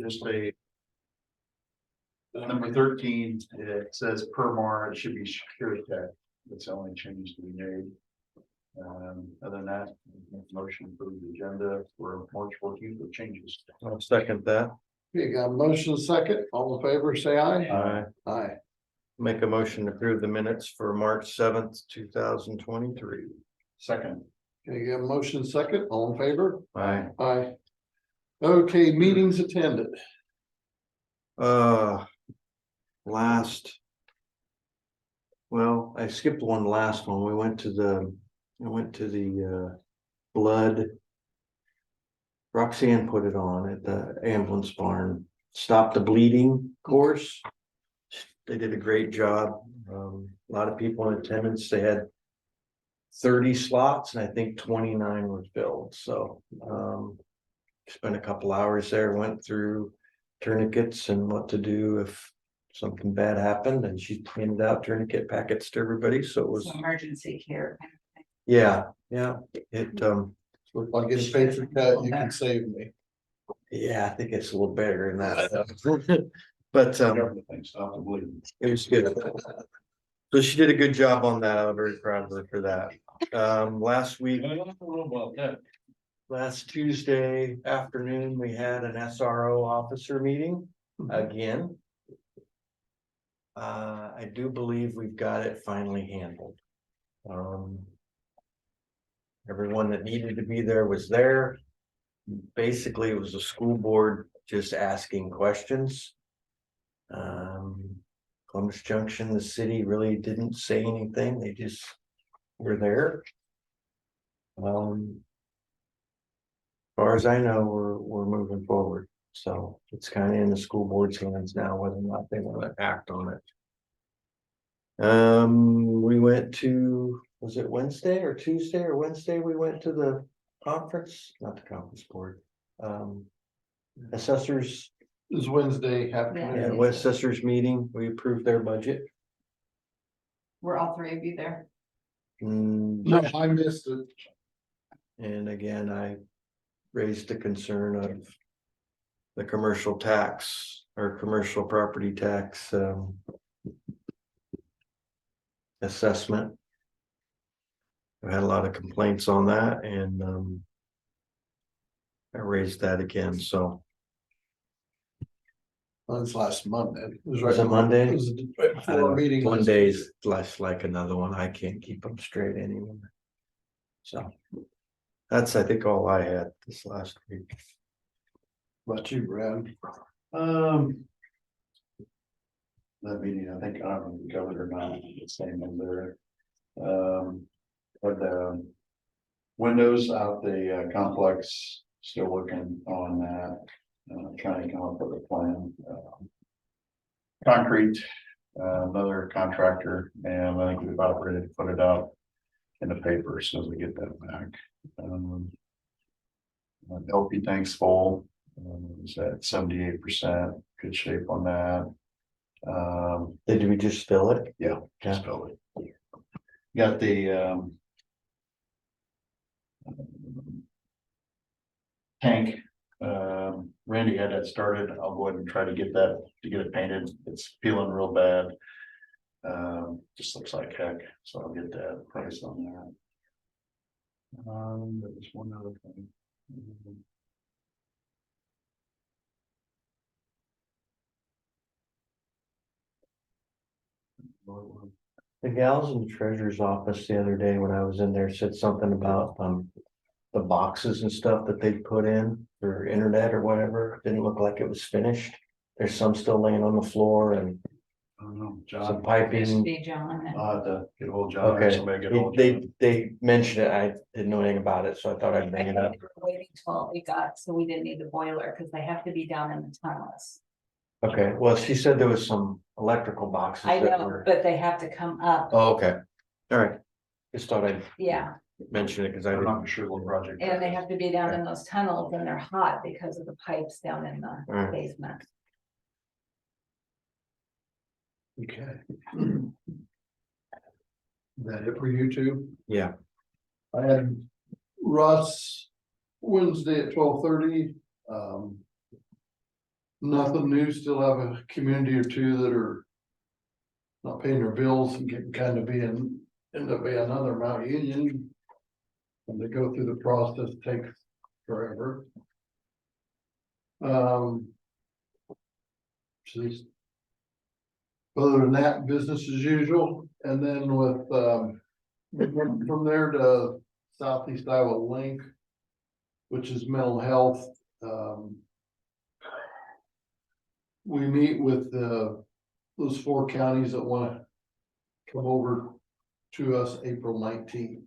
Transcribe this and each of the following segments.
just a. Number 13, it says per mar, it should be security tech. That's the only change to be made. Other than that, motion for the agenda for March 14th with changes. I'll second that. Okay, got a motion second, all in favor, say aye. I Aye. make a motion to approve the minutes for March 7th, 2023. Second. Okay, got a motion second, all in favor? Aye. Aye. Okay, meetings attended. Well, I skipped one last one. I went to the blood. Roxanne put it on at the ambulance barn, Stop the Bleeding course. They did a great job. A lot of people in attendance. They had 30 slots and I think 29 were filled. So spent a couple hours there, went through tourniquets and what to do if something bad happened, and she handed out tourniquet packets to everybody. So it was Emergency care. yeah. It If I get a paper cut, you can save me. yeah, I think it's a little better than that. But Everything, stop the bleeding. it was good. So she did a good job on that. I'm very proud of her for that. Last week, last Tuesday afternoon, we had an SRO officer meeting again. I do believe we've got it finally handled. Everyone that needed to be there was there. Basically, it was the school board just asking questions. Columbus Junction, the city really didn't say anything. They just were there. As far as I know, we're moving forward. So it's kind of in the school board's hands now, whether or not they want to act on it. We went to, was it Wednesday or Tuesday or Wednesday? We went to the conference, not the conference board. Assessors, It was Wednesday afternoon. West Assessors meeting. We approved their budget. Were all three of you there? No, I missed it. And again, I raised the concern of the commercial tax or commercial property tax assessment. I had a lot of complaints on that, and I raised that again. So Well, it's last Monday. It was Was it Monday? It was right before our meeting. one last day's Tuesday. less like another one. I can't keep them straight anymore. So that's, I think, all I had this last week. What about you, Brad? That meeting, I think, I don't know if we covered or not, the same in there. But the windows out the complex, still working on that, trying to come up with a plan. Concrete, another contractor, and I think we're about ready to put it out in the paper as soon as we get that back. LP tank's full, it's at 78%, good shape on that. Did we just fill it? Yeah, just fill it. Got the tank. Randy had that started. I'll go ahead and try to get it painted. It's peeling real bad. Just looks like heck, so I'll get that price on that. There was one other thing. The gals in the treasurer's office the other day when I was in there said something about the boxes and stuff that they put in for internet or whatever. Didn't look like it was finished. There's some still laying on the floor and I don't know, some John. piping. Be John. and- I'll have to get a hold of John or somebody get a hold of They John. they mentioned it. I didn't know anything about it, so I thought I'd bring it up. Waiting till we got, so we didn't need the boiler because they have to be down in the tunnels. Okay, well, she said there was some electrical boxes I that know, were. but they have to come up. Oh, okay. All right. Just thought I'd Yeah, mention it because I I'm didn't. not sure what project. and they have to be down in those tunnels and they're hot because of the pipes down in the Right. basement. Okay. Is that it for you two? Yeah, I had Russ Wednesday at 12:30. Nothing new, still have a community or two that are not paying their bills and getting kind of end up being another Mount Union. And they go through the process, takes forever. Geez. Other than that, business as usual, and then with, we went from there to Southeast Iowa Link, which is mental health. We meet with those 4 counties that wanna come over to us April 19th.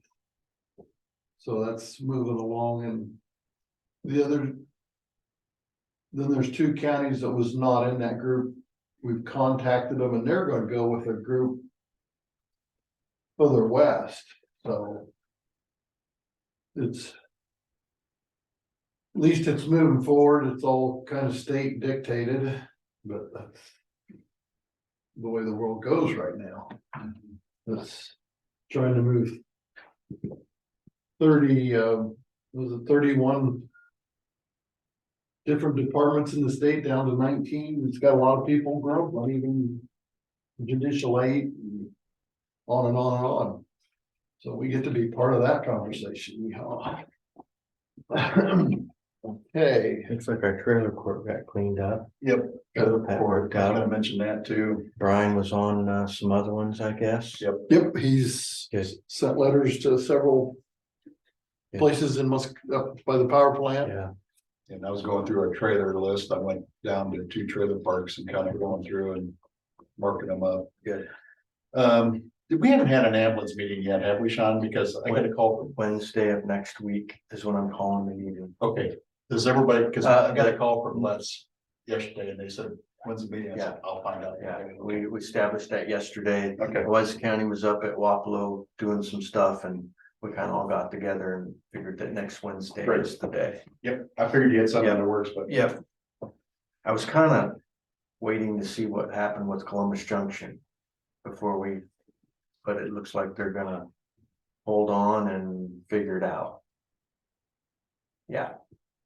So that's moving along, and then there's 2 counties that was not in that group. We've contacted them and they're gonna go with a group further west, so it's at least it's moving forward. It's all kind of state dictated, but that's the way the world goes right now. That's trying to move 31 different departments in the state down to 19. It's got a lot of people growth, not even judicial aid, and on and on and on. So we get to be part of that conversation. Okay. Looks like our trailer court got cleaned up. Yep. Got Got a a report, report, got gotta it. mention that too. Brian was on some other ones, I guess. Yep. Yep, he's Yes. sent letters to several Yeah. places in up by the power plant. Yeah, And I was going through our trailer list. I went down to 2 trailer parks and kind of going through and marking them up. good. We haven't had an ambulance meeting yet, have we, Sean? Because I got a call. Wednesday of next week is when I'm calling the meeting. Okay, does everybody, because I got a call from Les yesterday and they said, when's the meeting? I said, I'll find out. Yeah, we established that yesterday. Okay. Wise County was up at Wapello doing some stuff and we kind of all got together and figured that next Wednesday Great. is the day. Yep, I figured you had something Yeah. that works, but. Yep. I was kind of waiting to see what happened with Columbus Junction before but it looks like they're gonna hold on and figure it out. Yeah,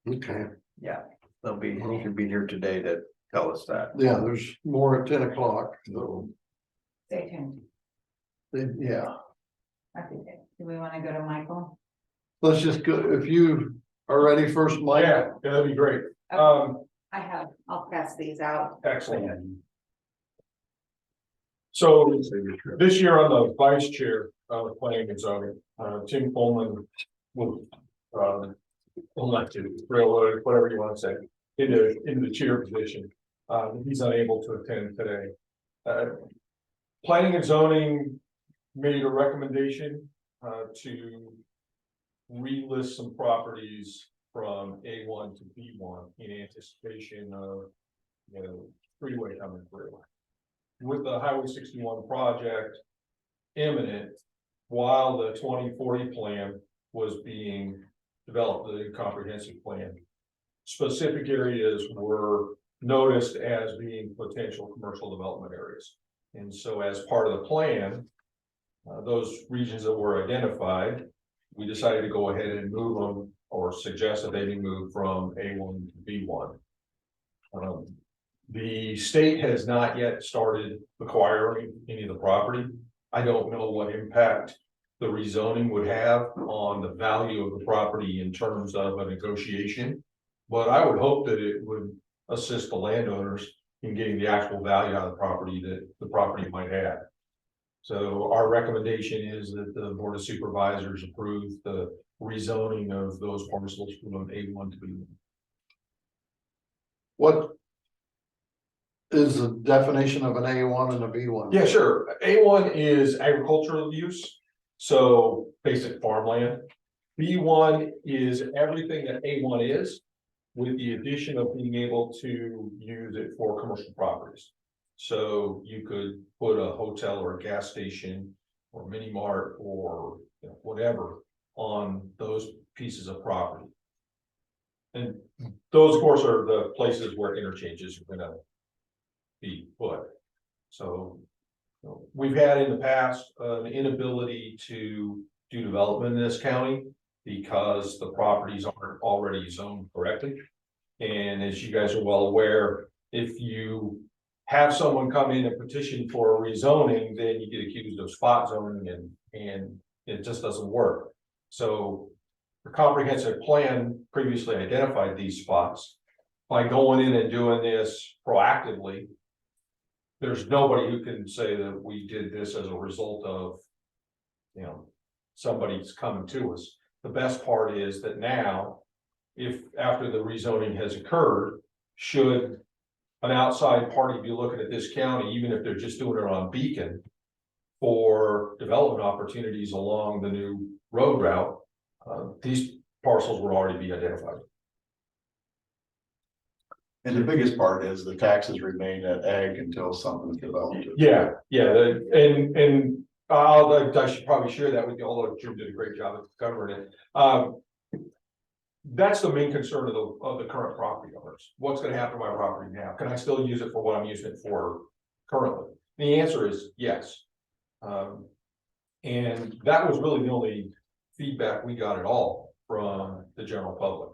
Okay. yeah, he could be here today to tell us that. Yeah, there's more at 10 o'clock, so, Stay tuned. yeah. Okay, do we wanna go to Michael? Let's just go, if you are ready first, Mike. Yeah, that'd be great. Um, I'll pass these out. excellent. So this year on the vice chair of planning and zoning, Tim Coleman was elected, railroad, whatever you want to say, into the chair position. He's unable to attend today. Planning and zoning made a recommendation to relist some properties from A1 to B1 in anticipation of, freeway coming through. With the Highway 61 project imminent, while the 2040 plan was being developed, the comprehensive plan, specific areas were noticed as being potential commercial development areas. And so as part of the plan, those regions that were identified, we decided to go ahead and move them or suggest that they be moved from A1 to B1. The state has not yet started acquiring any of the property. I don't know what impact the rezoning would have on the value of the property in terms of a negotiation. But I would hope that it would assist the landowners in getting the actual value out of the property that the property might have. So our recommendation is that the Board of Supervisors approve the rezoning of those parcels from A1 to B1. What is the definition of an A1 and a B1? Yeah, sure. A1 is agricultural use, so basic farmland. B1 is everything that A1 is, with the addition of being able to use it for commercial properties. So you could put a hotel or a gas station or mini mart or whatever on those pieces of property. And those, of course, are the places where interchanges are gonna be put. So we've had in the past an inability to do development in this county because the properties aren't already zoned correctly. And as you guys are well aware, If you have someone come in and petition for a rezoning, then you get accused of spot zoning and it just doesn't work. So the comprehensive plan previously identified these spots. By going in and doing this proactively, there's nobody who can say that we did this as a result of, you know, somebody's coming to us. The best part is that now, if after the rezoning has occurred, should an outside party be looking at this county, even if they're just doing it on Beacon for development opportunities along the new road route, these parcels will already be identified. And the biggest part is the taxes remain at ag until something's developed. Yeah, and I should probably share that with you, although Jim did a great job of covering it. That's the main concern of the current property owners. What's gonna happen to my property now? Can I still use it for what I'm using it for currently? The answer is yes. And that was really the only feedback we got at all from the general public.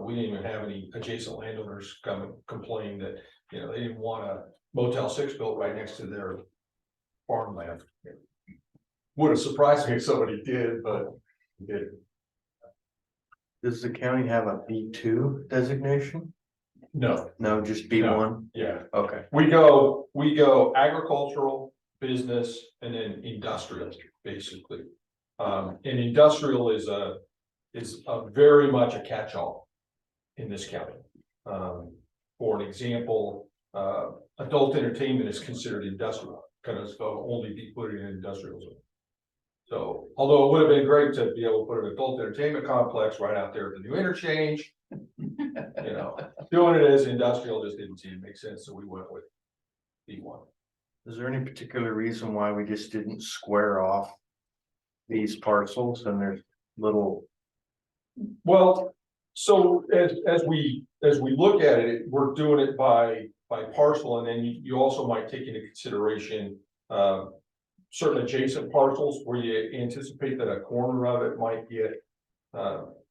We didn't even have any adjacent landowners come and complain that, you know, they didn't want a Motel 6 built right next to their farmland. Would have surprised me if somebody did, but they didn't. Does the county have a B2 designation? No, No, just B1? yeah, Okay. we go agricultural, business, and then industrial, basically. And industrial is a very much a catch-all in this county. For an example, adult entertainment is considered industrial, because it'll only be put in an industrial zone. So, although it would have been great to be able to put an adult entertainment complex right out there at the new interchange, you know, doing it as industrial just didn't seem to make sense, so we went with B1. Is there any particular reason why we just didn't square off these parcels and there's little? Well, so as we look at it, we're doing it by parcel, and then you also might take into consideration certain adjacent parcels where you anticipate that a corner of it might get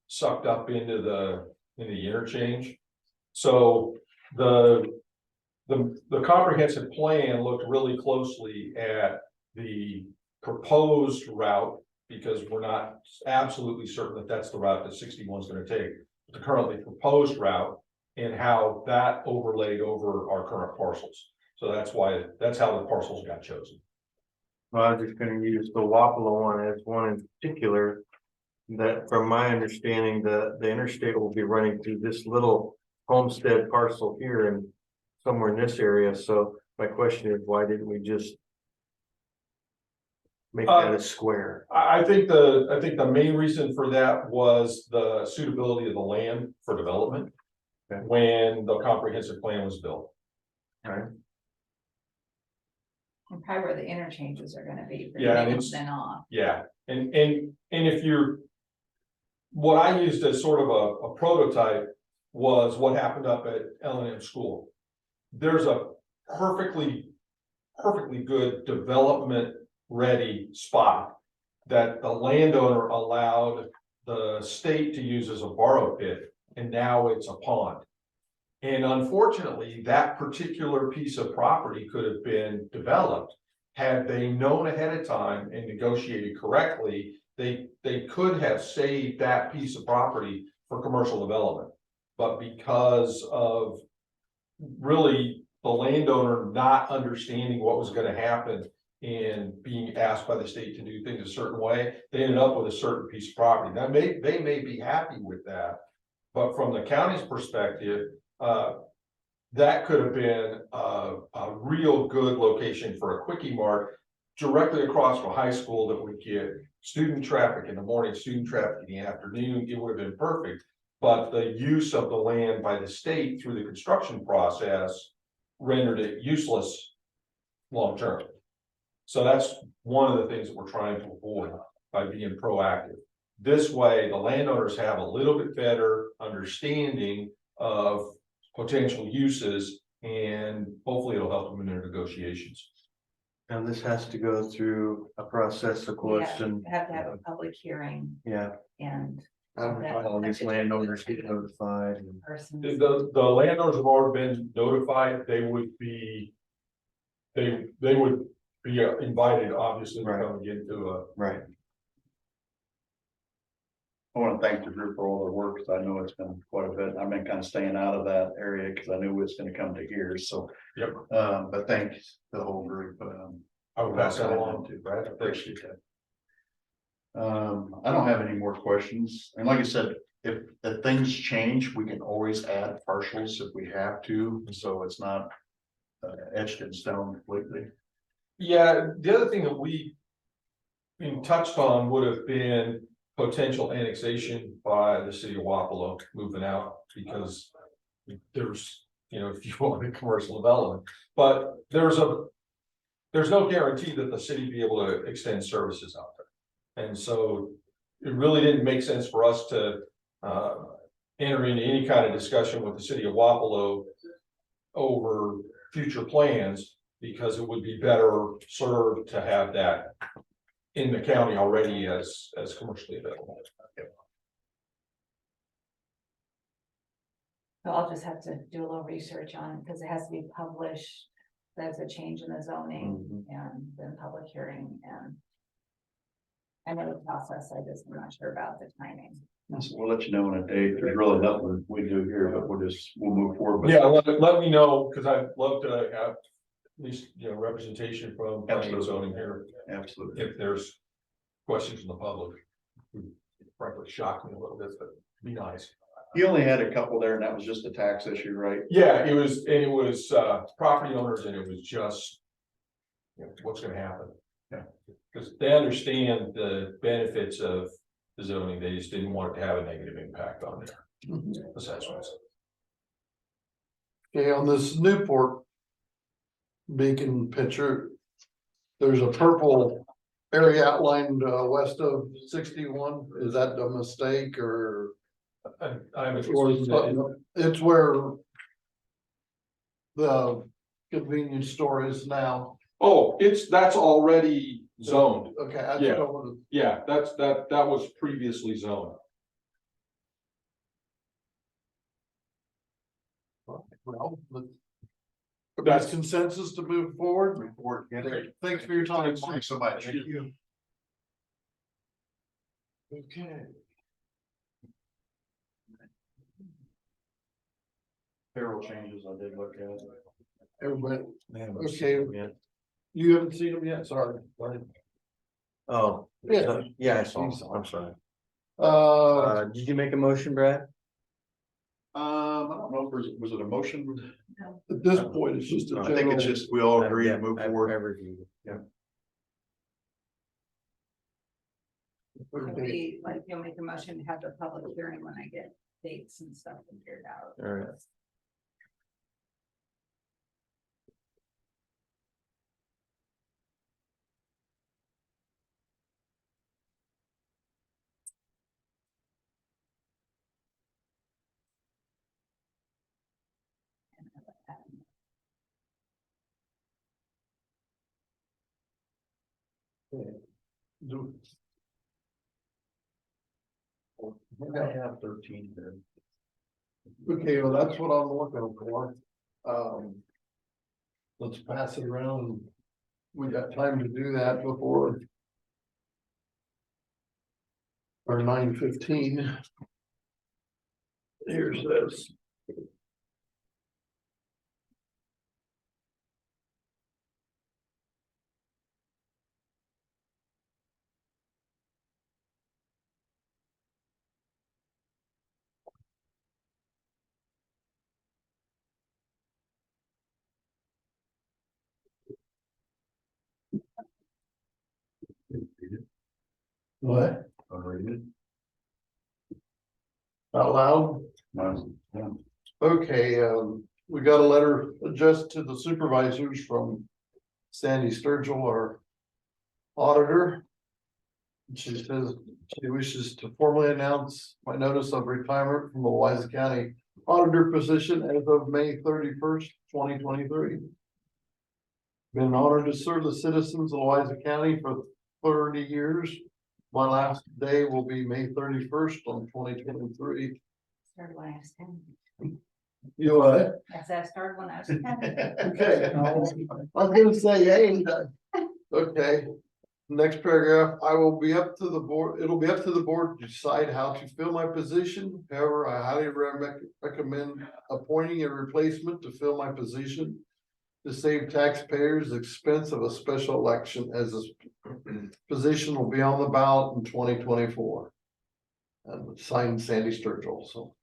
sucked up into the interchange. So the comprehensive plan looked really closely at the proposed route, because we're not absolutely certain that that's the route that 61 is going to take. The currently proposed route and how that overlaid over our current parcels. So that's how the parcels got chosen. Well, I'm just gonna use the Wapello one as one in particular. That from my understanding, the interstate will be running through this little homestead parcel here and somewhere in this area. So my question is, why didn't we just make that a square? I think the main reason for that was the suitability of the land for development. Okay. When the comprehensive plan was built. All right. And probably where the interchanges are gonna be. Yeah, and it's- Then off. Yeah, and if you're, what I used as sort of a prototype was what happened up at L&M School. There's a perfectly good development ready spot that the landowner allowed the state to use as a borrow pit, and now it's a pond. And unfortunately, that particular piece of property could have been developed. Had they known ahead of time and negotiated correctly, they could have saved that piece of property for commercial development. But because of really the landowner not understanding what was going to happen and being asked by the state to do things a certain way, they ended up with a certain piece of property. Now, they may be happy with that, but from the county's perspective, that could have been a real good location for a quickie mart directly across from a high school that would get student traffic in the morning, student traffic in the afternoon. It would have been perfect. But the use of the land by the state through the construction process rendered it useless long term. So that's one of the things that we're trying to avoid by being proactive. This way, the landowners have a little bit better understanding of potential uses, and hopefully it'll help them in their negotiations. And this has to go through a process, of course, Yeah, and have to have a public hearing yeah, and All these landowners get notified. and- Person. The landowners have already been notified, they would be. They would be invited, obviously, to Right. come into a. Right. I want to thank the group for all their work, because I know it's been quite a bit. I've been kind of staying out of that area because I knew it's going to come to here, so. Yep. But thanks to the whole group. I would pass that along to Brad. Appreciate that. I don't have any more questions, and like I said, if things change, we can always add partials if we have to, so it's not. Etched in stone completely. Yeah, the other thing that we. Been touched on would have been potential annexation by the city of Wapello moving out, because. There's, if you want a commercial development, but there's no guarantee that the city be able to extend services out there. And so it really didn't make sense for us to enter into any kind of discussion with the city of Wapello over future plans, because it would be better served to have that in the county already as commercially available. So I'll just have to do a little research on it, because it has to be published. There's a change in the zoning and then public hearing, and. I know the process, I'm not sure about the timing. So we'll let you know in a date. There's really nothing we do here, but we'll move forward. But Yeah, let me know, because I'd love to have at least, representation from planning and zoning here, Absolutely. if there's questions from the public. Frankly, shocked me a little bit, but be nice. You only had a couple there, and that was just a tax issue, right? Yeah, it was property owners, and it was just. What's gonna happen? Yeah. Because they understand the benefits of the zoning, they just didn't want it to have a negative impact on their assessments. Okay, on this Newport. Beacon picture. There's a purple area outlined west of 61. Is that a mistake or? I'm It's where. The convenience store is now. Oh, that's already zoned. Okay. That's Yeah. what I wanted. Yeah, that was previously zoned. Well, That's- that's consensus to move forward. Great. Thanks for your time. Thanks so much. Thank you. Okay. Payroll changes I did look at. Everybody, Man, Okay. yeah. you haven't seen them yet? Sorry. Oh, Yeah. yeah, I saw, I'm sorry. Did you make a motion, Brad? I don't know if was it a motion? At this point, it's just a I think it's general. just, we all agree Yeah, to move I forward. reviewed it. Yeah. It'll be like, you'll make a motion to have the public hearing when I get dates and stuff figured out. All right. I have 13 here. Okay, well, that's what I'm looking for. Let's pass it around. We got time to do that before. Our 9:15. Here's this. What? Unrated. Out loud? Yeah. Okay, we got a letter addressed to the supervisors from Sandy Sturgill, our auditor. She says she wishes to formally announce my notice of retirement from the Louisa County auditor position as of May 31st, 2023. Been honored to serve the citizens of Louisa County for 30 years. My last day will be May 31st on 2023. Started when I was 10. You what? I said I started when I was 10. Okay. I was gonna say, hey, okay. Next paragraph, I will be up to the board, it'll be up to the board to decide how to fill my position. However, I highly recommend appointing a replacement to fill my position. To save taxpayers the expense of a special election, as this position will be on the ballot in 2024. And signed Sandy Sturgill, so.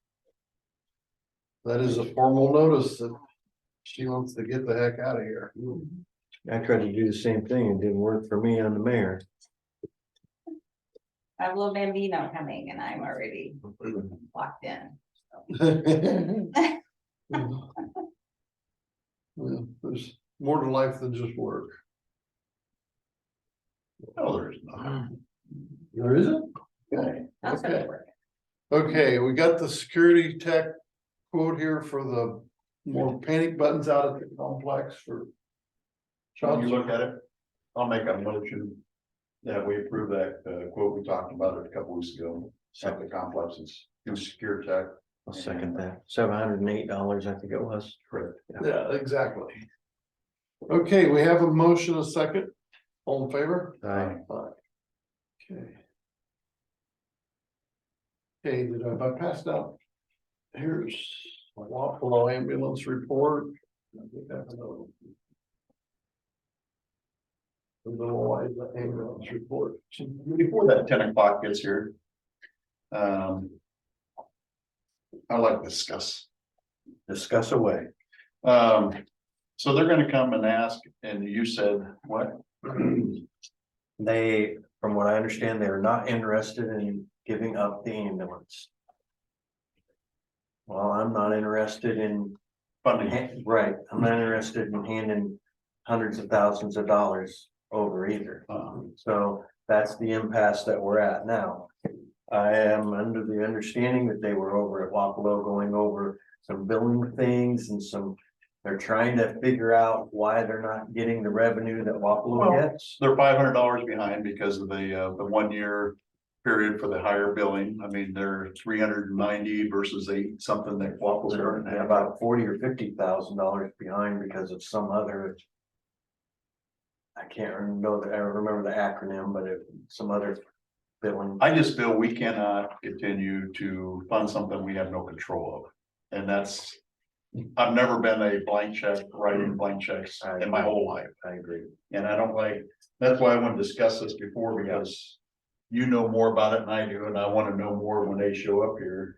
That is a formal notice that she wants to get the heck out of here. I tried to do the same thing. It didn't work for me on the mayor. I have a little Bambino coming and I'm already locked in. Well, there's more to life than just work. Oh, there's not. There isn't? Okay, I'll start okay. working. Okay, we got the security tech quote here for the more panic buttons out at the complex for. Sean, you look at it, I'll make a motion that we approve that quote we talked about it a couple weeks ago. At the complexes, do secure tech. I'll second that. $708, I think it was. Correct. Yeah, exactly. Okay, we have a motion, a second. All in favor? Aye. Okay. Okay, did I pass out? Here's my Wapello ambulance report. I think that's another one. The little ambulance report. Before that 10 o'clock gets here. I'd like to Discuss away. So they're gonna come and ask, and you said, what? They, from what I understand, they're not interested in giving up the ambulance. Well, I'm not interested in Funding. right, I'm not interested in handing hundreds of thousands of dollars over either. So that's the impasse that we're at now. I am under the understanding that they were over at Wapello going over some billing things and some. They're trying to figure out why they're not getting the revenue that Wapello Well, gets. They're $500 behind because of the 1 year period for the higher billing. I mean, they're 390 versus 8 something that Waffles are. They're about $40,000 or $50,000 behind because of some other. I can't remember, I remember the acronym, but some other billing. I just feel we cannot continue to fund something we have no control of. And that's, I've never been a blank check, writing blank checks in my whole life. I agree. And I don't like, that's why I want to discuss this before, because you know more about it than I do, and I want to know more when they show up here.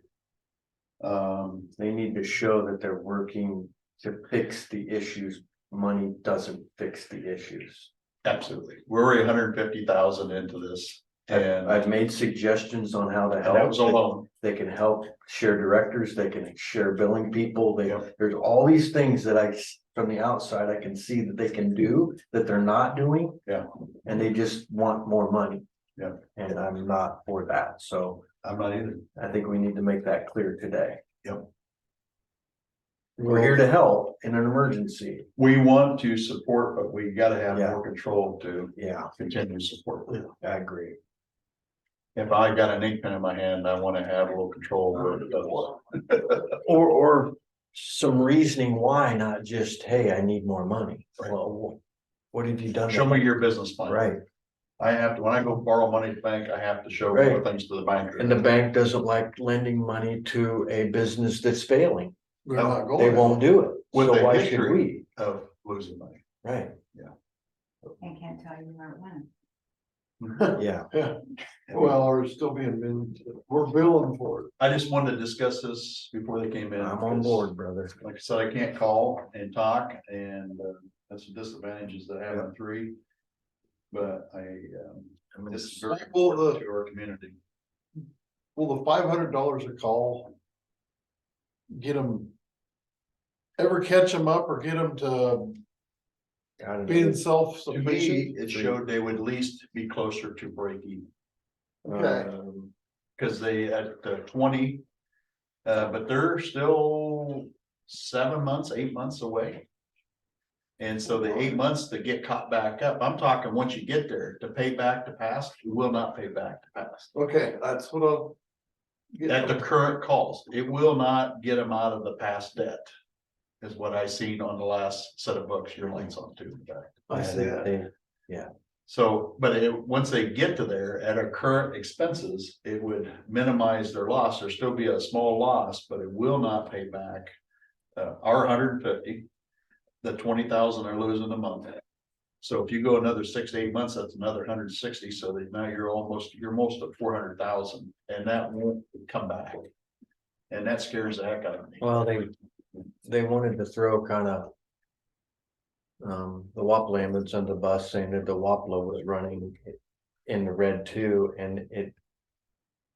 They need to show that they're working to fix the issues. Money doesn't fix the issues. Absolutely. We're already 150,000 into this. And I've made suggestions on how to that was help. alone. They can help share directors, they can share billing people, Yep. there's all these things that from the outside, I can see that they can do, that they're not doing. Yeah. And they just want more money. Yeah. And I'm not for that, so I'm not either. I think we need to make that clear today. Yep. We're here to help in an emergency. We want to support, but we gotta have Yeah. more control to Yeah, continue support. I agree. If I got an ink pen in my hand, I wanna have a little control where it does. Or some reasoning why, not just, hey, I need more money. Right. Well, what have you done? Show me your business plan. Right, I have to, when I go borrow money at the bank, I have to show Right. more things to the bank. and the bank doesn't like lending money to a business that's failing. They're not going. They won't do it. With So the why should history. we? Of losing money. Right, I can't tell you where it went. yeah. Yeah, well, or it's still being billed, we're billing for it. I just wanted to discuss this before they came in. I'm on because, board, brother. Like I said, I can't call and talk, and that's the disadvantages that having three. But I mean, this is very Well, important to our community. Will the $500 a call get them, ever catch them up or get them to I don't being know. To self-sufficient? me, it showed they would at least be closer to break even, Okay. because they at 20. But they're still 7 months, 8 months away. And so the 8 months to get caught back up, I'm talking, once you get there, to pay back to past, you will not pay back to past. Okay, that's what I'll. At the current calls, it will not get them out of the past debt. Is what I seen on the last set of books your lights on too. in fact. I see that. So, but once they get to there at our current expenses, it would minimize their loss. There'll still be a small loss, but it will not pay back. Our 150, the 20,000 they're losing a month. So if you go another 6 to 8 months, that's another 160. So that now you're almost at 400,000, and that won't come back. And that scares the heck out of me. Well, they wanted to throw kind of. The Wapla ambulance on the bus, saying that the Wapla was running in the red too, and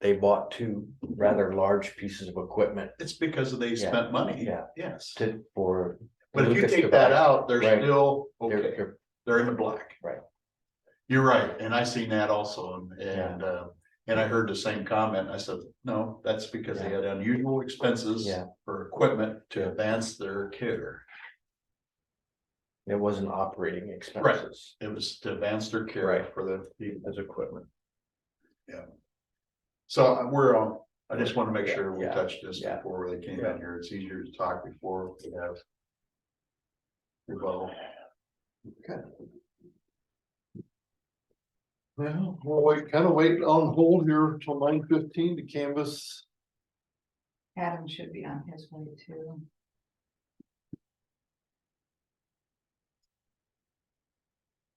they bought two rather large pieces of equipment It's because they Yeah, spent money. yeah. Yes. for. But if you Lucas take that device. out, they're Right. still They're- okay. they're- They're in the black. Right. You're right, and I seen that also, and I heard the same comment. I said, no, that's because they had unusual expenses Yeah. for equipment to advance their care. It wasn't operating expenses. It was to advance their care Right. for the people. As equipment. So we're on, I just want to make sure we Yeah. touched this Yeah. before they came Yeah. in here. It's easier to talk before we have. Rebuttal. Well, we'll wait on hold here till 9:15 to canvass. Adam should be on his way too.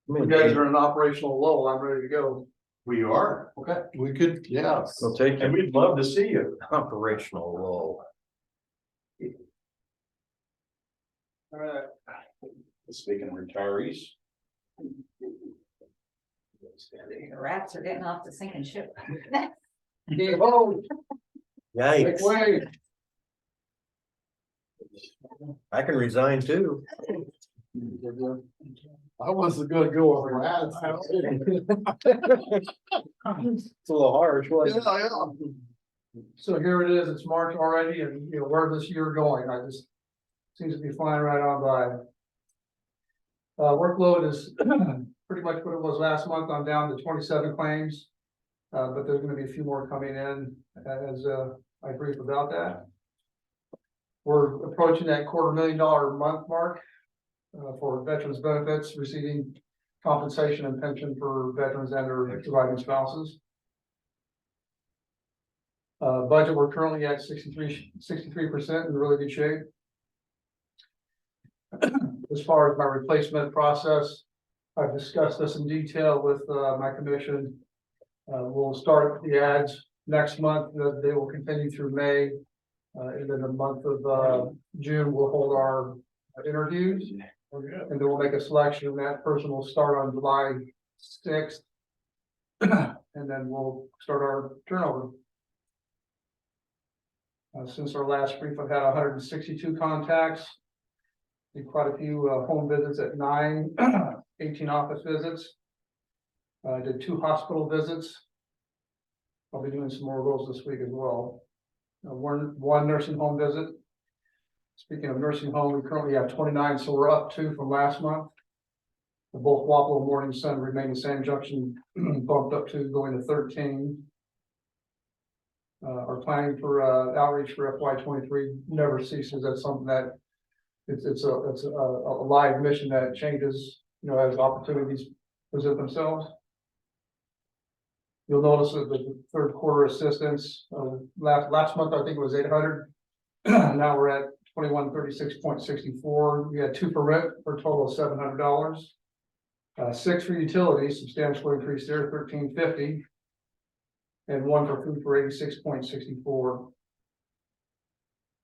You guys are in an operational lull, I'm ready to go. We are, Okay. We could, yeah. We'll take and it. we'd love to see you. Operational role. Alright. Speaking of retirees. The rats are getting off the sinking ship. Oh, make Yikes, way. I can resign too. I wasn't gonna go with rats. It's a little harsh, wasn't it? Yeah. So here it is, it's March already, and you know, where this year going, I just, seems to be flying right on by. Workload is pretty much what it was last month, I'm down to 27 claims. But there's gonna be a few more coming in, as, I brief about that. We're approaching that $250,000 a month mark, for veterans benefits, receiving compensation and pension for veterans and their surviving spouses. Budget, we're currently at 63% in really good shape. As far as my replacement process, I've discussed this in detail with my commission. We'll start the ads next month. They will continue through May. And then the month of June, we'll hold our interviews. And then we'll make a selection, and that person will start on July 6th. And then we'll start our turnover. Since our last brief, I've had 162 contacts. Did quite a few home visits at 9, 18 office visits. Did 2 hospital visits. I'll be doing some more of those this week as well. One nursing home visit. Speaking of nursing home, we currently have 29, so we're up 2 from last month. Both Waplo and Morning Sun remain the same. Junction bumped up to going to 13. Our planning for outreach for FY23 never ceases. That's something that it's a live mission that changes, you know, as opportunities present themselves. You'll notice that the third quarter assistance, last month, I think it was 800. Now we're at 2136.64. We had 2 for rent for a total of $700. 6 for utilities, substantial increase there, $13.50. And 1 for food for 86.64.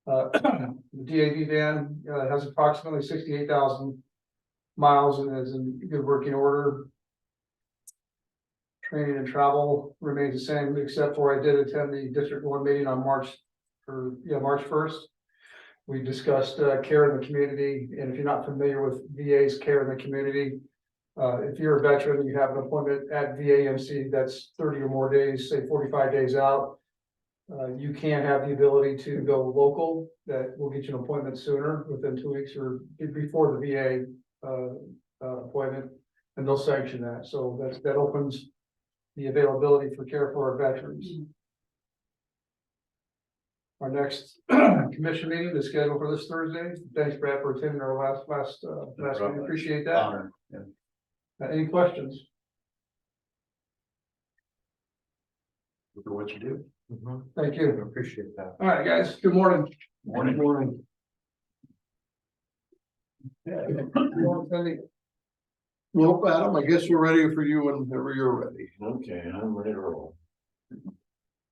The DAV van has approximately 68,000 miles and is in good working order. Training and travel remains the same, except for I did attend the District 1 meeting on March 1st. We discussed care in the community, and if you're not familiar with VA's care in the community, if you're a veteran and you have an appointment at VAMC that's 30 or more days, say 45 days out, you can have the ability to go local. That will get you an appointment sooner, within 2 weeks or before the VA appointment, and they'll sanction that, so that opens the availability for care for our veterans. Our next commission meeting is scheduled for this Thursday. Thanks, Brad, for attending our last meeting. Appreciate that. Honor, yeah. Any questions? For what you do. Thank I you. appreciate that. All right, guys, good morning. Morning. Well, Adam, I guess we're ready for you whenever you're ready. Okay, I'm ready to roll.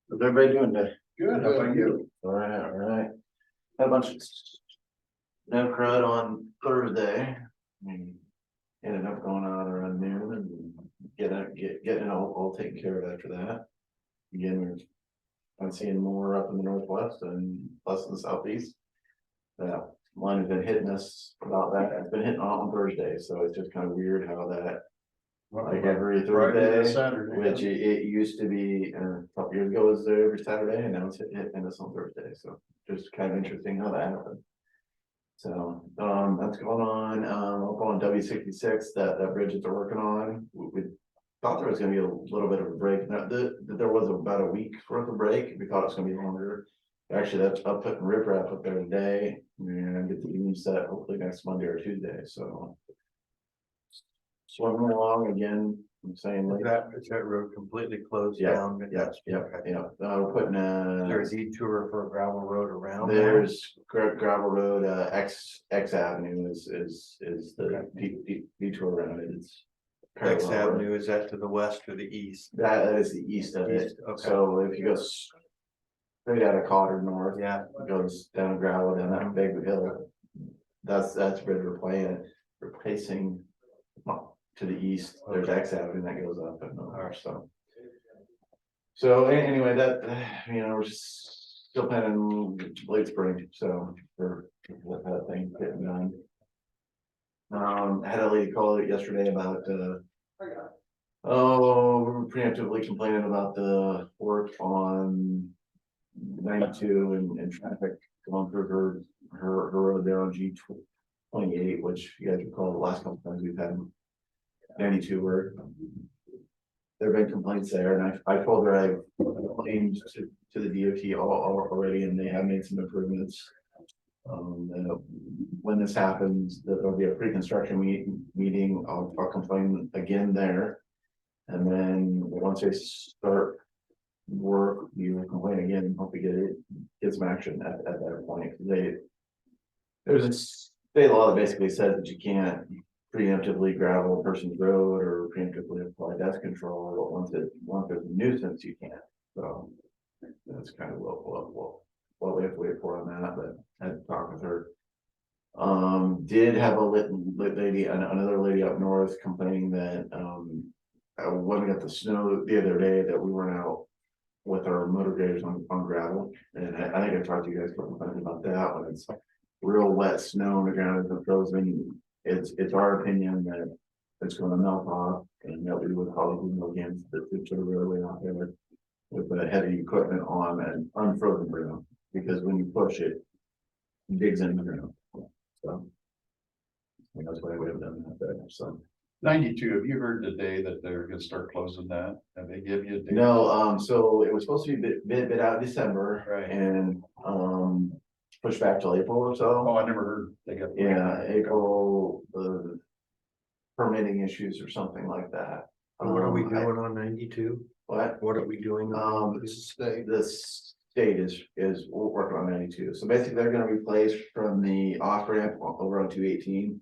How's everybody doing today? Good, how about you? All right, all right. Had a bunch of snow crud on Thursday. Ended up going out around noon and getting all taken care of after that. Again, I'm seeing more up in the northwest and less in the southeast. That line has been hitting us about that. It's been hitting on Thursday, so it's just kind of weird how that, like every Friday to Thursday, Saturday. which it used to be a couple years ago was every Saturday, and now it's hitting us on Thursday. So just kind of interesting how that happened. So that's going on. Up on W66, that bridge that they're working on. We thought there was gonna be a little bit of a break. Now, there was about a week worth of break. We thought it was gonna be longer. Actually, that's up putting riprap up there today, and get the evening set hopefully next Monday or Tuesday, so. Swimming along again, I'm saying. Is that road completely closed Yeah, down? yeah, we're putting There's a, a detour for a gravel road around there. there's gravel road, X Avenue is the detour around it, it's. X parallel. Avenue, is that to the west or the east? That is the east of it, East, okay. so if you go straight out of Cotter North. Yeah. It goes down gravel down that big hill. That's bridge replacing to the east, there's X Avenue that goes up and over, so. So anyway, that, we're just still planning late spring, so for that thing getting done. I had a lady call yesterday about, preemptively complaining about the work on 92 and traffic going through her road there on G28, which you guys recall the last couple times we've had 92 work. There have been complaints there, and I told her I've complained to the DOT already, and they have made some improvements. When this happens, there'll be a pre-construction meeting. I'll complain again there, and then once they start work, you will complain again and hope to get some action at that point. There's a state law that basically says that you can't preemptively gravel a person's road or preemptively apply dust control, but once there's a nuisance, you can't. So that's kind of what we have to wait for on that, but I had to talk with her. Did have a lit lady, another lady up north complaining that when we got the snow the other day that we weren't out with our motor graders on gravel, and I think I talked to you guys about that. When it's real wet snow on the ground isn't frozen, it's our opinion that it's going to melt off, and that we would probably go against the roadway out there with the heavy equipment on an unfrozen ground, because when you push it, it digs in the ground. So that's why we have done that there. So 92, have you heard today that they're gonna start closing that? Have they give you a date? no, so it was supposed to be bid out in December, Right. and pushed back till April or so. Oh, I never heard they got. Yeah, April, the permitting issues or something like that. What are we doing on 92? What? What are we doing? on The state is working on 92. So basically they're gonna replace from the off ramp over on 218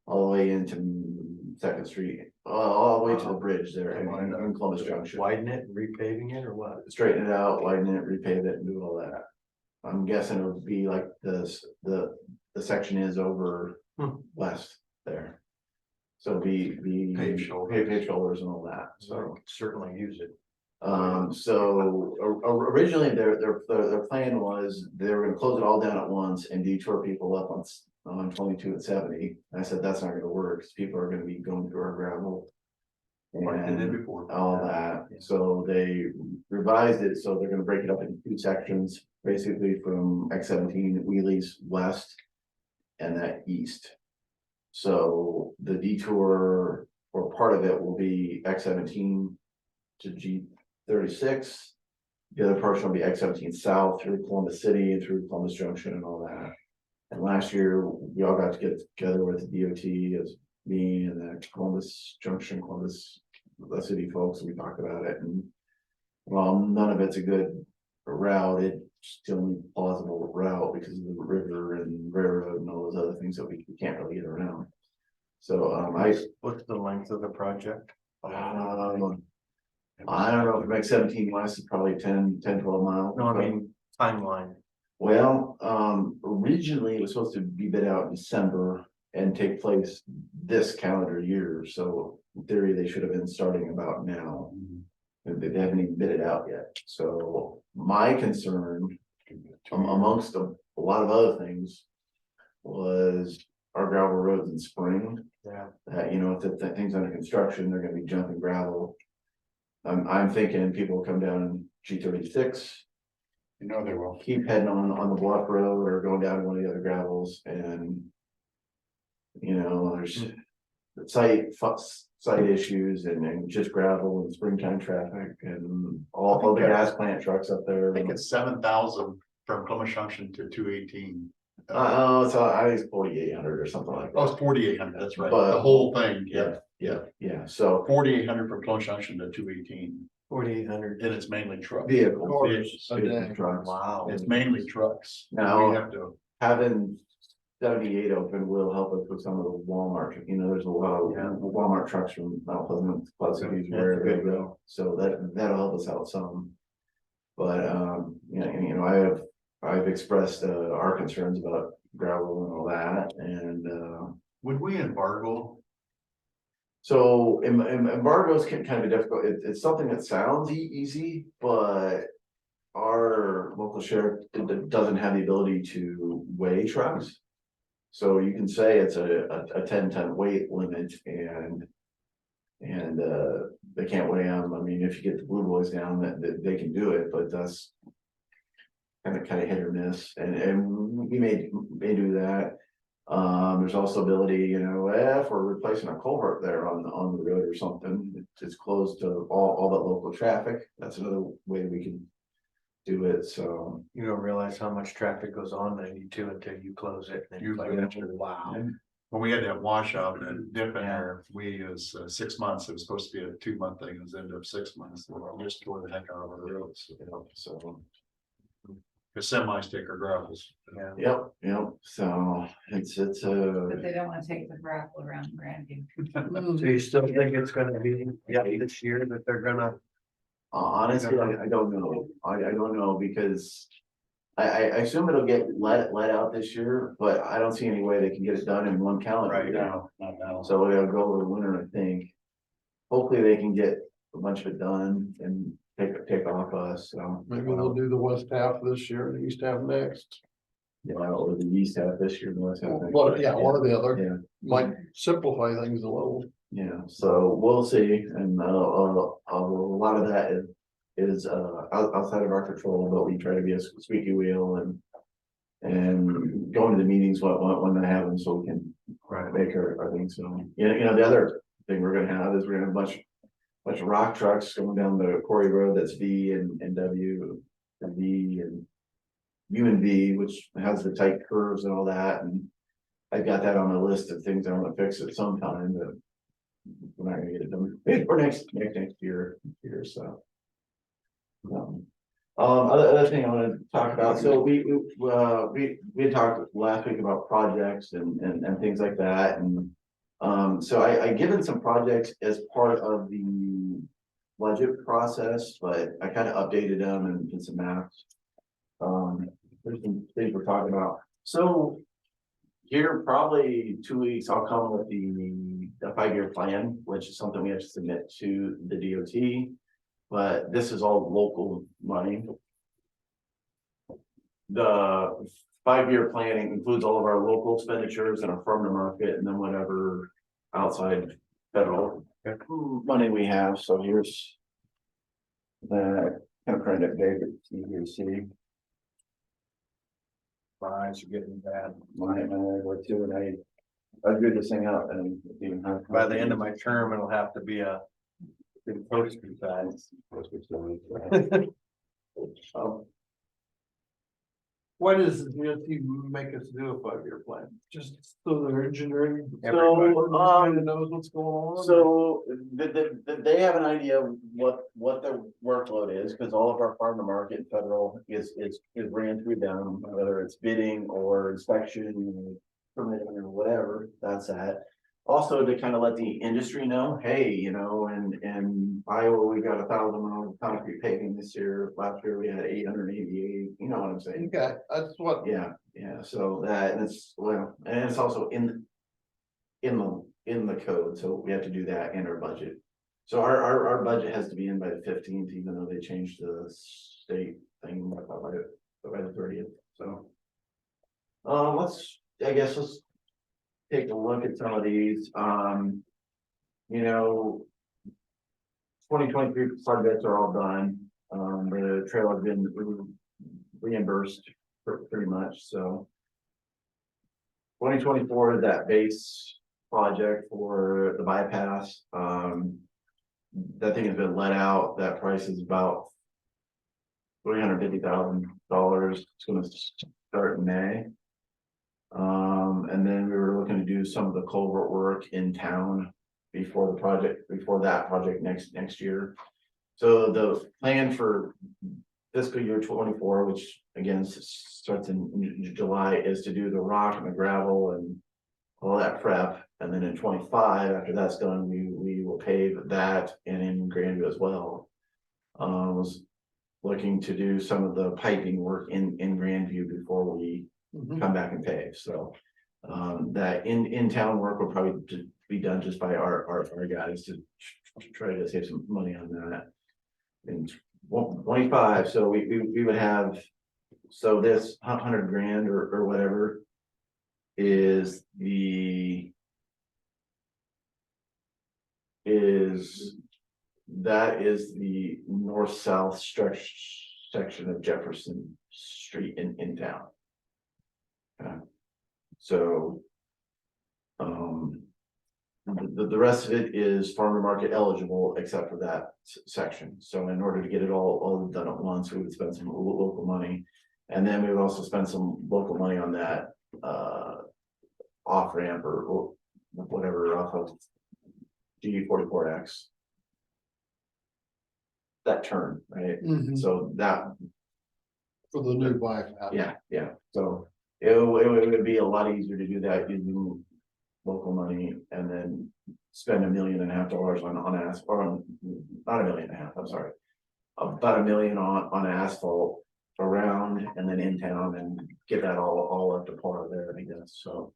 all the way into Second Street, all the way to the bridge there in Columbus Junction. Widen it, repaving it, or what? Straighten it out, widen it, repave it, and do all that. I'm guessing it would be like the section is over west there. So be Paved shoulders. paved shoulders and all that, so. Certainly use it. So originally their plan was they were gonna close it all down at once and detour people up on 22 and 70. And I said, that's not gonna work, because people are gonna be going through our gravel. Like they did And before. all that, so they revised it, so they're gonna break it up into 2 sections, basically from X17 Wheelies west and that east. So the detour or part of it will be X 17 to G 36. The other portion will be X 17 south through Columbus City and through Columbus Junction and all that. And last year, we all got to get together with the DOT as me and the Columbus Junction, the city folks, and we talked about it. And well, none of it's a good route. It's still only plausible route because of the river and railroad and all those other things that we can't really get around. So What's the length of the project? I don't know, if it makes 17 west, it's probably 10, 12 miles. No, I mean, timeline. Well, originally it was supposed to be bid out in December and take place this calendar year, so in theory, they should have been starting about now. And they haven't even bid it out yet, so my concern, amongst a lot of other things, was our gravel roads in spring. Yeah. That, you know, if the thing's under construction, they're gonna be jumping gravel. I'm thinking people will come down G 36, You know they will. keep heading on the block road or going down one of the other gravels and. You know, there's site issues and just gravel and springtime traffic and all the gas plant trucks up there. I think it's 7,000 from Columbus Junction to 218. So I think it's 4,800 or something like Oh, that. it's 4,800, that's right, But- the whole thing, Yeah, so 4,800 from Columbus Junction to 218, 4,800. and it's mainly trucks. vehicles. Cars a vehicles, day. trucks. Wow. It's mainly trucks. Now- We have to, Having 78 open will help us with some of the Walmart, you know, there's a lot of Yeah. Walmart trucks from Mount Pleasant, Pleasant, Yeah, wherever they good. go, so that'll help us out some. But, you know, I've expressed, our concerns about gravel and all that, and, would we embargo? so embargoes can kind of be difficult, it's something that sounds easy, but. Our local sheriff doesn't have the ability to weigh trucks. So you can say it's a 10-ton weight limit and. They can't weigh them, I mean, if you get the blue boys down, that they can do it, but that's. Kind of hit or miss, and we may do that. There's also ability, you know, if we're replacing a culvert there on the road or something, it's closed to all that local traffic, that's another way we can. Do it, so. You don't realize how much traffic goes on 92 until you close it. and You it's like, close it. wow. When we had that washout and dip in there, we was 6 months, it was supposed to be a 2-month thing, it was ended up 6 months, so we just tore the heck out of our roads. You know, so, The semis take our gravels. Yeah. yep, so it's But they don't wanna take the gravel around Grandview. So you still think it's gonna be, this year that they're gonna, honestly, I don't know, I don't know, because. I assume it'll get let out this year, but I don't see any way they can get it done in one calendar Right. year. No, not now. So it'll go over the winter, I think. Hopefully they can get a bunch of it done and take off us, so. Maybe they'll do the west half this year and the east half next. Yeah, or the east half this year, the west half next One, year. yeah, one or the other, Yeah. might simplify things a little. Yeah, so we'll see, and a lot of that is outside of our control, but we try to be a squeaky wheel and going to the meetings when they have them, so we can make our things. So, you know, the other thing we're gonna have is we're gonna have a bunch of rock trucks going down the quarry road, that's V and W, and V and U and V, which has the tight curves and all that, and I got that on my list of things I wanna fix at some time, but we're not gonna get it done for next year, so. Other thing I wanna talk about, so we had talked last week about projects and things like that, and. So I given some projects as part of the budget process, but I kind of updated them and did some maps. There's some things we're talking about, so. Here, probably 2 weeks, I'll come with the 5-year plan, which is something we have to submit to the DOT. But this is all local money. The 5-year planning includes all of our local expenditures and our farm to market, and then whatever outside federal money we have, so here's. The kind of print it big, it's easier to see. my eyes are getting bad. My, what too, and I'd good this thing out and even have. By the end of my term, it'll have to be a. Big poster size. Why does the DOT make us do a 5-year plan? Just so their engineering. So, Everybody knows what's going on. So they have an idea of what their workload is, because all of our farm to market and federal is ran through them, whether it's bidding or inspection, permitting or whatever, that's that. Also to kind of let the industry know, hey, you know, in Iowa, we got 1,000 miles of concrete paving this year. Last year we had 888, you know what I'm saying? Okay, that's what, Yeah, so that, and it's, well, and it's also in the code, so we have to do that in our budget. So our budget has to be in by the 15th, even though they changed the state thing by the 30th, so. Let's take a look at some of these, you know. 2023 projects are all done, the trail has been reimbursed pretty much, so. 2024 is that base project for the bypass, that thing has been let out, that price is about $350,000, it's gonna start in May. And then we were looking to do some of the culvert work in town before that project next year. So the plan for fiscal year 24, which again starts in July, is to do the rock and the gravel and all that prep. And then in 25, after that's done, we will pave that and in Grandview as well. Was looking to do some of the piping work in Grandview before we come back and pave, so. That in town work will probably be done just by our guys to try to save some money on that. In 25, so we would have, so this 100 grand or whatever is the north-south stretch section of Jefferson Street in town. So, the rest of it is farm to market eligible except for that section. So in order to get it all done at once, we would spend some local money. And then we would also spend some local money on that, off ramp or whatever off of G44X. That turn, right? So that, for the new bypass. yeah, so it would be a lot easier to do that using local money and then spend $1.5 million on asphalt, or not $1.5 million, I'm sorry. About $1 million on asphalt around and then in town and get that all up to par there, I guess, so.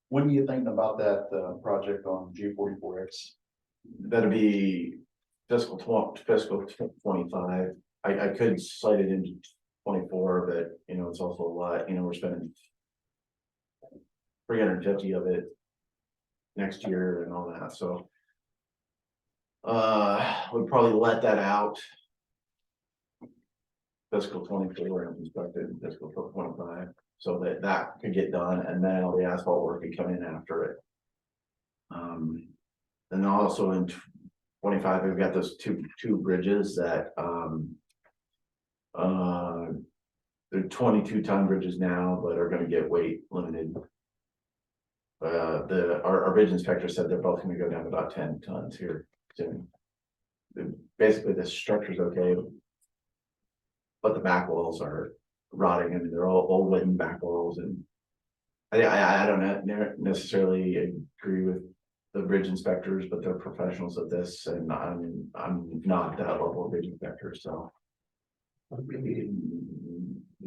When are you thinking about that, project on G44X? That'd be fiscal 25. I could slide it into 24, but you know, it's also a lot, you know, we're spending 350 of it next year and all that, so. We'd probably let that out. Fiscal 24 and inspected in fiscal 25, so that could get done, and then all the asphalt work could come in after it. And also in 25, we've got those two bridges that they're 22-ton bridges now, but are gonna get weight limited. Our bridge inspector said they're both gonna go down to about 10 tons here soon. Basically, the structure's okay, but the back walls are rotting. I mean, they're all old wooden back walls, and I don't necessarily agree with the bridge inspectors, but they're professionals at this, and I'm not that level of bridge inspector, so.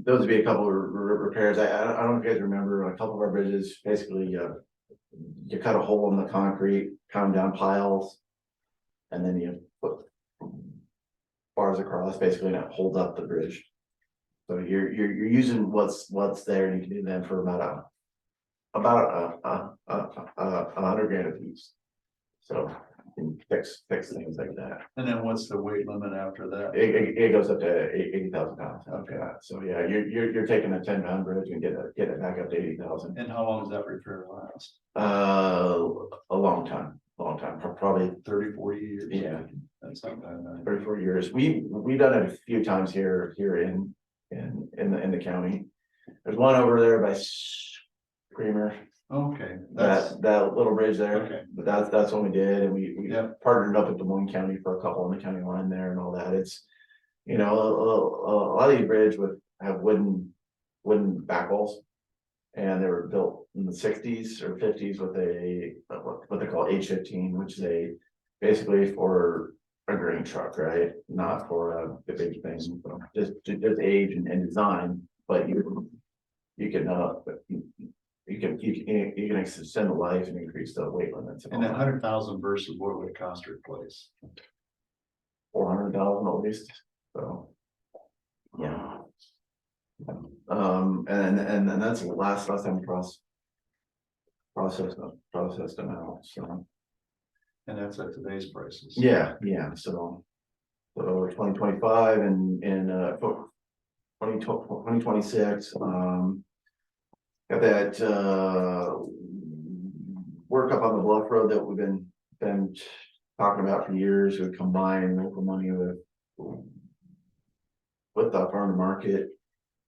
Those would be a couple of repairs. I don't know if you guys remember, a couple of our bridges, basically, you cut a hole in the concrete, pound down piles, and then you put bars across, basically, and it holds up the bridge. So you're using what's there, and you can do them for about 100 grand a piece. So can fix things like that. And then what's the weight limit after that? It goes up to 80,000 pounds. Okay. So yeah, you're taking a 10-pound bridge and get it back up to 80,000. And how long does that repair last? A long time, probably 30, 40 years? Yeah. That's not bad. 34 years. We've done it a few times here in the county. There's one over there by Creamer, Okay, that's, that little bridge there. okay, But that's what we did, and we Yeah. partnered up with Des Moines County for a couple on the county line there and all that. It's, you know, a lot of these bridges have wooden backwalls. And they were built in the 60s or 50s with what they call H15, which is basically for a grain truck, right? Not for the big things, just age and design, but you can extend the life and increase the weight limits. and then 100,000 versus what would it cost to replace? 400,000 at least, so. Yeah. And that's the last time processed them out, so. And that's at today's prices. Yeah, so 2025 and 2026, got that, work up on the Bluff Road that we've been talking about for years, we combine local money with the farm market.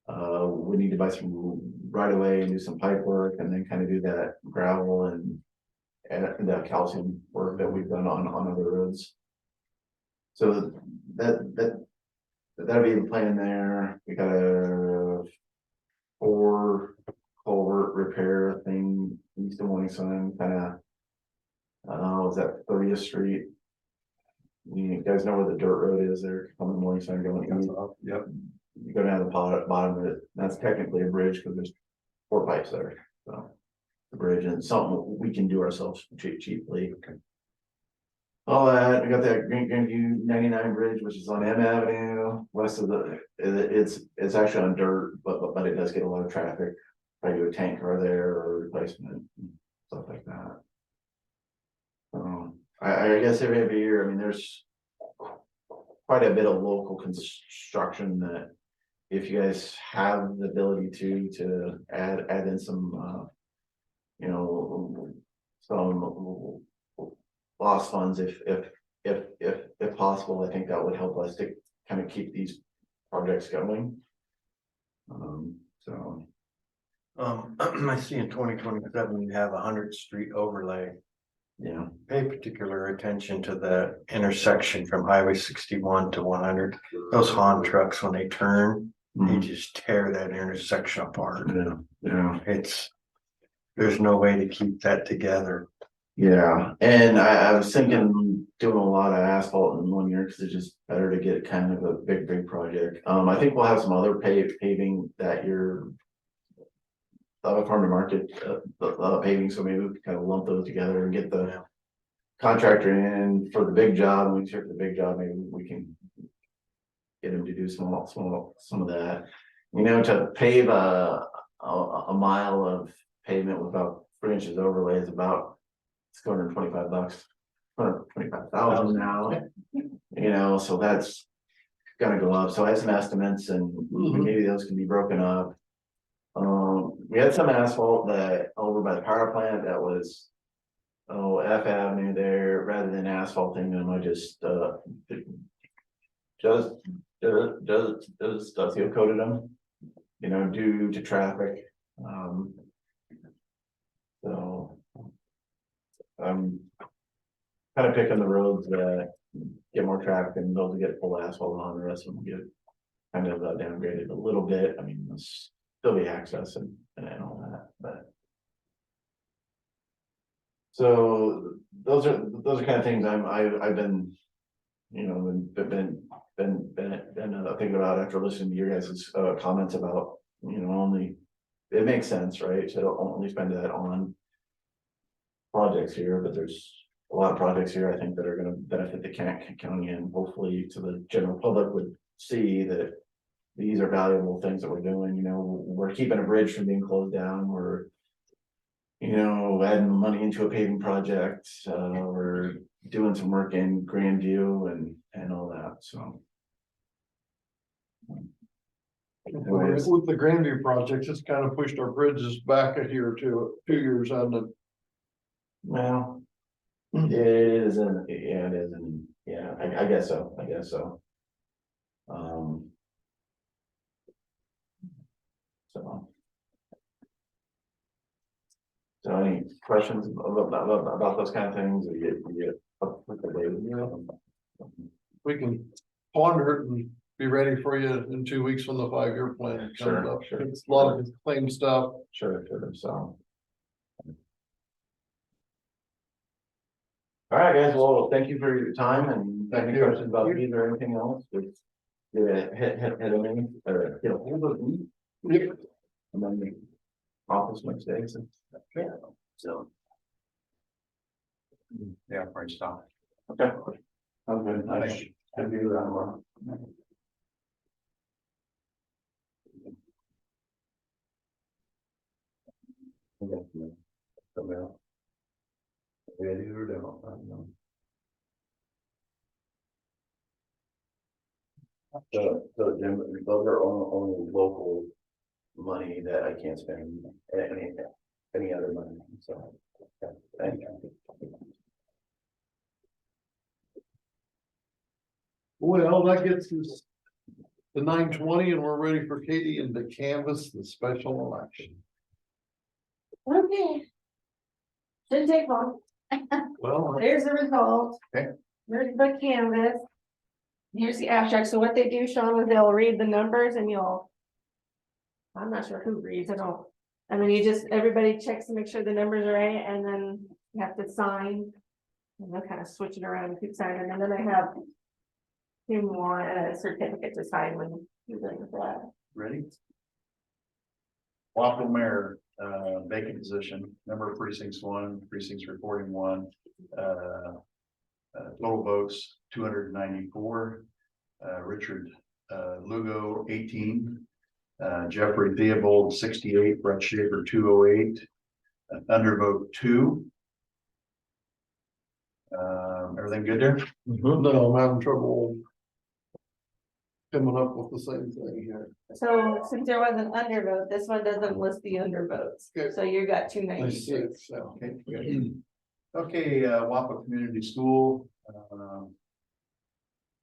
We need to buy some right away and do some pipe work and then kind of do that gravel and that calcium work that we've done on other roads. So that'd be the plan there. We got a 4 culvert repair thing east of Morning Sun, kind of. Was that 30th Street? You guys know where the dirt road is there, coming to Morning Sun going east. Yep. You go down to the bottom of it, that's technically a bridge because there's 4 pipes there, so. The bridge and something we can do ourselves cheaply. Okay. All that, we got that Greenview 99 bridge, which is on M Avenue, west of it's actually on dirt, but it does get a lot of traffic. I do a tanker there or replacement, stuff like that. I guess every year, I mean, there's quite a bit of local construction that if you guys have the ability to add in some, you know, some lost funds, if possible, I think that would help us to kind of keep these projects going. So. I see in 2027, you have 100th Street overlay. Yeah, Pay particular attention to the intersection from Highway 61 to 100. Those Han trucks, when they turn, they just tear that intersection apart. yeah. There's no way to keep that together. Yeah, and I was thinking doing a lot of asphalt in 1 year because it's just better to get kind of a big project. I think we'll have some other paving that year. Farm to market paving, so maybe we can kind of lump those together and get the contractor in for the big job. When we check the big job, maybe we can get him to do some of that. You know, to pave a mile of pavement with about 3 inches overlay is about $225, $225,000 now. You know, so that's gonna go up. So I have some estimates, and maybe those can be broken up. We had some asphalt that over by the power plant that was F Avenue there, rather than asphalting them, I just seal coated them, you know, due to traffic. So I'm kind of picking the roads that get more traffic and those that get full asphalt on, the rest of them get kind of downgraded a little bit. I mean, it's still the access and all that, but. So those are kind of things I've been, you know, been thinking about after listening to your guys' comments about, you know, it makes sense, right? To only spend that on projects here, but there's a lot of projects here, I think, that are gonna benefit the county, and hopefully to the general public would see that these are valuable things that we're doing. You know, we're keeping a bridge from being closed down, we're you know, adding money into a paving project, we're doing some work in Grandview and all that, so. Anyways, With the Grandview projects, it's kind of pushed our bridges back a year or 2 years on the, well, it is, and yeah, it is, and yeah, I guess so, So. So any questions about those kind of things, or you get up with the data? we can ponder it and be ready for you in 2 weeks when the 5-year plan comes Sure, up. sure. It's a lot of claim stuff. Sure, so. All right, guys, well, thank you for your time, and any questions about these or anything else, just. Yeah, hit a minute, or, you know, hold of me. And then the office next day, so. Yeah, so. Yeah, right, stop. Okay. I'm good. Nice. Can do that tomorrow. Ready or don't, I don't know. So Jim, those are only local money that I can't spend any other money, so. Okay, thank you. Well, that gets us to 9:20 and we're ready for Katie and to canvass the special election. Okay. Didn't take long. Well, There's the result. Okay. There's the canvas. Here's the abstract. So what they do, Sean, is they'll read the numbers and you'll. I'm not sure who reads it all. I mean, you just, everybody checks to make sure the numbers are right, and then you have to sign. And they'll kind of switch it around and keep signing, and then I have. 2 more and a certificate to sign when you're doing that. Ready? Waffle Mayor, vacant position, number of precincts 1, precincts reporting 1. Total votes 294. Richard Lugo 18. Jeffrey Theobald 68, Brett Schaefer 208. Undervote 2. Everything good there? no, I'm having trouble coming up with the same thing here. So since there was an undervote, this one doesn't list the undervotes. Okay. So you got I 296. see, so. Okay, Wappa Community School.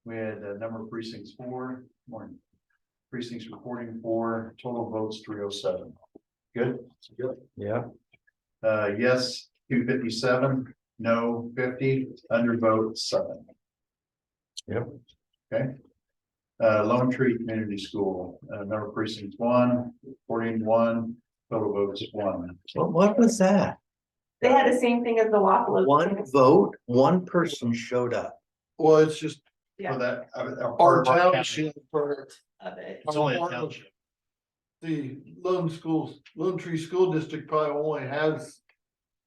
We had a number of precincts 4, more precincts reporting 4, total votes 307. Good? Yeah. Yes, 257, no 50, undervote 7. Yep. Okay. Lone Tree Community School, number of precincts 1, reporting 1, total votes 1. What was that? They had the same thing as the Waffalo. One vote, one person showed up. Well, it's just Yeah. For that, our township for. Of it. It's only a part of township. The Lone Tree School District probably only has.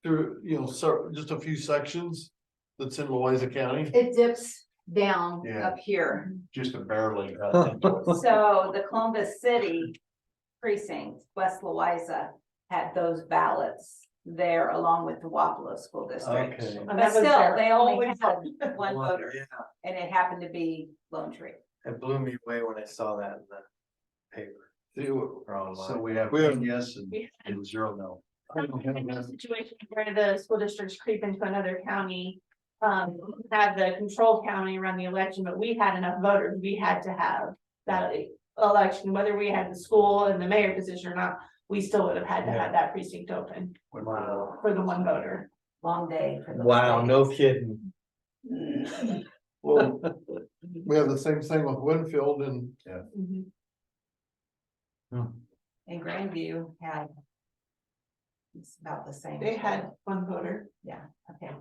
Through, so just a few sections that's in Louisa County. It dips down Yeah. up here. Just a barely. So the Columbus City precinct, West Louisa, had those ballots there along with the Wapello School District. Okay. And But that was still, their they only only had vote. one voter, Yeah, and it happened to be Lone Tree. it blew me away when I saw that in the paper or online. So we have We have- 1 yes and 0 no. I don't have In that. those situations where the school districts creep into another county, have the control county run the election, but we had enough voters, we had to have that election, whether we had the school and the mayor position or not, we still would have had to have that precinct open Wow. for the one voter. Long day. For those Wow, days. no kidding. Well, we have the same thing with Winfield and And Grandview had. It's about the same. They had one voter Yeah, okay.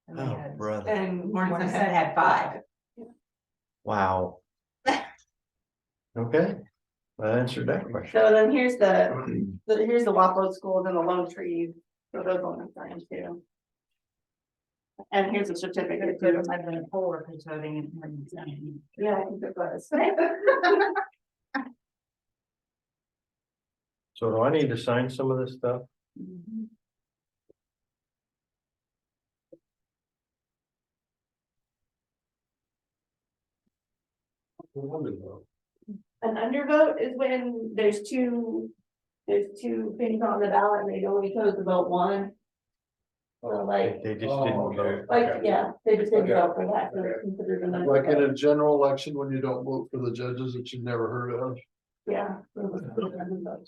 And they Oh, had, brother. and Morrison Morrison had 5. Wow. Okay, that answered that question. So then here's here's the Wapello schools and the Lone Tree, so those ones are signed too. And here's a certificate Could too. have been a poll workers voting in. Yeah, I think it was. So do I need to sign some of this stuff? An undervote is when there's two things on the ballot and they only chose to vote one. Or like, They just Oh, didn't okay. vote. yeah, they just didn't Okay. vote for that, so it's considered an Like in undervote. a general election, when you don't vote for the judges that you've never heard of. Yeah. it was an undervote.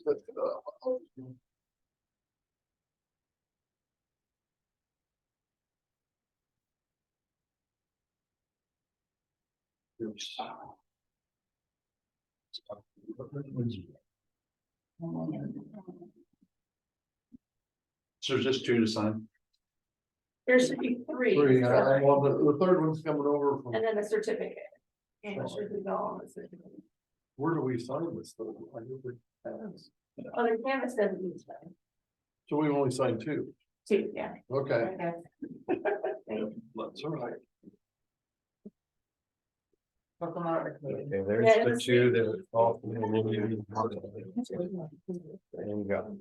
So there's just two to sign. There should be three. Three, so- well, the third one's coming over from, And then a certificate. I'm not sure who's all on the certificate. where do we sign this? Third one? I think we- Oh, the canvas doesn't need to sign. So we only signed two, Two, yeah. okay, Okay. that's all right. Okay, Yeah, there's the it's- two that was all. There you go.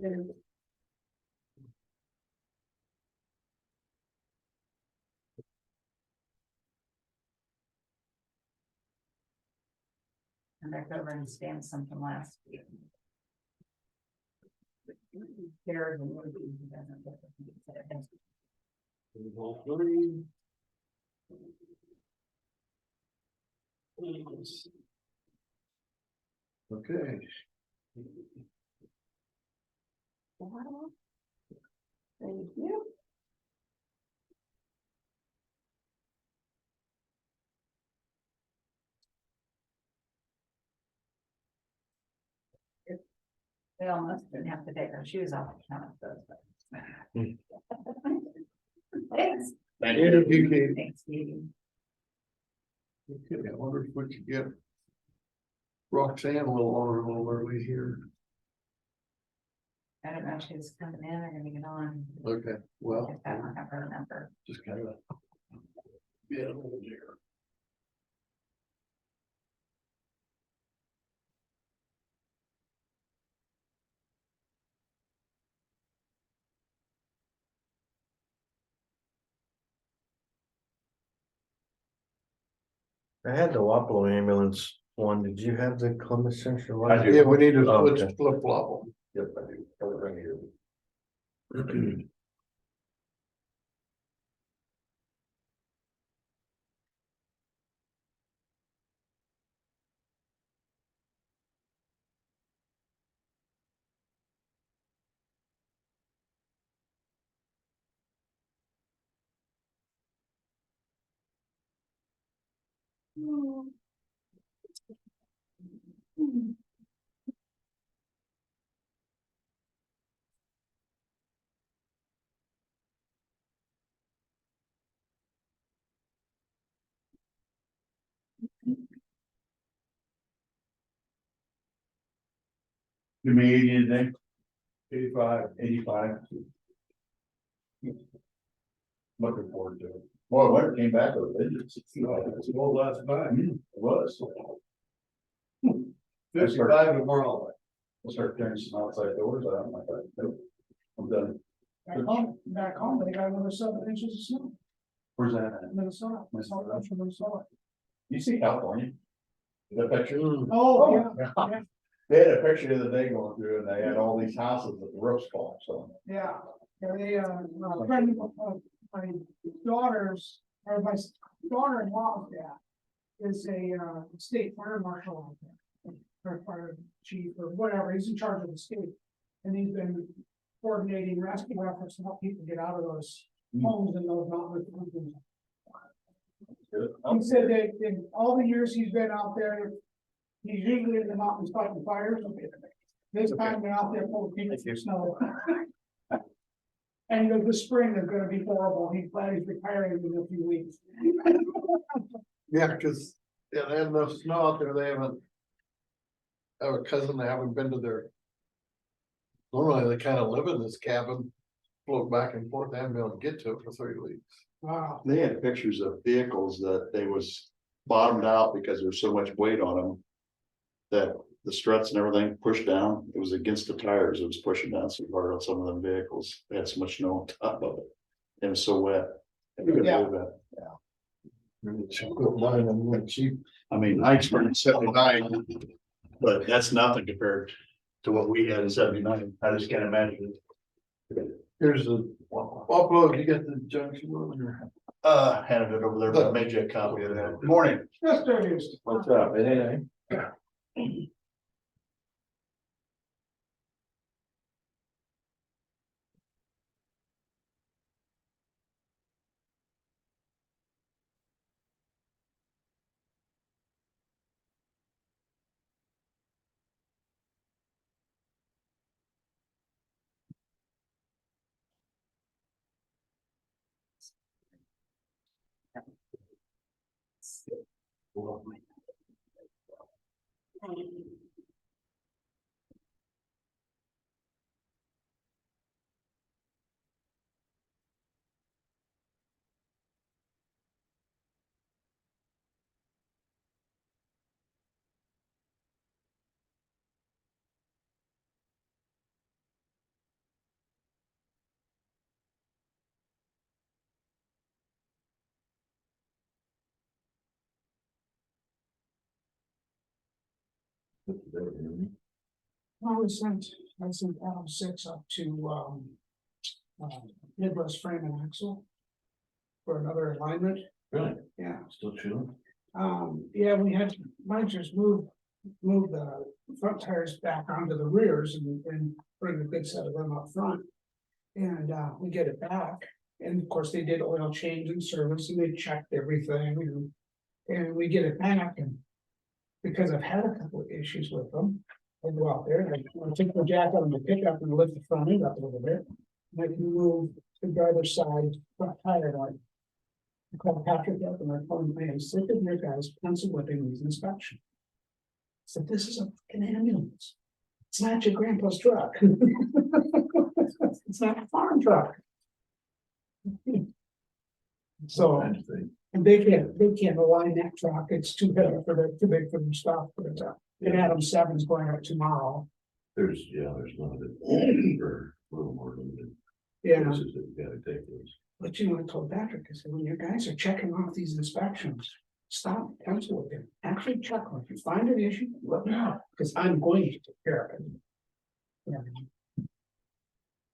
And they're over and stamp something last week. There the movie, he doesn't get the- Okay, Thank you. They almost didn't have to take their shoes off to count those. Thanks. Thank you, Katie. Thanks, Stevie. Okay, I wonder if we could get Roxanne a little longer, a little early here. I don't know if she's coming in or gonna get on. Okay, well, I don't have her number. just kind of. Yeah, a little here. I had the Wapello ambulance one. Did you have the Columbus Central one? I do. Yeah, we need to Oh, switch okay. flip flop. Yep, I do. Got it right here. You made 80 today? 85. Looking forward to it. Well, winter came back with vengeance. It's a whole last time. It was. 55 tomorrow. We'll start tearing some outside doors out. I'm like, nope, I'm done. Back home, they got another 7 inches of snow, Where's that at? Minnesota, Minnesota. You see California? The picture? Oh, yeah, They had a picture the other day going through and they had all these houses with the roofs falling, so. yeah, they, a friend of my daughter's, or my daughter-in-law's dad is a, state fire marshal out there. Or fire chief or whatever, he's in charge of the state, and he's been coordinating rescue efforts to help people get out of those homes in those mountains. He said that in all the years he's been out there, he's usually in the mountains fighting fires. This time they're out there pulling people through snow. And the spring is gonna be horrible. He's glad he's retiring in a few weeks. Yeah, cause, yeah, they had enough snow out there, they haven't. I have a cousin, they haven't been to their. Normally, they kind of live in this cabin, float back and forth, they haven't been able to get to it for 3 weeks. Wow. They had pictures of vehicles that they was bottomed out because there's so much weight on them. That the struts and everything pushed down, it was against the tires, it was pushing down so hard on some of them vehicles, they had so much snow on top of it. And it was so wet. I couldn't Yeah. believe that. Really cheap, quit buying them really cheap, I mean, I experienced 79, but that's nothing compared to what we had in 79. I just can't imagine. Here's the, upload, you get the junction over Handed it over there, but I made you a copy of that. Morning. Yes, there is. What's up? Hey, I sent Adam 6 up to, Midwest Frame and Axle. For another alignment, really? yeah. Still chilling? Yeah, we had, might just move the front tires back onto the rears and bring a good set of them up front. And, we get it back, and of course, they did oil change and service, and they checked everything, and we get it back, and because I've had a couple of issues with them, I go out there, and I take the jack out of my pickup and lift the front end up a little bit. And I can move the driver's side front tire on. I called Patrick up and I told him, man, sick of your guys pencil whipping these inspection. I said, this is a fucking ambulance. It's not your grandpa's truck. It's not a farm truck. So, and they can't align that truck. It's too heavy too big for their stuff, but and Adam 7's going out tomorrow. There's limited for a little more limited. Yeah. Places that you gotta take those. But you know, I told Patrick, I said, when your guys are checking off these inspections, stop, pencil with them, actually check them. If you find an issue, let me know, because I'm going to take care of it. Yeah.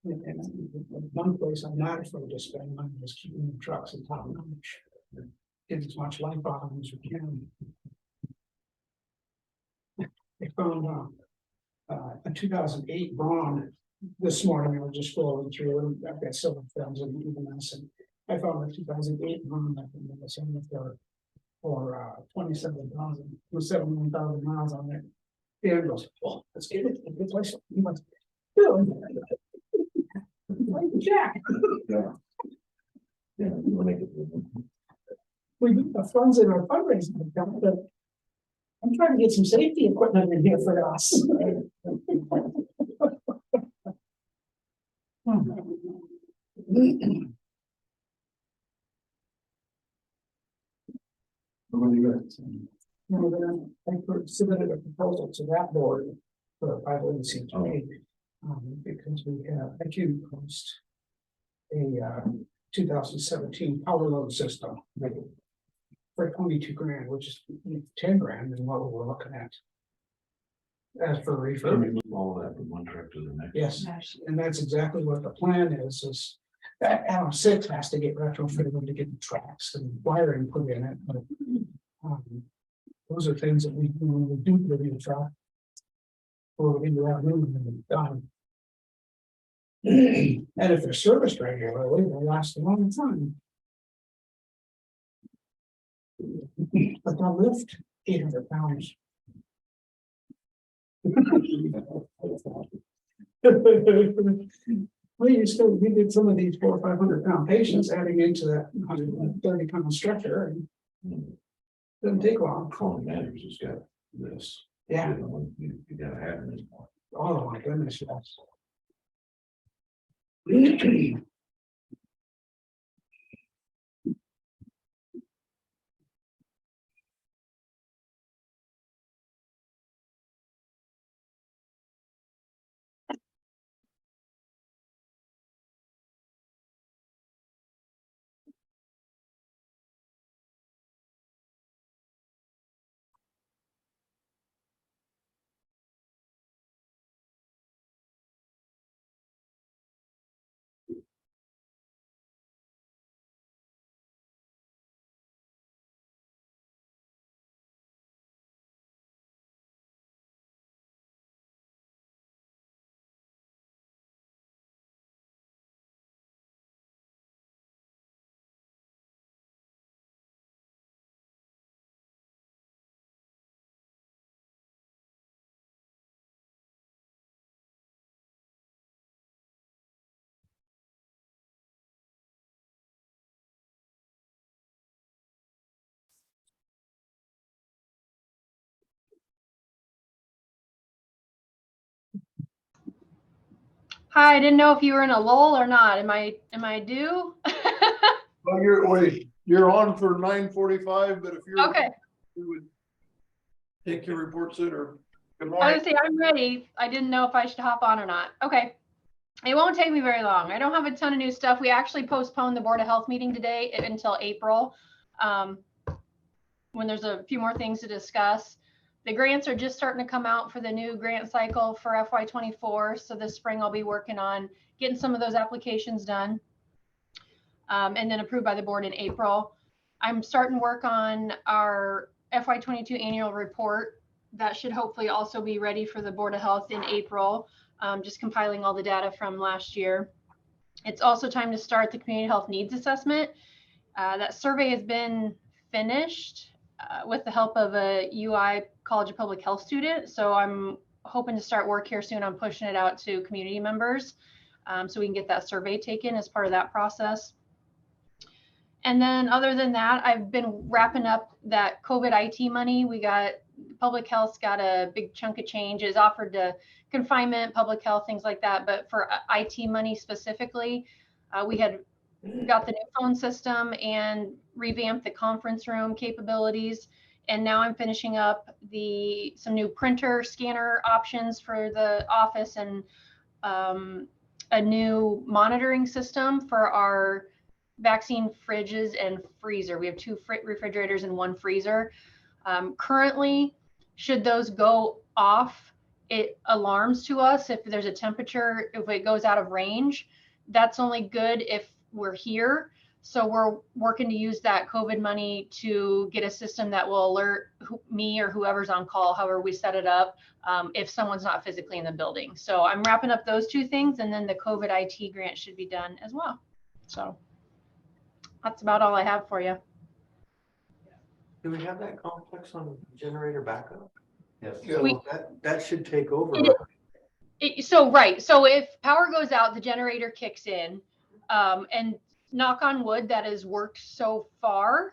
And one place I'm not afraid to spend money is keeping the trucks in top notch. Get as much life out of them as we can. I found a 2008 Braun this morning. I was just scrolling through it. I've got several films and even this, and I found a 2008 Braun that was in for 71,000 miles on it. Dan goes, "Oh, let's get it. Good place." He went, Jack. Yeah. Yeah, you wanna make it. We do the funds in our fundraising account, but I'm trying to get some safety equipment in here for us. I submitted a proposal to that board for a 501c3, because we have, I came across a 2017 power load system for 22 grand, which is 10 grand is what we're looking at. As for refurb. All that from one truck to the next. Yes, and that's exactly what the plan is that Adam 6 has to get retrofitted to get the tracks and wiring put in it, but those are things that we do for the truck. Or we do that moving and done. And if they're serviced regularly, they last a long time. But they'll lift 800 pounds. Well, you did some of these 400 or 500 pound patients adding into that 130 pound structure, and doesn't take long. Colin Manners has got this. Yeah. You gotta have it. Oh my goodness, yes. Hi, I didn't know if you were in a lull or not. Am I due? Well, you're on for 9:45, but if you're. Okay. We would take your report sooner. Good I morning. was gonna say, I'm ready. I didn't know if I should hop on or not. Okay. It won't take me very long. I don't have a ton of new stuff. We actually postponed the Board of Health meeting today until April. When there's a few more things to discuss. The grants are just starting to come out for the new grant cycle for FY24. So this spring I'll be working on getting some of those applications done. And then approved by the board in April. I'm starting work on our FY22 annual report. That should hopefully also be ready for the Board of Health in April. Just compiling all the data from last year. It's also time to start the community health needs assessment. That survey has been finished with the help of a UI College of Public Health student. So I'm hoping to start work here soon on pushing it out to community members so we can get that survey taken as part of that process. And then other than that, I've been wrapping up that COVID IT money. We got public health's got a big chunk of change is offered to confinement, public health, things like that. But for IT money specifically, we had got the new phone system and revamped the conference room capabilities. And now I'm finishing up some new printer scanner options for the office and a new monitoring system for our vaccine fridges and freezer. We have 2 refrigerators and 1 freezer. Currently, should those go off, it alarms to us if there's a temperature, if it goes out of range. That's only good if we're here. So we're working to use that COVID money to get a system that will alert me or whoever's on call, however we set it up, if someone's not physically in the building. So I'm wrapping up those 2 things, and then the COVID IT grant should be done as well. So that's about all I have for you. Do we have that complex on generator backup? Yes. So that should take over. So if power goes out, the generator kicks in, and knock on wood, that has worked so far.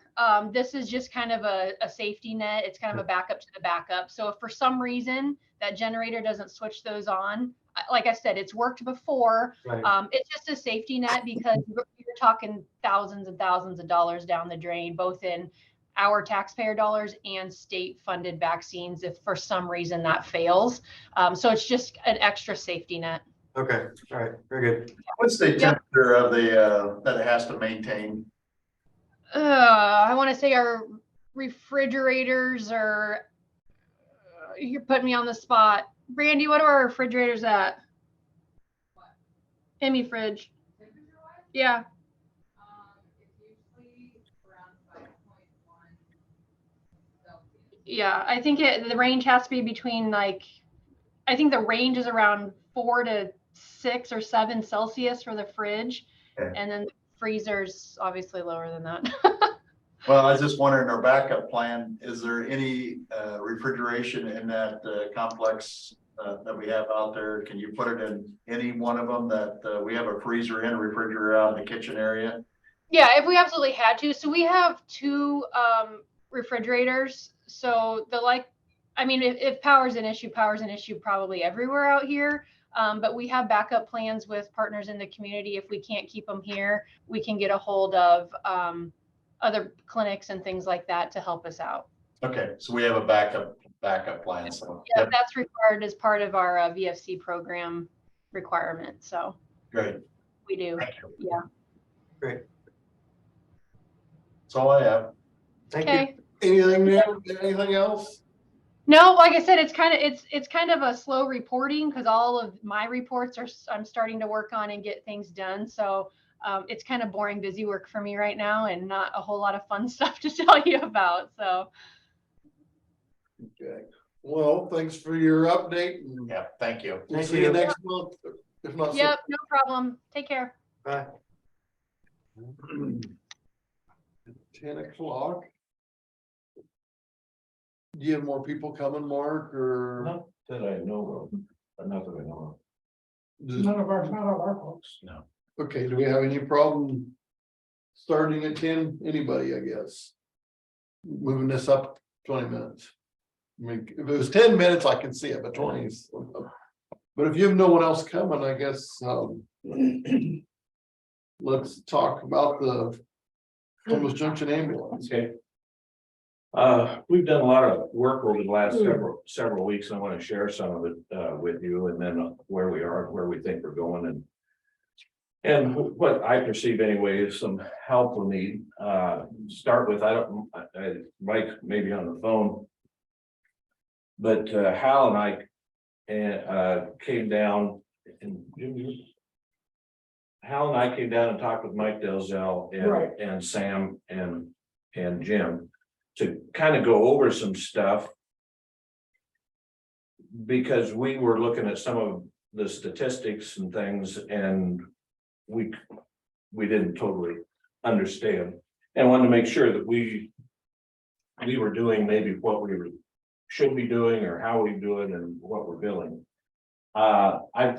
This is just kind of a safety net. It's kind of a backup to the backup. So if for some reason that generator doesn't switch those on, like I said, it's worked before. Right. It's just a safety net because you're talking thousands and thousands of dollars down the drain, both in our taxpayer dollars and state funded vaccines if for some reason that fails. So it's just an extra safety net. Okay, all right, very good. What's the temperature of the, that it has to maintain? I want to say our refrigerators are, you're putting me on the spot. Brandy, what are our refrigerators at? Emmy fridge. Yeah. Yeah, I think the range has to be between I think the range is around 4 to 6 or 7 Celsius for the fridge. Okay. And then the freezer's obviously lower than that. Well, I was just wondering, our backup plan, is there any refrigeration in that complex that we have out there? Can you put it in any one of them that we have a freezer and a refrigerator out in the kitchen area? Yeah, if we absolutely had to. So we have 2 refrigerators. So if power's an issue probably everywhere out here. But we have backup plans with partners in the community. If we can't keep them here, we can get a hold of other clinics and things like that to help us out. Okay, so we have a backup plan. So yeah, that's required as part of our VFC program requirement. So great. We do. Thank you. Yeah. Great. That's all I have. Thank Okay. you. Anything else? No, like I said, it's kind of a slow reporting because all of my reports I'm starting to work on and get things done. So it's kind of boring, busy work for me right now, and not a whole lot of fun stuff to tell you about. So. Okay. Well, thanks for your update. Yeah, thank you. We'll see you next month. If not, Yep, no problem. Take care. Bye. 10 o'clock. Do you have more people coming, Mark, or? Not that I know of, but not that I know None of our folks. No. Okay, do we have any problem starting at 10? Anybody, I guess. Moving this up 20 minutes. I mean, if it was 10 minutes, I can see it, but 20 is. But if you have no one else coming, I guess, let's talk about the Thomas Junction ambulance. Okay. We've done a lot of work over the last several weeks, and I want to share some of it with you, and then where we are, where we think we're going, and what I perceive anyway is some help we'll need. Start with, Mike maybe on the phone. But Hal and I came down and Hal and I came down and talked with Mike Delzell Right. and Sam and Jim to kind of go over some stuff. Because we were looking at some of the statistics and things, and we didn't totally understand, and wanted to make sure that we were doing maybe what we should be doing, or how we do it, and what we're billing. I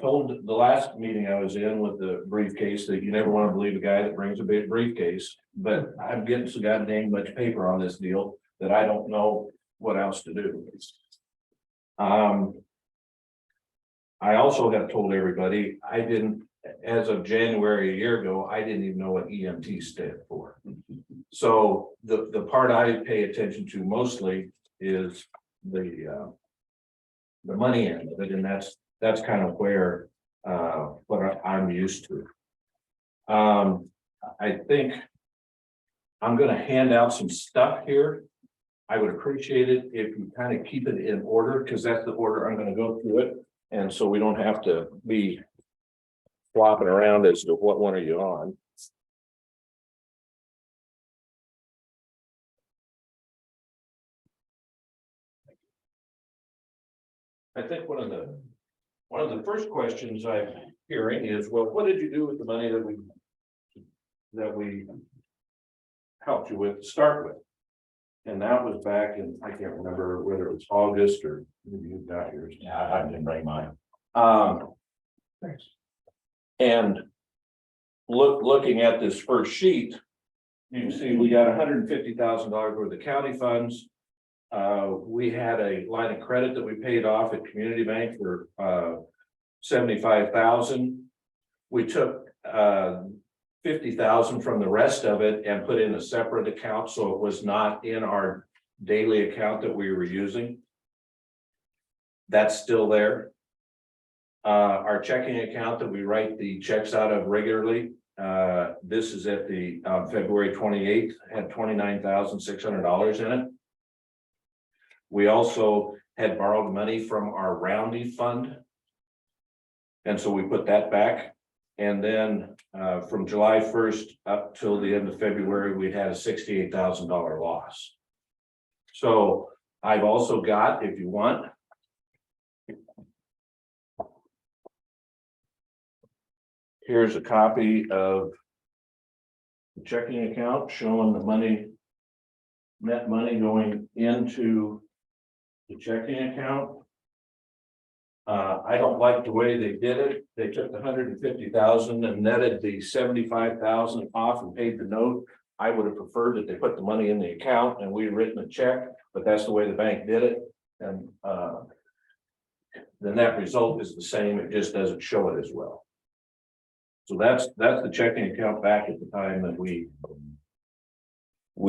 told the last meeting I was in with the briefcase that you never want to believe a guy that brings a big briefcase, but I'm getting so goddamn much paper on this deal that I don't know what else to do. I also have told everybody, I didn't, as of January a year ago, I didn't even know what EMT stood for. So the part I pay attention to mostly is the money end of it, and that's kind of where what I'm used to. I think I'm gonna hand out some stuff here. I would appreciate it if you kind of keep it in order, because that's the order I'm gonna go through it. And so we don't have to be flopping around as to what one are you on. I think one of the first questions I'm hearing is, well, what did you do with the money that we helped you with to start with? And that was back in, I can't remember whether it was August or maybe you got yours. Yeah, I didn't bring mine. Thanks. And looking at this first sheet, you can see we got $150,000 worth of county funds. We had a line of credit that we paid off at Community Bank for $75,000. We took $50,000 from the rest of it and put in a separate account, so it was not in our daily account that we were using. That's still there. Our checking account that we write the checks out of regularly, this is at the February 28th, had $29,600 in it. We also had borrowed money from our Roundy fund, and so we put that back. And then from July 1st up till the end of February, we had a $68,000 loss. So I've also got, if you want, here's a copy of the checking account showing the money, net money going into the checking account. I don't like the way they did it. They took the $150,000 and netted the $75,000 off and paid the note. I would have preferred that they put the money in the account and we'd written a check, but that's the way the bank did it. And the net result is the same. It just doesn't show it as well. So that's the checking account back at the time that we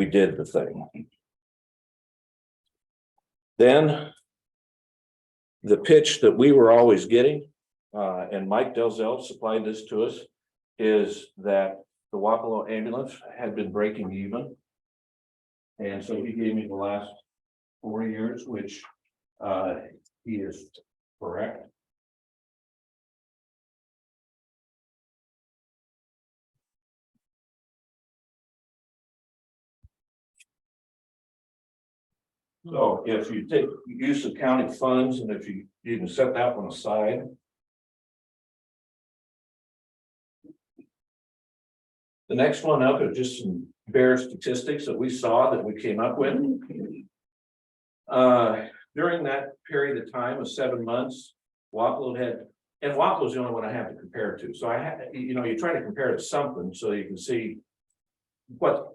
did the thing. Then the pitch that we were always getting, and Mike Delzell supplied this to us, is that the Wapello ambulance had been breaking even. And so he gave me the last 4 years, which he is correct. So if you take use of county funds, and if you can set that one aside. The next one up is just some bare statistics that we saw that we came up with. During that period of time of 7 months, Wapello had, and Wapello is the only one I have to compare to. So I had, you try to compare to something so you can see what.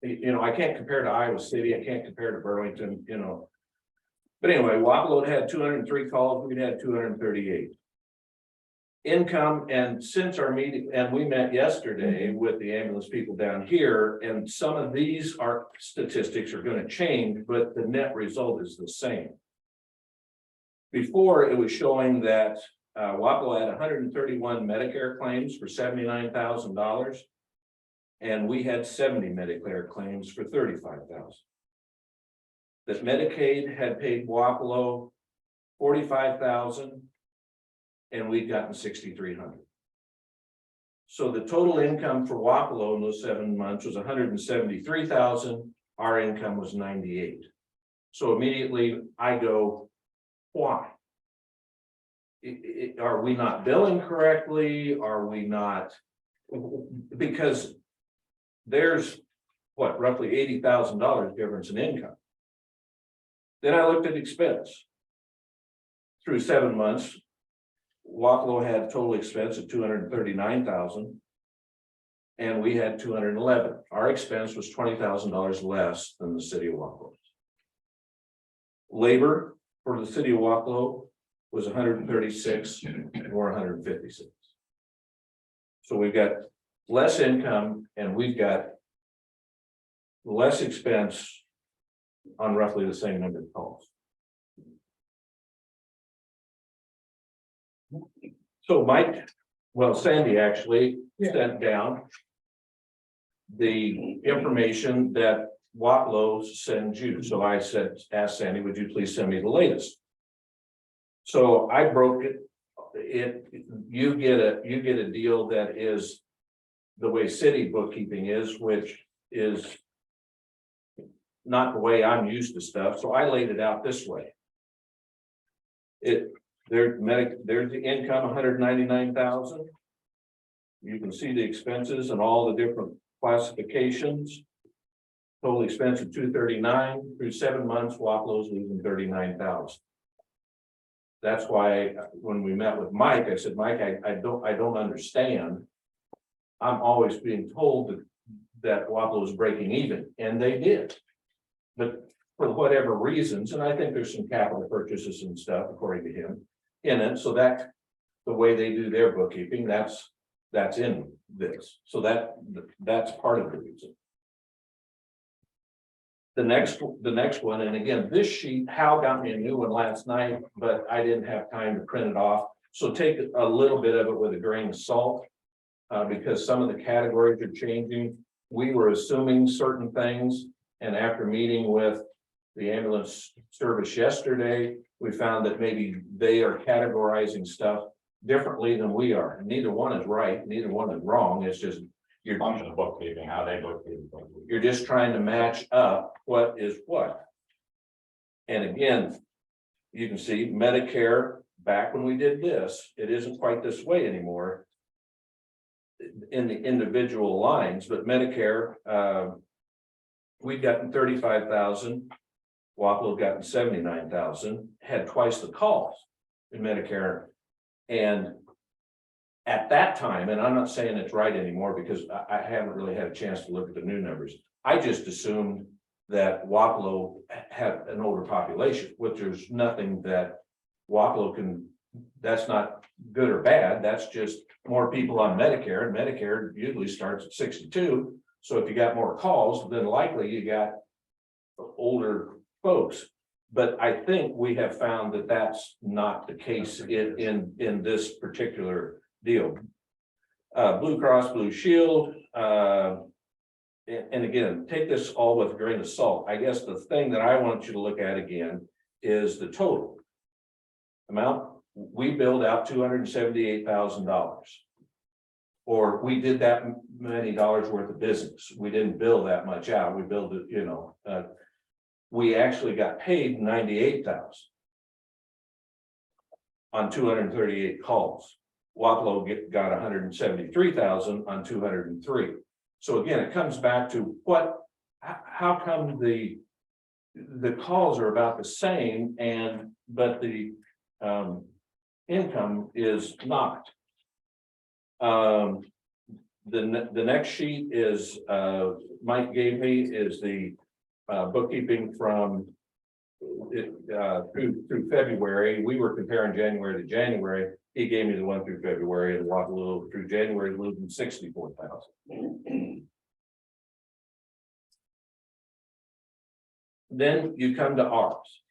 I can't compare to Iowa City, I can't compare to Burlington, But anyway, Wapello had 203 calls, we had 238. Income, and since our meeting, and we met yesterday with the ambulance people down here, and some of these are statistics are going to change, but the net result is the same. Before, it was showing that Wapello had 131 Medicare claims for $79,000. And we had 70 Medicare claims for $35,000. That Medicaid had paid Wapello $45,000, and we'd gotten $6,300. So the total income for Wapello in those 7 months was $173,000. Our income was $98,000. So immediately I go, why? Are we not billing correctly? Are we not? Because there's what, roughly $80,000 difference in income. Then I looked at expense. Through 7 months, Wapello had total expense of $239,000. And we had $211,000. Our expense was $20,000 less than the city of Wapello. Labor for the city of Wapello was $136,000 and we're $156,000. So we've got less income and we've got less expense on roughly the same number of calls. So Sandy actually sent down the information that Wapello sends you. So I asked Sandy, would you please send me the latest? So I broke it. You get a deal that is the way city bookkeeping is, which is not the way I'm used to stuff. So I laid it out this way. There's the income, 199,000. You can see the expenses and all the different classifications. Total expense of 239 through 7 months. Wapello's losing 39,000. That's why when we met with Mike, I said, Mike, I don't understand. I'm always being told that Wapello is breaking even, and they did. But for whatever reasons, and I think there's some capital purchases and stuff, according to him, in it. So that the way they do their bookkeeping, that's in this. So that's part of the reason. The next one, and again, this sheet, Hal got me a new one last night, but I didn't have time to print it off. So take a little bit of it with a grain of salt, because some of the categories are changing. We were assuming certain things, and after meeting with the ambulance service yesterday, we found that maybe they are categorizing stuff differently than we are. Neither one is right, neither one is wrong. It's just you're Function of bookkeeping, how they bookkeep. you're just trying to match up what is what. And again, you can see Medicare, back when we did this, it isn't quite this way anymore in the individual lines, but Medicare, we've gotten 35,000, Wapello gotten 79,000, had twice the calls in Medicare. And at that time, and I'm not saying it's right anymore because I haven't really had a chance to look at the new numbers. I just assumed that Wapello had an older population, which there's nothing that Wapello can, that's not good or bad. That's just more people on Medicare, and Medicare usually starts at 62. So if you got more calls, then likely you got older folks. But I think we have found that that's not the case in this particular deal. Blue Cross Blue Shield, and again, take this all with a grain of salt. I guess the thing that I want you to look at again is the total amount. We billed out $278,000, or we did that many dollars worth of business. We didn't bill that much out. We billed it, we actually got paid $98,000 on 238 calls. Wapello got 173,000 on 203. So again, it comes back to how come the calls are about the same but the income is not. The next sheet is Mike gave me is the bookkeeping from through February, we were comparing January to January. He gave me the one through February, and Waterloo through January, losing 64,000. Then you come to ours.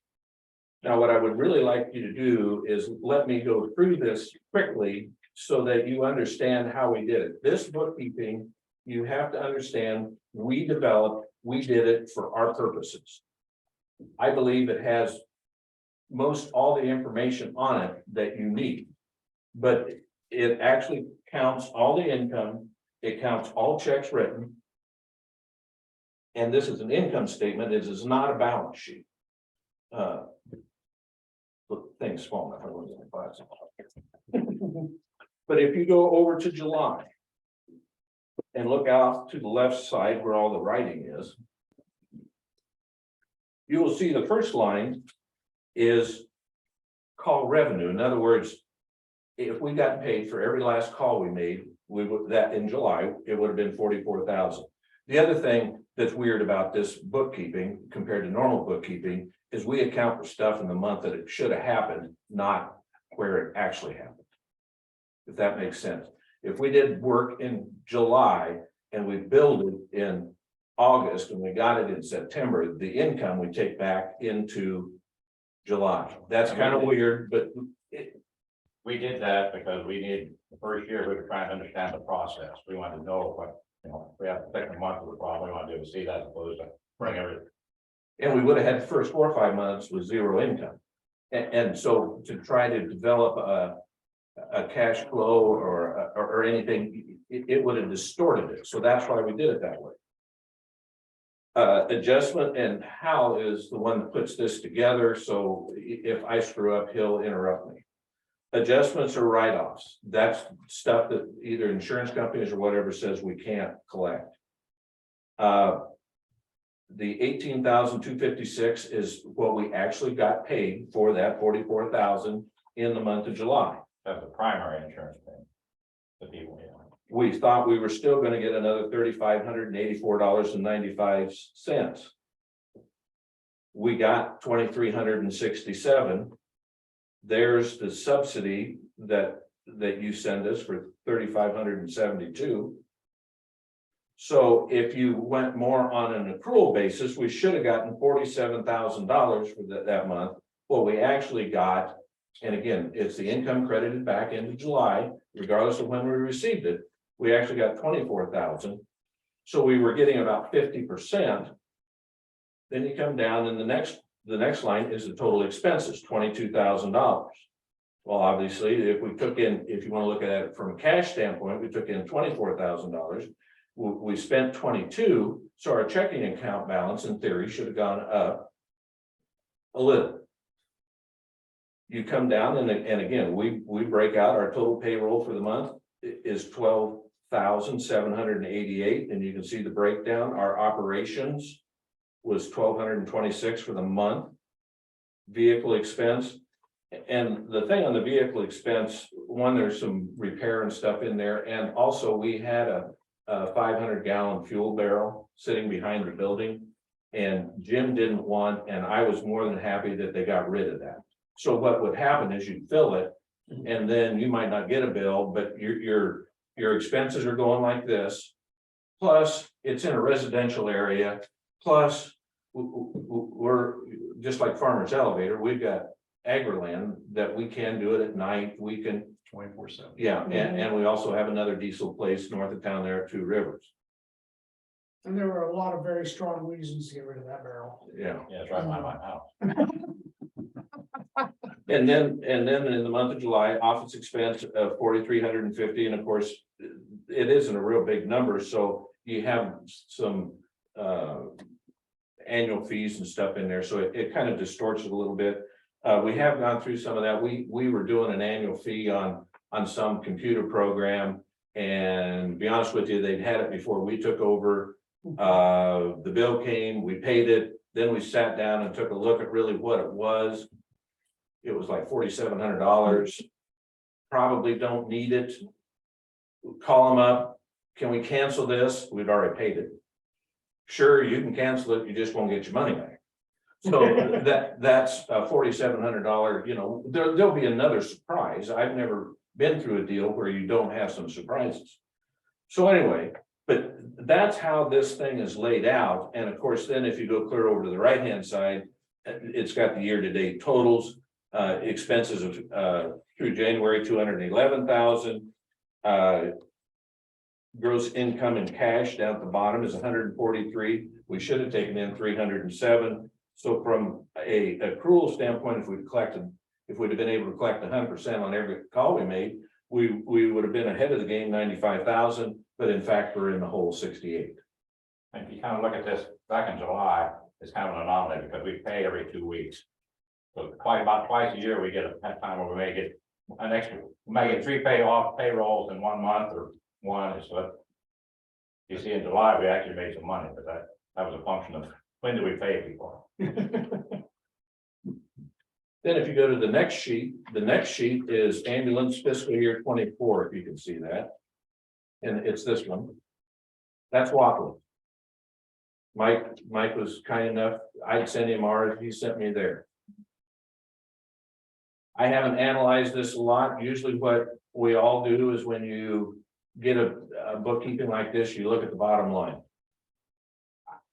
Now, what I would really like you to do is let me go through this quickly so that you understand how we did it. This bookkeeping, you have to understand, we developed, we did it for our purposes. I believe it has most all the information on it that you need. But it actually counts all the income, it counts all checks written. And this is an income statement, it is not a balance sheet. Look, things small enough, I wasn't in class. But if you go over to July and look out to the left side where all the writing is, you will see the first line is call revenue. In other words, if we got paid for every last call we made, we would, that in July, it would have been 44,000. The other thing that's weird about this bookkeeping compared to normal bookkeeping is we account for stuff in the month that it should have happened, not where it actually happened. If that makes sense. If we did work in July and we billed it in August and we got it in September, the income we take back into July. That's kind of weird, but we did that because we needed, the first year, we were trying to understand the process. We wanted to know what, if we have the second month of the problem, we want to do is see that as opposed to bring everything. and we would have had the first 4 or 5 months with zero income. And so to try to develop a cash flow or anything, it would have distorted it. So that's why we did it that way. Adjustment, and Hal is the one that puts this together. So if I screw up, he'll interrupt me. Adjustments or write-offs. That's stuff that either insurance companies or whatever says we can't collect. The 18,256 is what we actually got paid for that 44,000 in the month of July. That's the primary insurance payment. The people, you know. We thought we were still going to get another $3,584.95. We got 2,367. There's the subsidy that you send us for 3,572. So if you went more on an accrual basis, we should have gotten $47,000 for that month. What we actually got, and again, it's the income credited back into July, regardless of when we received it. We actually got 24,000. So we were getting about 50%. Then you come down and the next line is the total expenses, $22,000. Well, obviously, if we took in, if you want to look at it from a cash standpoint, we took in $24,000. We spent 22, so our checking account balance in theory should have gone up a little. You come down and again, we break out our total payroll for the month is 12,788, and you can see the breakdown. Our operations was 1,226 for the month. Vehicle expense, and the thing on the vehicle expense, one, there's some repair and stuff in there, and also we had a 500-gallon fuel barrel sitting behind the building, and Jim didn't want, and I was more than happy that they got rid of that. So what would happen is you'd fill it, and then you might not get a bill, but your expenses are going like this. Plus, it's in a residential area. Plus, we're just like Farmer's Elevator. We've got agri-land that we can do it at night. We can 24/7. Yeah, and we also have another diesel place north of town there at Two Rivers. And there were a lot of very strong reasons to get rid of that barrel. Yeah. Yeah, it's right by my house. And then in the month of July, office expense of 4,350, and of course, it isn't a real big number, so you have some annual fees and stuff in there, so it kind of distorts it a little bit. We have gone through some of that. We were doing an annual fee on some computer program, and to be honest with you, they'd had it before we took over. The bill came, we paid it, then we sat down and took a look at really what it was. It was like $4,700. Probably don't need it. Call them up. Can we cancel this? We've already paid it. Sure, you can cancel it. You just won't get your money back. So that's a $4,700, you know, there'll be another surprise. I've never been through a deal where you don't have some surprises. So anyway, but that's how this thing is laid out. And of course, then if you go clear over to the right-hand side, it's got the year-to-date totals, expenses of, through January, 211,000. Gross income in cash down at the bottom is 143. We should have taken in 307. So from a accrual standpoint, if we'd have been able to collect 100% on every call we made, we would have been ahead of the game 95,000, but in fact, we're in the hole 68. If you kind of look at this back in July, it's kind of an anomaly because we pay every 2 weeks. So about twice a year, we get a time where we may get an extra, we may get 3 payrolls in 1 month or one. So you see in July, we actually made some money, but that was a function of when do we pay people? Then if you go to the next sheet is ambulance fiscal year 24, if you can see that. And it's this one. That's Waffle. Mike was kind enough, I'd send him ours, he sent me there. I haven't analyzed this a lot. Usually what we all do is when you get a bookkeeping like this, you look at the bottom line.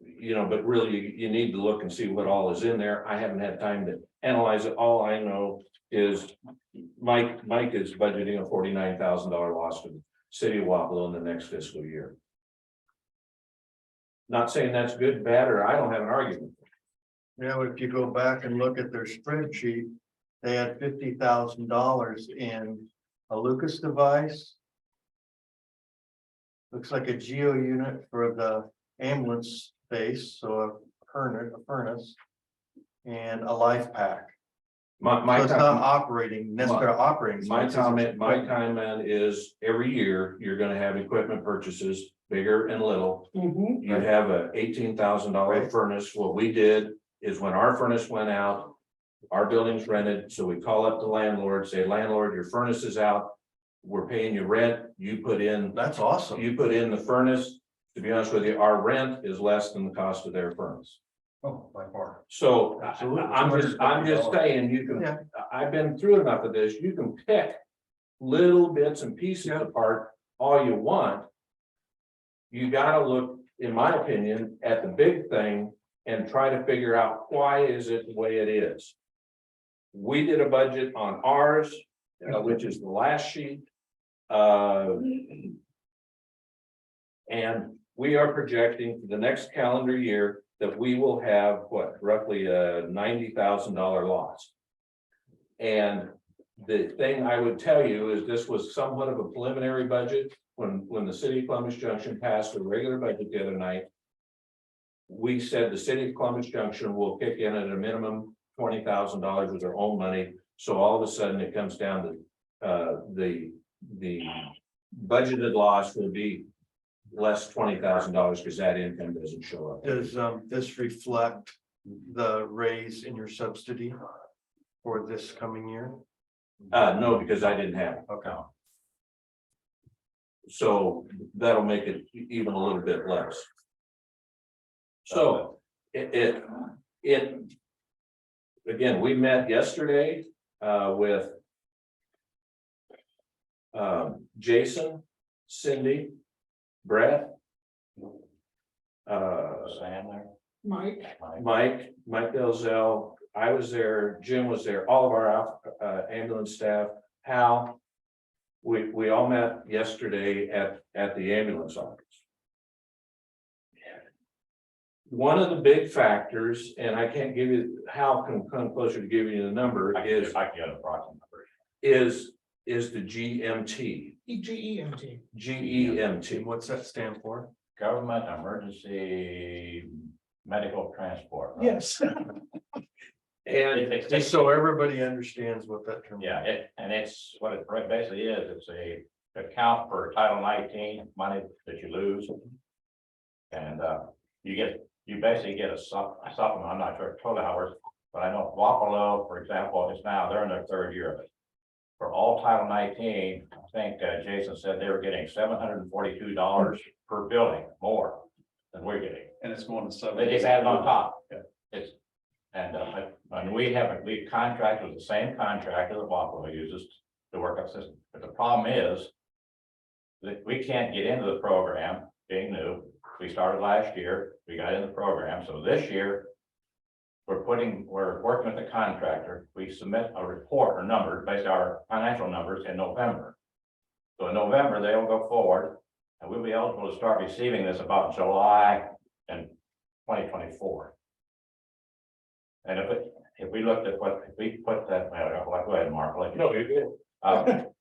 You know, but really you need to look and see what all is in there. I haven't had time to analyze it. All I know is Mike is budgeting a $49,000 loss to the city of Wapello in the next fiscal year. Not saying that's good, bad, or I don't have an argument. Yeah, but if you go back and look at their spreadsheet, they had $50,000 in a Lucas device. Looks like a geo unit for the ambulance base, so a furnace and a life pack. So it's not operating, necessarily operating. My comment is every year you're gonna have equipment purchases, bigger and little. You have a $18,000 furnace. What we did is when our furnace went out, our building's rented, so we call up the landlord, say, landlord, your furnace is out. We're paying you rent. You put in. That's awesome. You put in the furnace. To be honest with you, our rent is less than the cost of their furnace. Oh, by far. So Absolutely. I'm just saying, you can, Yeah. I've been through enough of this, you can pick little bits and pieces apart all you want. You gotta look, in my opinion, at the big thing and try to figure out why is it the way it is. We did a budget on ours, which is the last sheet. And we are projecting for the next calendar year that we will have what, roughly a $90,000 loss. And the thing I would tell you is this was somewhat of a preliminary budget. When the city of Columbus Junction passed a regular budget the other night, we said the city of Columbus Junction will kick in at a minimum $20,000 with their own money. So all of a sudden it comes down to the budgeted loss will be less $20,000 because that income doesn't show up. Does this reflect the raise in your subsidy for this coming year? No, because I didn't have it. Okay. So that'll make it even a little bit less. So it again, we met yesterday with Jason, Cindy, Brett, Sam there. Mike, Mike Delzell, I was there, Jim was there, all of our ambulance staff, Hal. We all met yesterday at the ambulance office. One of the big factors, and I can't give you, Hal can come closer to giving you the number, I can get an approximate number. is the GEMT. GEMT. GEMT. What's that stand for? Government Emergency Medical Transport. Right? Yes. And Just so everybody understands what that term. Yeah, it's what it basically is. It's a account for Title 19 money that you lose. And you basically get a supplement. I'm not sure totally how it works, but I know Wapello, for example, is now, they're in their 3rd year of it. For all Title 19, I think Jason said they were getting $742 per building more than we're getting. And it's going to 7. They just added on top. Yeah. It's And we contract with the same contractor that Waffalo uses to work our system. But the problem is that we can't get into the program being new. We started last year, we got in the program. So this year, we're working with the contractor. We submit a report or numbers, basically our financial numbers in November. So in November, they will go forward and we'll be eligible to start receiving this about July in 2024. And if we looked at if we put that, well, go ahead, Mark. No, you did.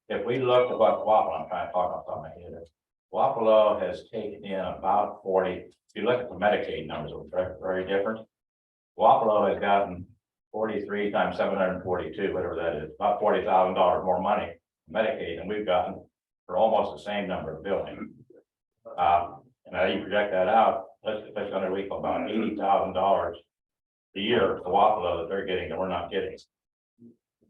If we looked at what Waffalo, I'm trying to talk off the top of my head. Waffalo has taken in about 40. If you look at the Medicaid numbers, they're very different. Waffalo has gotten 43 times 742, whatever that is, about $40,000 more money Medicaid than we've gotten for almost the same number of buildings. And now you project that out, that's going to equal about $80,000 a year for Waffalo that they're getting that we're not getting.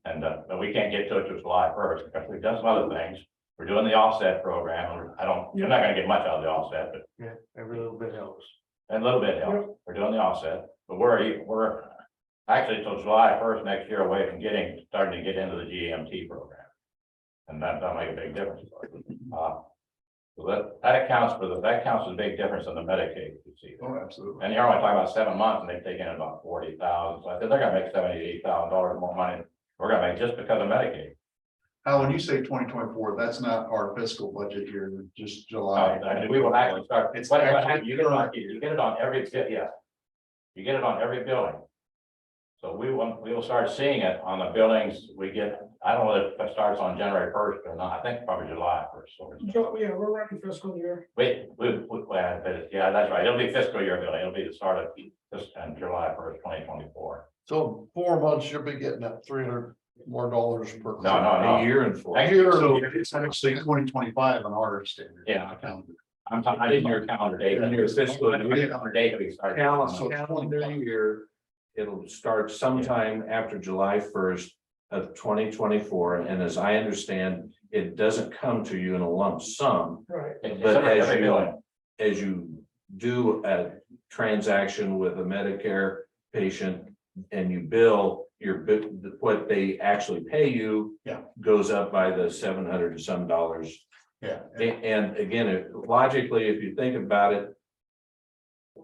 And but we can't get to it till July 1st because we've done some other things. We're doing the offset program. You're not going to get much out of the offset, but Yeah, every little bit helps. a little bit helps. We're doing the offset, but we're actually till July 1st next year away from starting to get into the GMT program. And that'll make a big difference. So that accounts for that counts as a big difference in the Medicaid, you see. Oh, absolutely. And you're only talking about 7 months and they've taken in about 40,000. So I think they're gonna make $78,000 more money. We're gonna make just because of Medicaid. How, when you say 2024, that's not our fiscal budget here, just July. We will actually start. It's What actually- happens, you get it on every, yeah. You get it on every building. So we will start seeing it on the buildings we get. I don't know if it starts on January 1st or not. I think probably July 1st. Yeah, we're running fiscal year. Yeah, that's right. It'll be fiscal year building. It'll be the start of this and July 1st, 2024. So 4 months, you'll be getting that $300 more per. No. A year and 4. Next year, So it's actually 2025 on our standard. Yeah. Calendar. I'm talking, I didn't hear calendar date. In your fiscal year. Calendar date we started. Calendar year, it'll start sometime after July 1st of 2024. And as I understand, it doesn't come to you in a lump sum. Right. But as you do a transaction with a Medicare patient and you bill what they actually pay you. Yeah. Goes up by the $700 and some dollars. Yeah. And again, logically, if you think about it,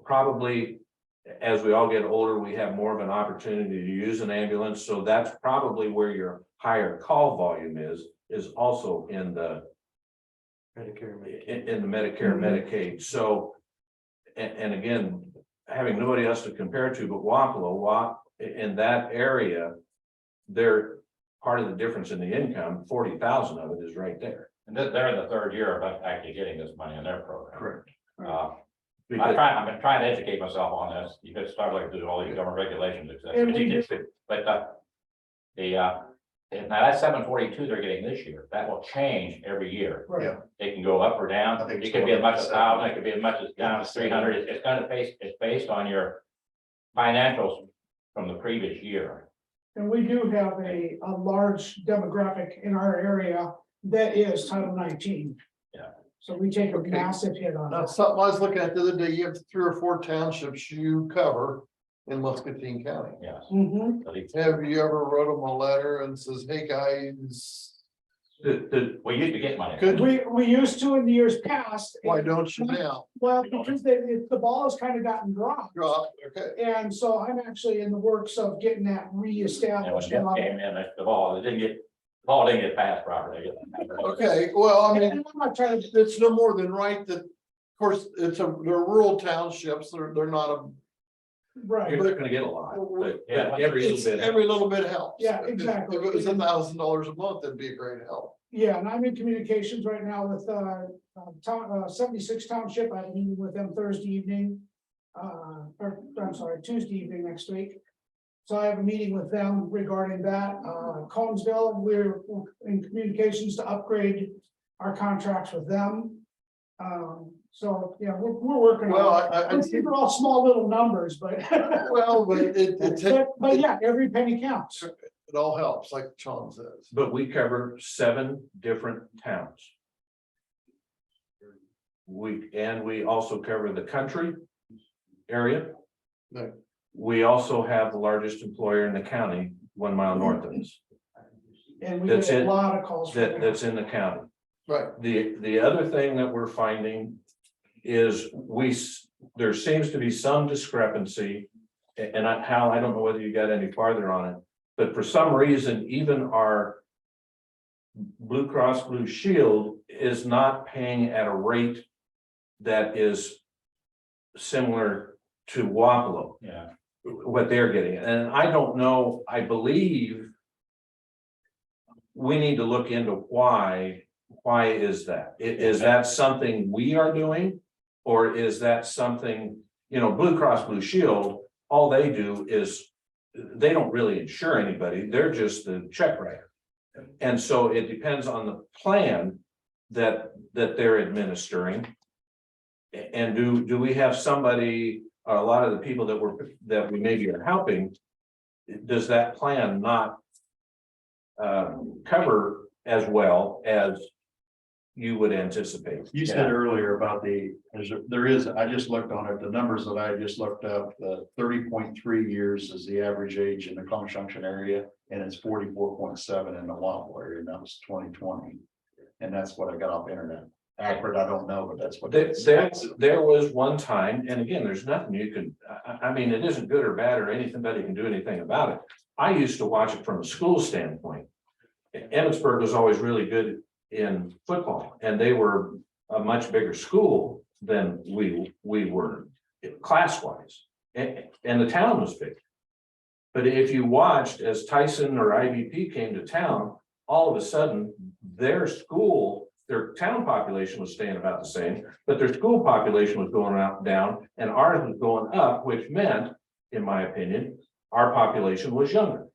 probably as we all get older, we have more of an opportunity to use an ambulance. So that's probably where your higher call volume is also in the Medicare, in the Medicare, Medicaid. So, and again, having nobody else to compare to, but Waffalo, in that area, they're part of the difference in the income, 40,000 of it is right there. And they're in the 3rd year of actually getting this money in their program. Correct. I've been trying to educate myself on this. You could start like to do all these government regulations, etc. But now that 742 they're getting this year, that will change every year. Right. Yeah. It can go up or down. I think It could be as much as 1,000. It could be as much as down to 300. It's based on your financials from the previous year. And we do have a large demographic in our area that is Title 19. Yeah. So we take a Okay. massive hit on That's that. something I was looking at the other day. You have 3 or 4 townships you cover in Muscatine County. Yes. Mhm. Have you ever wrote them a letter and says, hey, guys, We used to get money. Could- We used to in the years past. why don't you now? Well, because the ball has kind of gotten dropped. Drop, okay. And so I'm actually in the works of getting that And when reestablished. Jeff came in, the ball didn't get passed properly. Okay, well, I mean, And I'm not trying to, it's no more than right that, of course, they're rural townships, they're not a. right, You're not gonna get a lot, but every It's- little bit. Every little bit helps. Yeah, exactly. If it was $1,000 a month, that'd be a great help. yeah, and I'm in communications right now with 76 Township. I have a meeting with them Thursday evening. Or I'm sorry, Tuesday evening next week. So I have a meeting with them regarding that. Conesville, we're in communications to upgrade our contracts with them. So, yeah, we're working Well, on it. These are all small little numbers, but well, but but yeah, every penny counts. it all helps, like Sean says. But we cover 7 different towns. We also cover the country area. Right. we also have the largest employer in the county, 1 mile north of us, And we That's get a it. lot of calls. for that. that's in the county. Right. The other thing that we're finding is there seems to be some discrepancy. And Hal, I don't know whether you got any farther on it, but for some reason, even our Blue Cross Blue Shield is not paying at a rate that is similar to Wapello, Yeah, what they're getting. And I don't know, I believe we need to look into why is that? Is that something we are doing? Or is that something, Blue Cross Blue Shield, all they do is, they don't really insure anybody, they're just the check writer. And so it depends on the plan that they're administering. And do we have somebody, or a lot of the people that we maybe are helping, does that plan not cover as well as you would anticipate? You said earlier about I just looked on it, the numbers that I just looked up, 30.3 years is the average age in the Conshohocken area, and it's 44.7 in the Waffle area, and that was 2020. And that's what I got off the internet. Accurate, I don't know, but that's what. There was one time, and again, there's nothing you can, I mean, it isn't good or bad or anything, nobody can do anything about it. I used to watch it from a school standpoint. Emmitsburg was always really good in football, and they were a much bigger school than we were class wise, and the town was big. But if you watched as Tyson or IVP came to town, all of a sudden their town population was staying about the same, but their school population was going down, and ours was going up, which meant, in my opinion, our population was younger.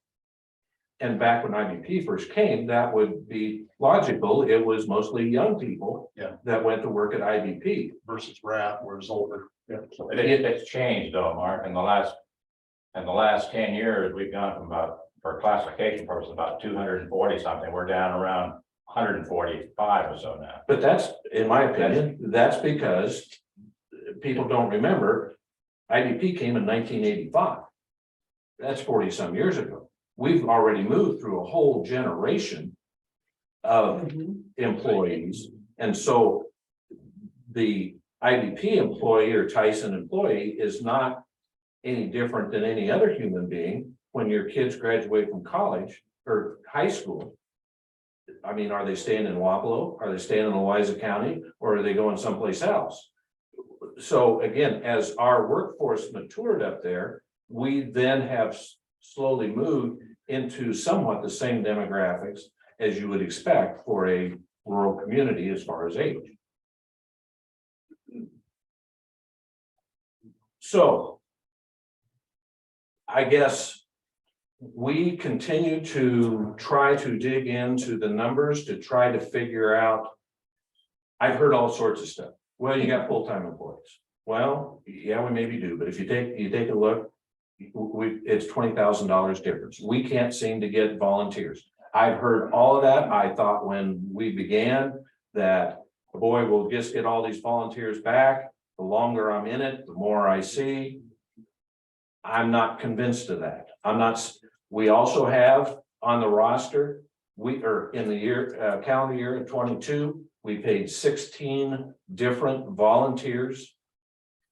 And back when IVP first came, that would be logical. It was mostly young people that went to work at IVP Versus RAP, where it's older. Yeah. it's changed though, Mark, in the last 10 years, we've gone from about, for classification purposes, about 240 something, we're down around 145 or so now. But that's, in my opinion, that's because people don't remember, IDP came in 1985. That's 40 some years ago. We've already moved through a whole generation of employees. And so the IDP employee or Tyson employee is not any different than any other human being when your kids graduate from college or high school. I mean, are they staying in Wapello? Are they staying in Louisa County? Or are they going someplace else? So again, as our workforce matured up there, we then have slowly moved into somewhat the same demographics as you would expect for a rural community as far as age. So I guess we continue to try to dig into the numbers to try to figure out. I've heard all sorts of stuff. Well, you got full-time employees. Well, yeah, we maybe do, but if you take a look, it's $20,000 difference. We can't seem to get volunteers. I've heard all of that. I thought when we began that, boy, we'll just get all these volunteers back. The longer I'm in it, the more I see. I'm not convinced of that. We also have on the roster, we are in the calendar year of 22, we paid 16 different volunteers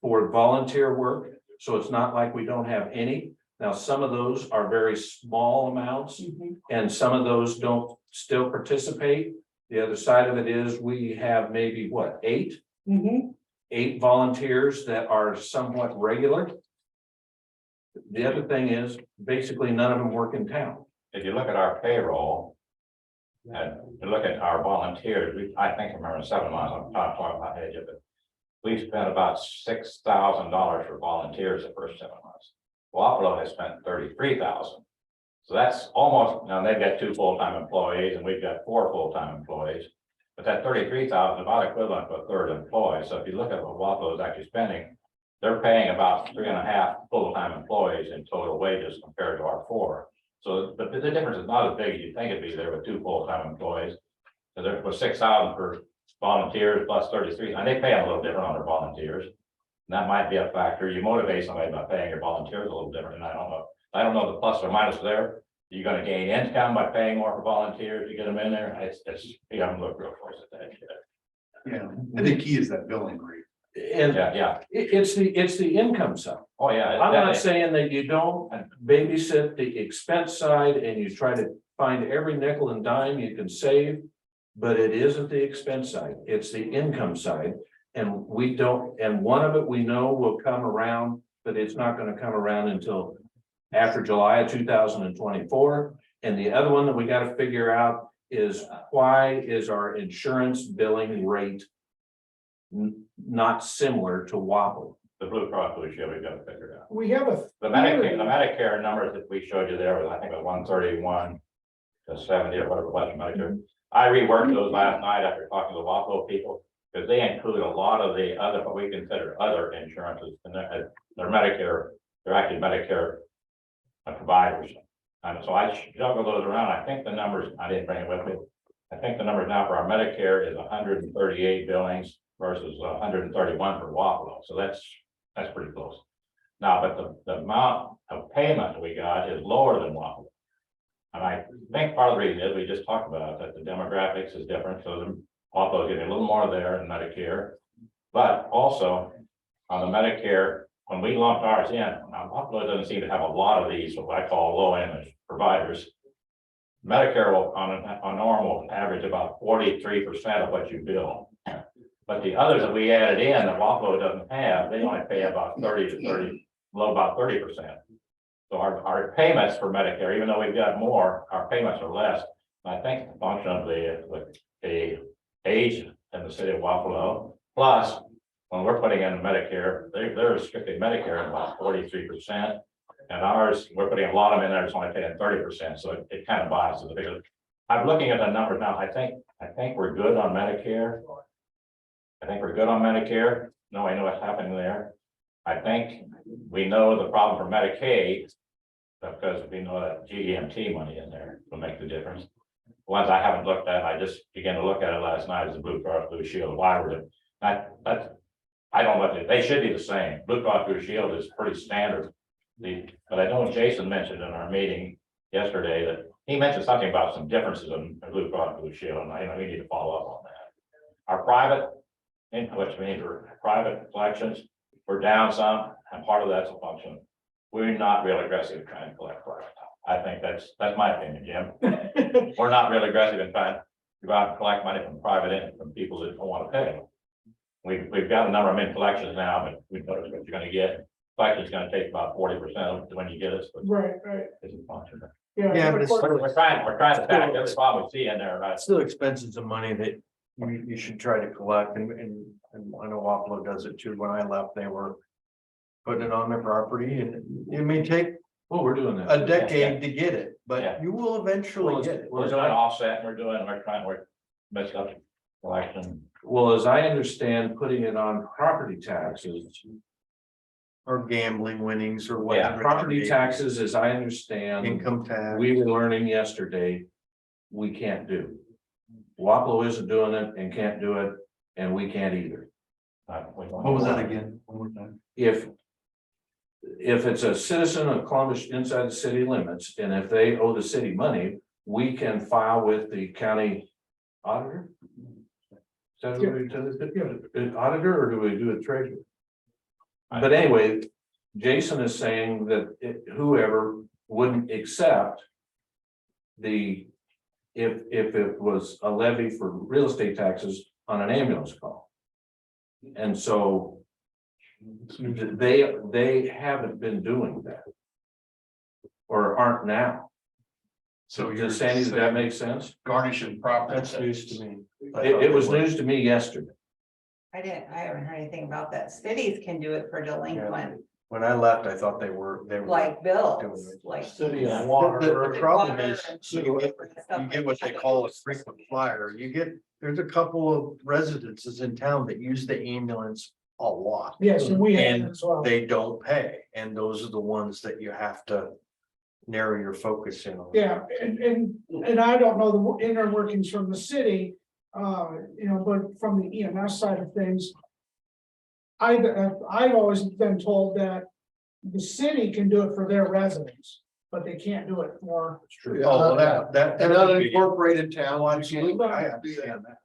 for volunteer work. So it's not like we don't have any. Now, some of those are very small amounts, and some of those don't still participate. The other side of it is we have maybe what, 8 volunteers that are somewhat regular. The other thing is basically none of them work in town. If you look at our payroll, and you look at our volunteers, I think I remember 7 months, I'm not talking about age of it. We spent about $6,000 for volunteers the first 7 months. Wapello has spent $33,000. So that's almost, now they've got 2 full-time employees and we've got 4 full-time employees. But that $33,000 is about equivalent to a third employee. So if you look at what Wapello is actually spending, they're paying about 3.5 full-time employees in total wages compared to our 4. So the difference is not as big as you think it'd be there with 2 full-time employees. So there was $6,000 for volunteers plus 33, and they pay them a little different on their volunteers. That might be a factor. You motivate somebody by paying your volunteers a little different, and I don't know. I don't know the plus or minus there. You're gonna gain income by paying more for volunteers to get them in there. It's, you haven't looked real close at that yet. Yeah, I think key is that billing rate. And Yeah. it's the income side. Oh, yeah. I'm not saying that you don't babysit the expense side and you try to find every nickel and dime you can save. But it isn't the expense side, it's the income side. And we don't, and one of it we know will come around, but it's not gonna come around until after July of 2024. And the other one that we gotta figure out is why is our insurance billing rate not similar to Wapple? The Blue Cross Blue Shield, we've got to figure it out. We have a. The Medicare numbers that we showed you there was, I think, a 131 to 70 or whatever it was from Medicare. I reworked those last night after talking to the Waffle people, because they include a lot of the other, what we consider other insurances, and they're Medicare, they're actually Medicare providers. And so I juggle those around. I think the numbers, I didn't bring it with me. I think the numbers now for our Medicare is 138 billings versus 131 for Waffle. So that's pretty close. Now, but the amount of payment we got is lower than Waffle. And I think part of the reason is we just talked about that the demographics is different. So the Waffle is getting a little more there in Medicare. But also on the Medicare, when we lumped ours in, now Buffalo doesn't seem to have a lot of these, what I call low-end providers. Medicare will, on normal average, about 43% of what you bill. But the others that we added in that Buffalo doesn't have, they only pay about 30 to 30, low about 30%. So our payments for Medicare, even though we've got more, our payments are less. And I think the function of the age in the city of Buffalo, plus when we're putting in Medicare, they're strictly Medicare at about 43%. And ours, we're putting a lot of them in there, it's only paying 30%. So it kind of biases the bigger. I'm looking at the numbers now. I think we're good on Medicare. No, I know what's happening there. I think we know the problem for Medicaid because we know that GEMT money in there will make the difference. The ones I haven't looked at, I just began to look at it last night, is the Blue Cross Blue Shield. Why were it? I don't know, they should be the same. Blue Cross Blue Shield is pretty standard. But I know Jason mentioned in our meeting yesterday that he mentioned something about some differences in Blue Cross Blue Shield, and we need to follow up on that. Our private, which means private collections, we're down some, and part of that's a function. We're not real aggressive in trying to collect private. I think that's my opinion, Jim. We're not real aggressive in trying to go out and collect money from private entities, from people that don't want to pay. We've got a number of them in collections now, but we know what you're going to get. Collection is going to take about 40% of when you get it. Right. It's a function. Yeah, but it's We're trying to tackle every problem we see in there, right? still expenses of money that you should try to collect, and I know Waplo does it too. When I left, they were putting it on their property, and it may take We're doing that. a decade to get it, but Yeah. you will eventually get it. We're doing offset, we're messed up collection. Well, as I understand, putting it on property taxes, Or gambling winnings or Yeah, whatever. property taxes, as I understand, Income tax. we were learning yesterday, we can't do. Waplo isn't doing it and can't do it, and we can't either. What was that again? One more time. If it's a citizen of Columbus inside the city limits, and if they owe the city money, we can file with the county auditor? Is that what we do? An auditor, or do we do a treasurer? But anyway, Jason is saying that whoever wouldn't accept if it was a levy for real estate taxes on an ambulance call. And so they haven't been doing that. Or aren't now. So you're Does Sandy, does that make sense? garnishing property. That's news to me. It was news to me yesterday. I haven't heard anything about that. Cities can do it for delinquent, When I left, I thought they were. like bills, like. City of The Water. problem is, you get what they call a frequent flyer. There's a couple of residences in town that use the ambulance a lot. Yes, and we have And as well. they don't pay, and those are the ones that you have to narrow your focus in on. Yeah, and I don't know the inner workings from the city, but from the EMS side of things. I've always been told that the city can do it for their residents, but they can't do it for. It's true. Oh, that. An unincorporated town, Absolutely, I Right. understand that.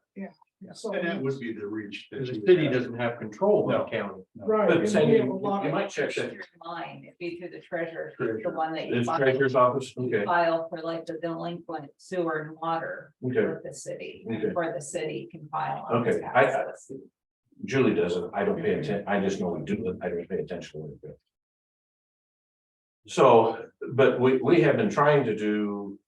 So, And that would be the reach. that The you would city have. doesn't have control of the county. right. But and saying we have a you lot of- might check that. Line, it'd be through the treasurer, Treasurer. the one that you It's file, treasurer's office, okay, file for like the delinquent sewer and water okay, with the city, Okay. for the city can file. on Okay, taxes. Julie doesn't, I don't pay attention, I just know we do it, I don't pay attention to it. So, but we have been trying to do.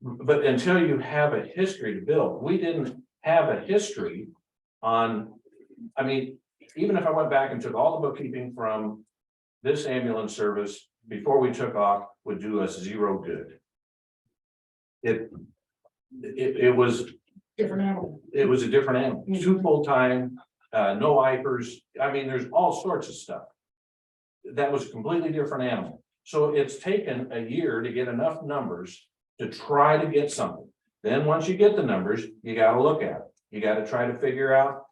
But until you have a history to build, we didn't have a history on, I mean, even if I went back and took all the bookkeeping from this ambulance service before we took off, would do us zero good. It was Different animal. it was a different animal, 2 full-time, no IPers, I mean, there's all sorts of stuff. That was a completely different animal, so it's taken a year to get enough numbers to try to get something. Then, once you get the numbers, you gotta look at it, you gotta try to figure out,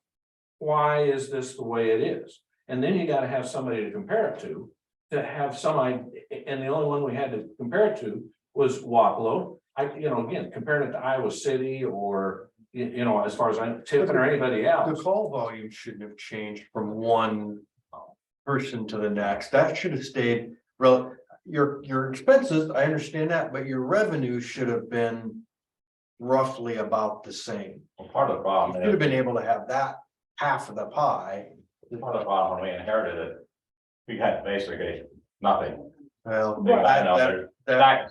why is this the way it is? And then you gotta have somebody to compare it to have some idea, and the only one we had to compare it to was Wapello. Again, comparing it to Iowa City or, as far as Tiffin or anybody The else. call volume shouldn't have changed from one person to the next. That should have stayed, your expenses, I understand that, but your revenue should have been roughly about the same. Well, part of the You problem should have is, been able to have that half of the pie. part of the problem when we inherited it, we had basically nothing. Well, I know, there's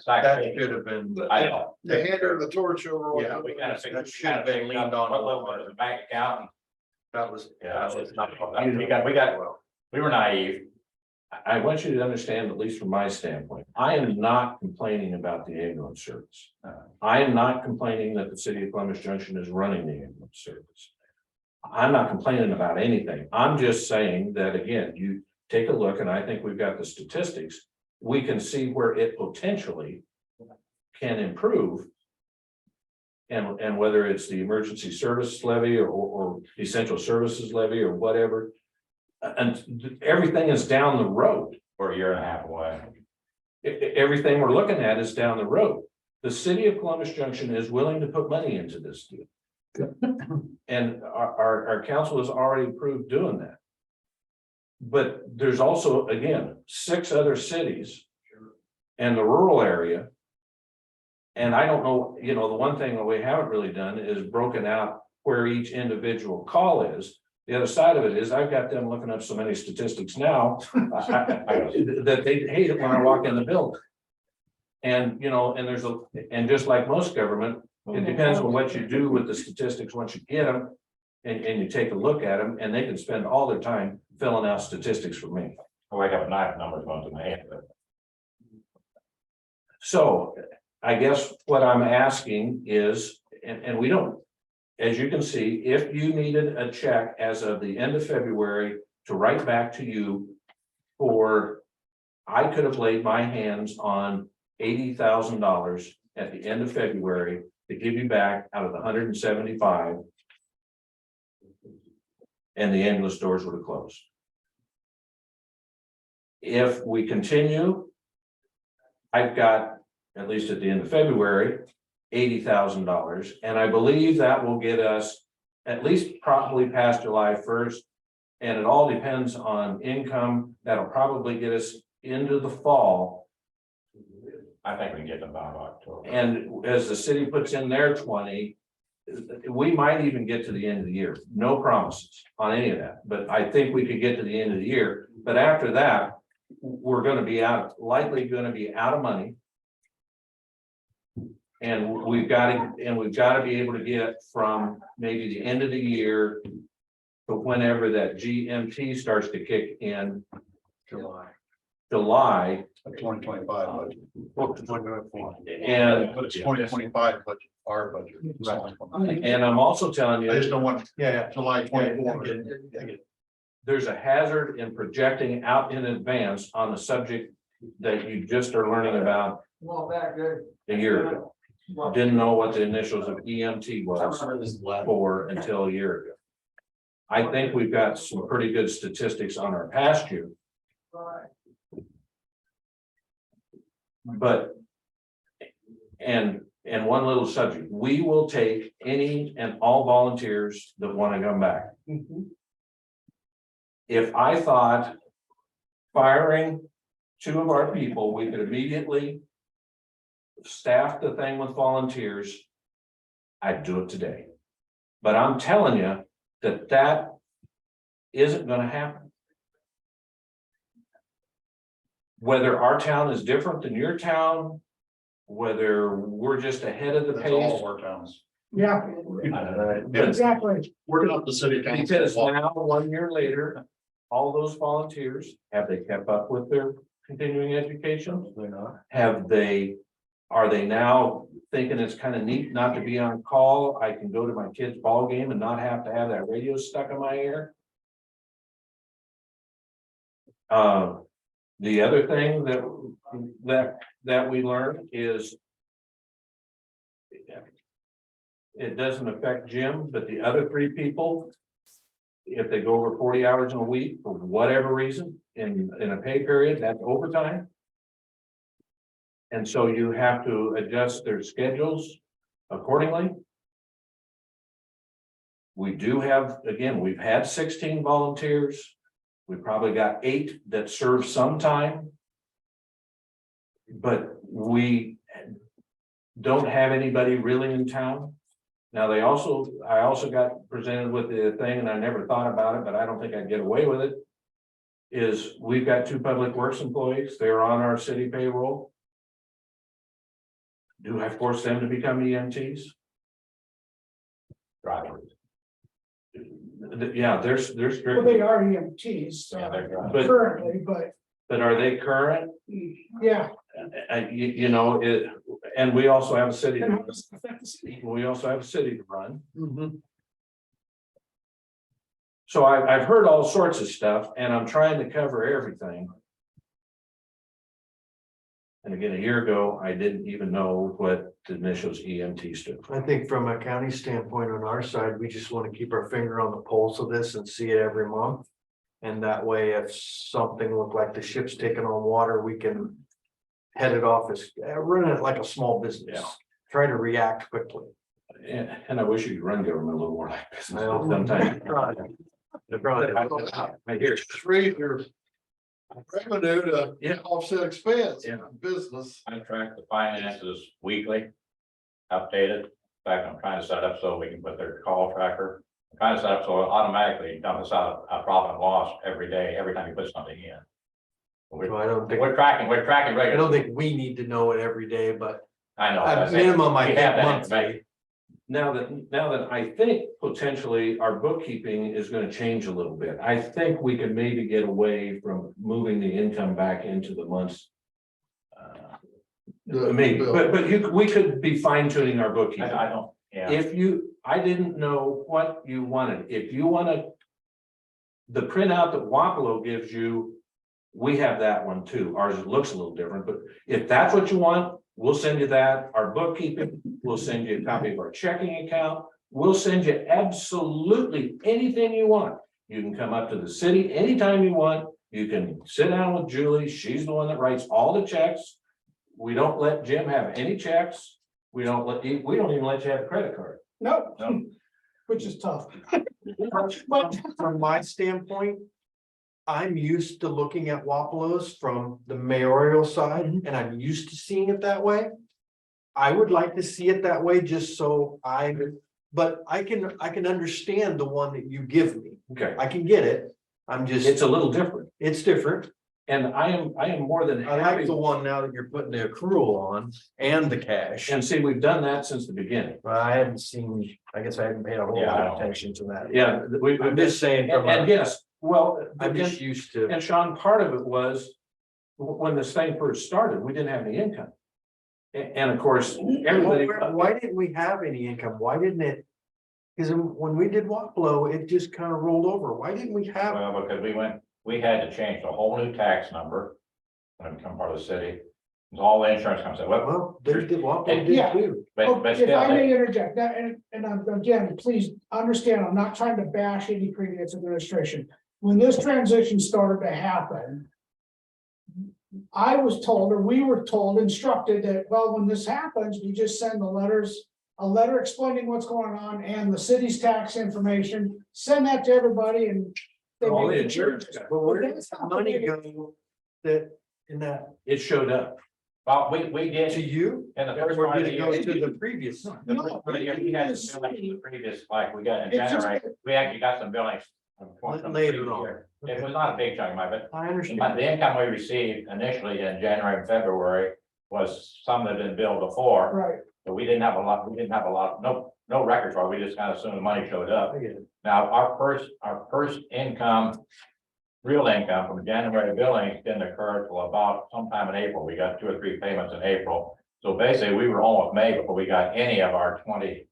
that should have been. I know. They handed the torch over. Yeah, We gotta figure. That should have been leaned on. What little bit of the bank account, and, That was. yeah, it's not, we were naive. I want you to understand, at least from my standpoint, I am not complaining about the ambulance service. I am not complaining that the city of Columbus Junction is running the ambulance service. I'm not complaining about anything. I'm just saying that, again, you take a look, and I think we've got the statistics. We can see where it potentially can improve. And whether it's the emergency service levy or essential services levy or whatever. And everything is down the road. We're a year and a half away. Everything we're looking at is down the road. The city of Columbus Junction is willing to put money into this deal. And our council has already approved doing that. But there's also, again, 6 other cities and the rural area. And I don't know, the one thing that we haven't really done is broken out where each individual call is. The other side of it is I've got them looking up so many statistics now that they hate it when I walk in the building. And, and just like most government, it depends on what you do with the statistics once you get them. And you take a look at them, and they can spend all their time filling out statistics for me. I wake up at night, numbers going to me. So I guess what I'm asking is, and we don't, as you can see, if you needed a check as of the end of February to write back to you for, I could have laid my hands on $80,000 at the end of February to give you back out of the 175. And the ambulance doors would have closed. If we continue, I've got, at least at the end of February, $80,000, and I believe that will get us at least probably past July 1st. And it all depends on income. That'll probably get us into the fall. I think we can get them by October. And as the city puts in their 20, we might even get to the end of the year. No promises on any of that, but I think we could get to the end of the year. But after that, we're going to be likely going to be out of money. And we've got to be able to get from maybe the end of the year to whenever that GMT starts to kick in. July. 2025 budget. And But it's 2025 budget, our budget. and I'm also telling you, I just don't want, July 24. there's a hazard in projecting out in advance on the subject that you just are learning about a year ago. Didn't know what the initials of EMT was for until a year ago. I think we've got some pretty good statistics on our past year, but. And one little subject, we will take any and all volunteers that want to come back. If I thought firing 2 of our people, we could immediately staff the thing with volunteers, I'd do it today. But I'm telling you that that isn't going to happen. Whether our town is different than your town, whether we're just ahead of the That's all pace. of our towns. Yeah, But exactly. We're not the city council. because now, 1 year later, all those volunteers, have they kept up with their continuing education? They're not. Are they now thinking it's kind of neat not to be on call? I can go to my kid's ball game and not have to have that radio stuck in my ear. The other thing that we learned is it doesn't affect Jim, but the other 3 people, if they go over 40 hours in a week for whatever reason in a pay period, that's overtime. And so you have to adjust their schedules accordingly. We do have, again, we've had 16 volunteers. We probably got 8 that serve some time. But we don't have anybody really in town. Now, I also got presented with the thing, and I never thought about it, but I don't think I'd get away with it. Is we've got 2 public works employees, they're on our city payroll. Do I force them to become EMTs? Drivers. Yeah, there's Well, they are EMTs, Yeah, they're drivers. But- currently, but are they current? yeah. You know, and we also have a city. And how does it affect the city? We also have a city to run. Mm-hmm. So I've heard all sorts of stuff and I'm trying to cover everything. And again, a year ago, I didn't even know what the initials EMT stood for. I think from a county standpoint on our side, we just want to keep our finger on the pulse of this and see it every month. And that way, if something looked like the ship's taking on water, we can head it off as, run it like a small business. Yeah. Try to react quickly. And I wish you could run government a little more like this. Well, Sometimes. I hear. Free your revenue to offset expense. Yeah. Business. I track the finances weekly, updated. In fact, I'm trying to set up so we can put their call tracker. I'm trying to set up so it automatically dumps us out a profit and loss every day, every time you put something in. So I don't think, We're tracking I regularly. don't think we need to know it every day, but I know. at that's it. minimum, I We think have that monthly. information. Now that I think potentially our bookkeeping is going to change a little bit. I think we can maybe get away from moving the income back into the months. Maybe, but we could be fine tuning our bookkeeping. I don't, yeah. I didn't know what you wanted. If you wanted the printout that Wapello gives you, we have that one too. Ours looks a little different, but if that's what you want, we'll send you that. Our bookkeeping, we'll send you a copy of our checking account. We'll send you absolutely anything you want. You can come up to the city anytime you want. You can sit down with Julie. She's the one that writes all the checks. We don't let Jim have any checks. We don't even let you have a credit card. No, No. which is tough. But from my standpoint, I'm used to looking at Wapalos from the mayoral side, and I'm used to seeing it that way. I would like to see it that way, just so but I can understand the one that you give me. Okay, I can get it. I'm just, it's a little different. it's different. And I am more than I like happy. the one now that you're putting the accrual on and the cash. And see, we've done that since the beginning. But I hadn't seen, I guess I haven't paid a whole Yeah, lot I of don't. attention to that. Yeah, I'm just saying, and yes, well, I'm just used to. and Sean, part of it was when this thing first started, we didn't have any income. And of course, everybody. Why didn't we have any income? Why didn't it? Because when we did Wapello, it just kind of rolled over. Why didn't we have? Well, because we had to change the whole new tax number when it become part of the city. So all the insurance comes in, Well, they did what they did Yeah. too. Oh, but if still, I they- may interject, that, and again, please understand, I'm not trying to bash any previous administration. When this transition started to happen, I was told, or we were told, instructed that, well, when this happens, we just send the letters, a letter explaining what's going on and the city's tax information, send that to everybody and. they All the make insurance changes. guys. But where But does that's the money complicated. go that, in that, It showed up. well, we did, to you? in the first Or part of did the it go year. to the previous? No, But yeah, we had some billings in the previous, like, we got in It's just- January, we actually got some billings. from Later the on. year. It was not a big chunk of money, but I understand. But the income we received initially in January and February was some that had been billed before, Right, but we didn't have a lot, no records for it. We just kind of assumed the money showed up. I get it. Now, our first income, real income from January billing didn't occur till about sometime in April. We got 2 or 3 payments in April. So basically, we were almost May before we got any of our 20.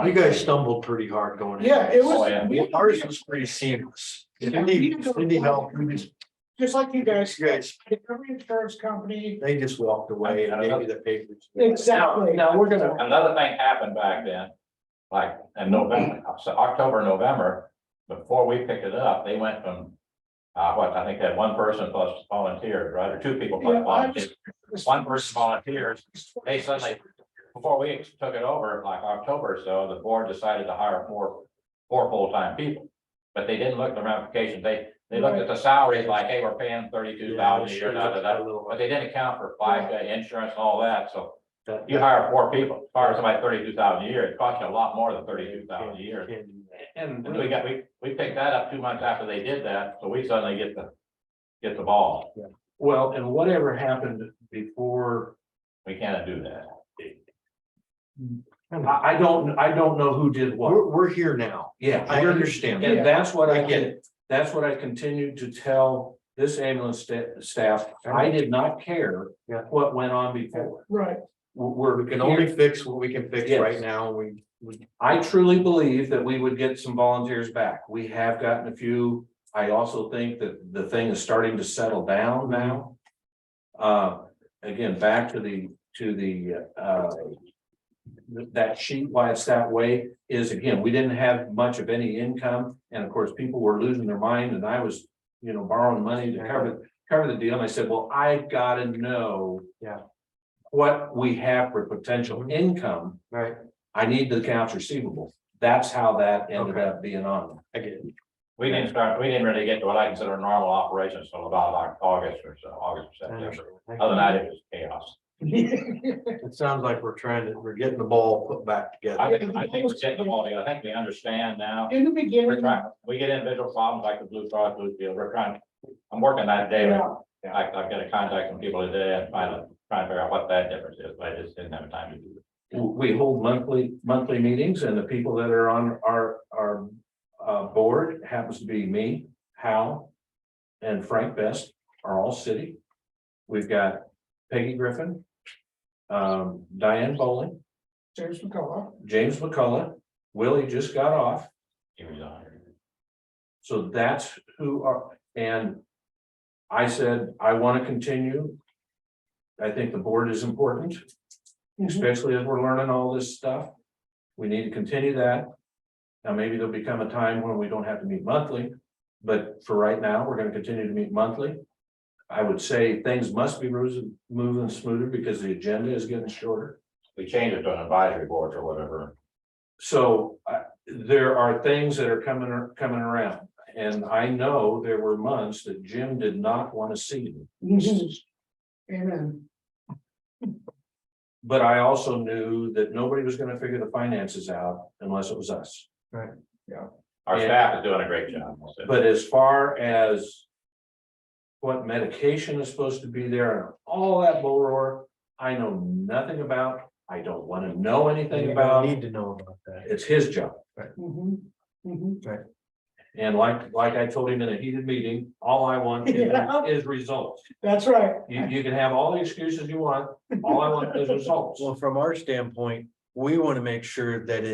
You guys stumbled pretty hard going in. yeah, it was. Oh, yeah. we- Ours was pretty seamless. Cindy helped, Just like you guys, you guys, every insurance company, they just walked away and gave you the papers. exactly. Now, we're gonna, Another thing happened back then, like in November, so October, November, before we picked it up, they went from. I think they had 1 person plus volunteers, right, or 2 people plus Yeah, I volunteers. was- 1 person volunteers, they suddenly, before we took it over, like October or so, the board decided to hire 4 full-time people. But they didn't look at the ramifications, they looked at the salaries like, hey, we're paying 32,000 a year, but they didn't account for 5K insurance and all that, so. You hire 4 people, hire somebody 32,000 a year, it costs you a lot more than 32,000 a year. and And we picked that up 2 months after they did that, so we suddenly get the ball, well, and whatever happened before, we can't do that. I don't know who did what. We're here now. Yeah, I understand. And that's what I I get get, that's what I continued to tell this ambulance staff, I did not care Yeah. what went on before. Right, We're, We can only fix what we can fix Yes. right now. I truly believe that we would get some volunteers back. We have gotten a few. I also think that the thing is starting to settle down now. Again, back to the, that sheet, why it's that way is, again, we didn't have much of any income. And of course, people were losing their mind and I was, borrowing money to cover the deal. And I said, well, I've got to know. Yeah. What we have for potential income. Right. I need the accounts receivable. That's how that ended Okay. up being on. I get it. We didn't really get to what I consider normal operations until about like August or so, August or September. Other than that, it was chaos. It sounds like we're getting the ball put back together. I think we're getting them all together. I think we understand now. in the We're beginning, trying, we get individual problems like the Blue Cross Blue Shield. We're trying, I'm working that daily. yeah, I've got to contact some people today and trying to figure out what that difference is, but I just didn't have time to do it. We hold monthly meetings and the people that are on our board happens to be me, Hal, and Frank Best are all city. We've got Peggy Griffin, Diane Bowling, James McCullough. James McCullough, Willie just got off. He resigned. So that's who are, and I said, I want to continue. I think the board is important, especially as we're learning all this stuff. We need to continue that. Now, maybe there'll become a time when we don't have to meet monthly, but for right now, we're going to continue to meet monthly. I would say things must be moving smoother because the agenda is getting shorter. We changed it to an advisory board or whatever. So there are things that are coming around. And I know there were months that Jim did not want to see me. Amen. But I also knew that nobody was going to figure the finances out unless it was us. Our Yeah. staff is doing a great job. I'll say. But as far as what medication is supposed to be there and all that bull roar, I know nothing about. I don't want to know anything You about. need to know about that. It's his job. Mhm. Mhm. And like I told him in a heated meeting, all I want Yeah. is results. That's right. You can have all the excuses you want. All I want is results. Well, from our standpoint, we want to make sure that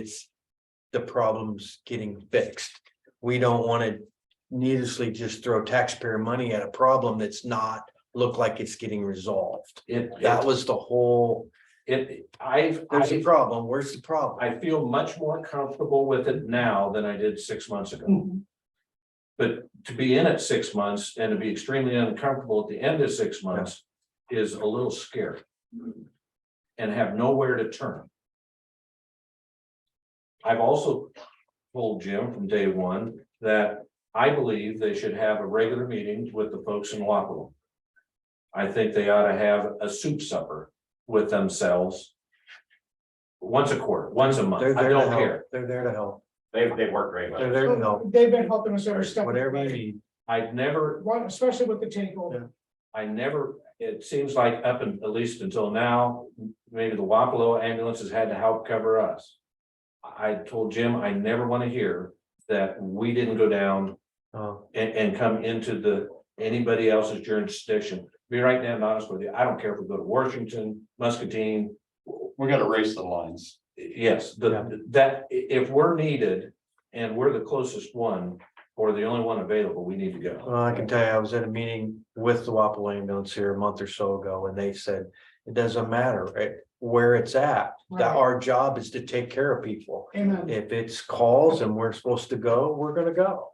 the problem's getting fixed. We don't want to needlessly just throw taxpayer money at a problem that's not look like it's getting resolved. It, That was the whole, there's there's a problem, where's the problem? I feel much more comfortable with it now than I did 6 months ago. But to be in it 6 months and to be extremely uncomfortable at the end of 6 months is a little scary. And have nowhere to turn. I've also told Jim from day one that I believe they should have a regular meeting with the folks in Wapello. I think they ought to have a soup supper with themselves. Once a quarter, once a month, They're I there to don't help. care. They're there to help. They've worked great with They're us. there to help. They've been helping us every step. of the Whatever you way. need. I've never, Especially with the takeover. it seems like up and at least until now, maybe the Wapello ambulances had to help cover us. I told Jim, I never want to hear that we didn't go down and come into anybody else's jurisdiction. Be right down honest with you, I don't care if we go to Washington, Muscatine. We gotta race the lines. Yes, that if we're needed and we're the closest one or the only one available, we need to go. Well, I can tell you, I was at a meeting with the Wapello ambulance here a month or so ago, and they said, it doesn't matter, right, where it's at. That Right. our job is to take care of people. Amen. If it's calls and we're supposed to go, we're gonna go.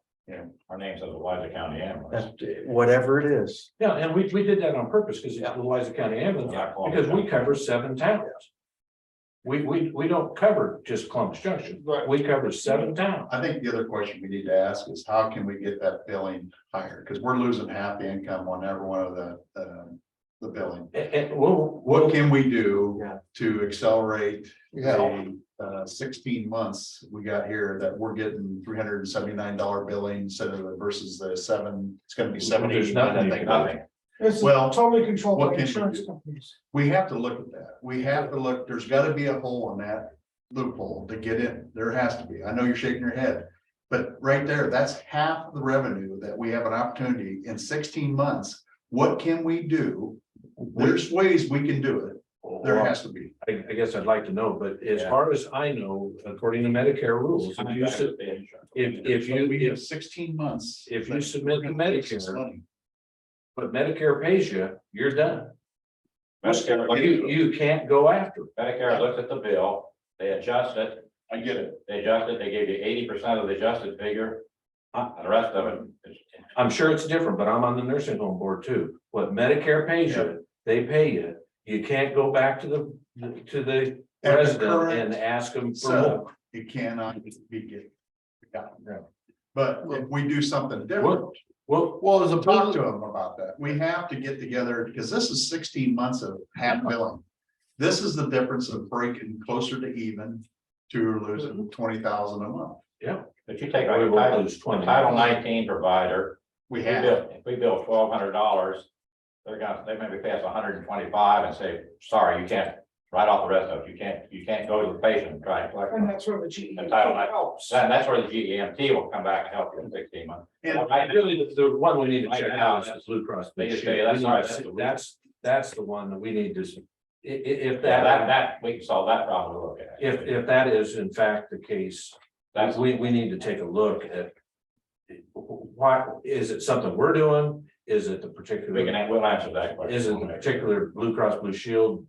Our name says Louisa County Ambulance. That's whatever it is. Yeah, and we did that on purpose because it's the Louisa County ambulance, because we cover 7 towns. We don't cover just Columbus Junction. Right. We cover 7 towns. I think the other question we need to ask is how can we get that billing higher? Because we're losing half the income on every one of the billing. And What can we do Yeah. to accelerate Yeah. the 16 months we got here that we're getting $379 billing instead of versus the 7, it's gonna be There's 789, I nothing think. about It's Well, totally controlled what by can we insurance do? companies. We have to look at that. We have to look, there's gotta be a hole in that loophole to get in. There has to be. I know you're shaking your head. But right there, that's half the revenue that we have an opportunity in 16 months. What can we do? There's ways we can do it. There has to be. I guess I'd like to know, but as far as I know, according to Medicare rules, if We you, have 16 months. if you that submit we're to gonna fix this Medicare, money. but Medicare pays you, you're done. Medicare You can't go after. Medicare looked at the bill, they adjust it, I get it. they adjust it, they gave you 80% of the adjusted figure. And the rest of it is. I'm sure it's different, but I'm on the nursing home board too. What Medicare pays you, they pay you. You can't go back to the At the resident current and ask them for setup, more. you cannot be get. But if we do something different. Well, As a talk to them about that, we have to get together, because this is 16 months of half billing. This is the difference of breaking closer to even to losing 20,000 a month. But you take We like will a lose 20. Title 19 provider, We have, if we bill $1,200, they maybe pay us $125 and say, sorry, you can't write off the rest of it. You can't go to the patient and try and collect. And that's where the GE And Title IX helps. That's where the GEMT will come back and help you in 16 months. and Really, the one we need to Right check now, out is Blue Cross. they Blue just say, Shield. that's We all need right, to- That's the one that we need to, if Yeah, that, that, we can solve that problem a little bit. if that is in fact the case, That's, we need to take a look at. Why, is it something we're doing? Is it the particular? we'll answer that question. Is it the particular Blue Cross Blue Shield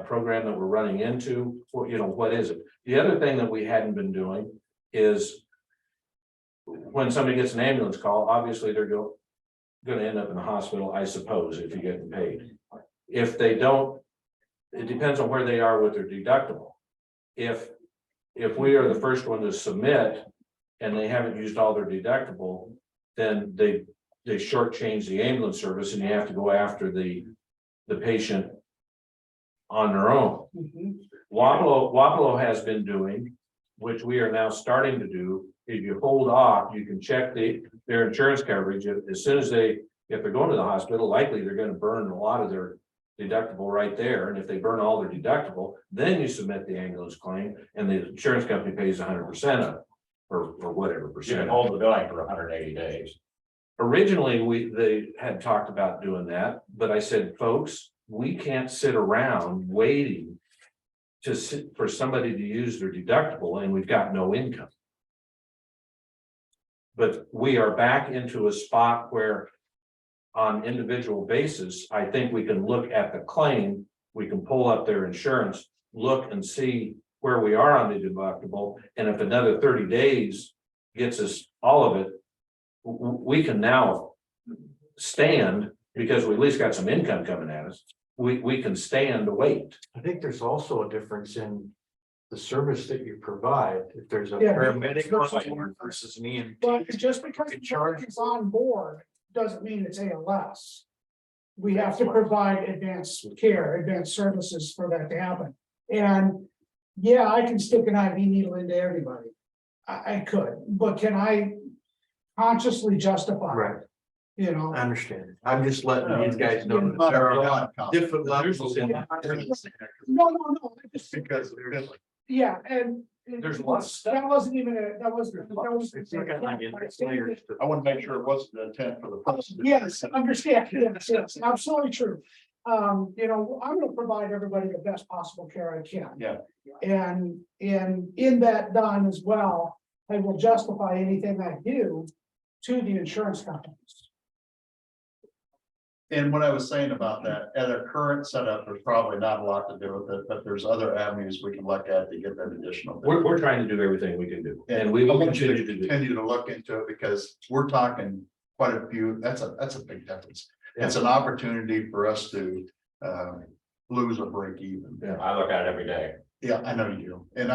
program that we're running into? What is it? The other thing that we hadn't been doing is when somebody gets an ambulance call, obviously they're gonna end up in the hospital, I suppose, if you're getting paid. If they don't, it depends on where they are with their deductible. If we are the first one to submit and they haven't used all their deductible, then they shortchange the ambulance service and you have to go after the patient on their own. Wapello has been doing, which we are now starting to do, if you hold off, you can check their insurance coverage. As soon as if they're going to the hospital, likely they're gonna burn a lot of their deductible right there. And if they burn all their deductible, then you submit the ambulance claim and the insurance company pays 100% of it. Or whatever You percent. can hold the billing for 180 days. Originally, they had talked about doing that, but I said, folks, we can't sit around waiting for somebody to use their deductible and we've got no income. But we are back into a spot where on individual basis, I think we can look at the claim, we can pull up their insurance, look and see where we are on the deductible, and if another 30 days gets us all of it, we can now stand, because we at least got some income coming at us, we can stand to wait. I think there's also a difference in the service that you provide. If there's a Yeah, paramedic but- on board versus an EMT. But just because You the charge- charge is on board, doesn't mean it's ALS. We have to provide advanced care, advanced services for that to happen. And yeah, I can stick an IV needle into everybody. I could, but can I consciously justify? Right, You know? I understand. I'm just letting these guys know that there are different levels in. No, I just, Because there's. yeah, and. There's a lot of stuff. That wasn't even that wasn't. It's not gonna be- it's layers to- I want to make sure it wasn't the intent for the person. Yes, understand, yes, absolutely true. You know, I'm gonna provide everybody the best possible care I can. Yeah. And in that done as well, I will justify anything I do to the insurance companies. And what I was saying about that, at our current setup, there's probably not a lot to do with it, but there's other avenues we can look at to get that additional. We're trying to do everything we can do, and we I will want you continue to to do. continue to look into it because we're talking quite a few, that's a big difference. It's an opportunity for us to lose or break even. I look at it every day. Yeah, I know you do. And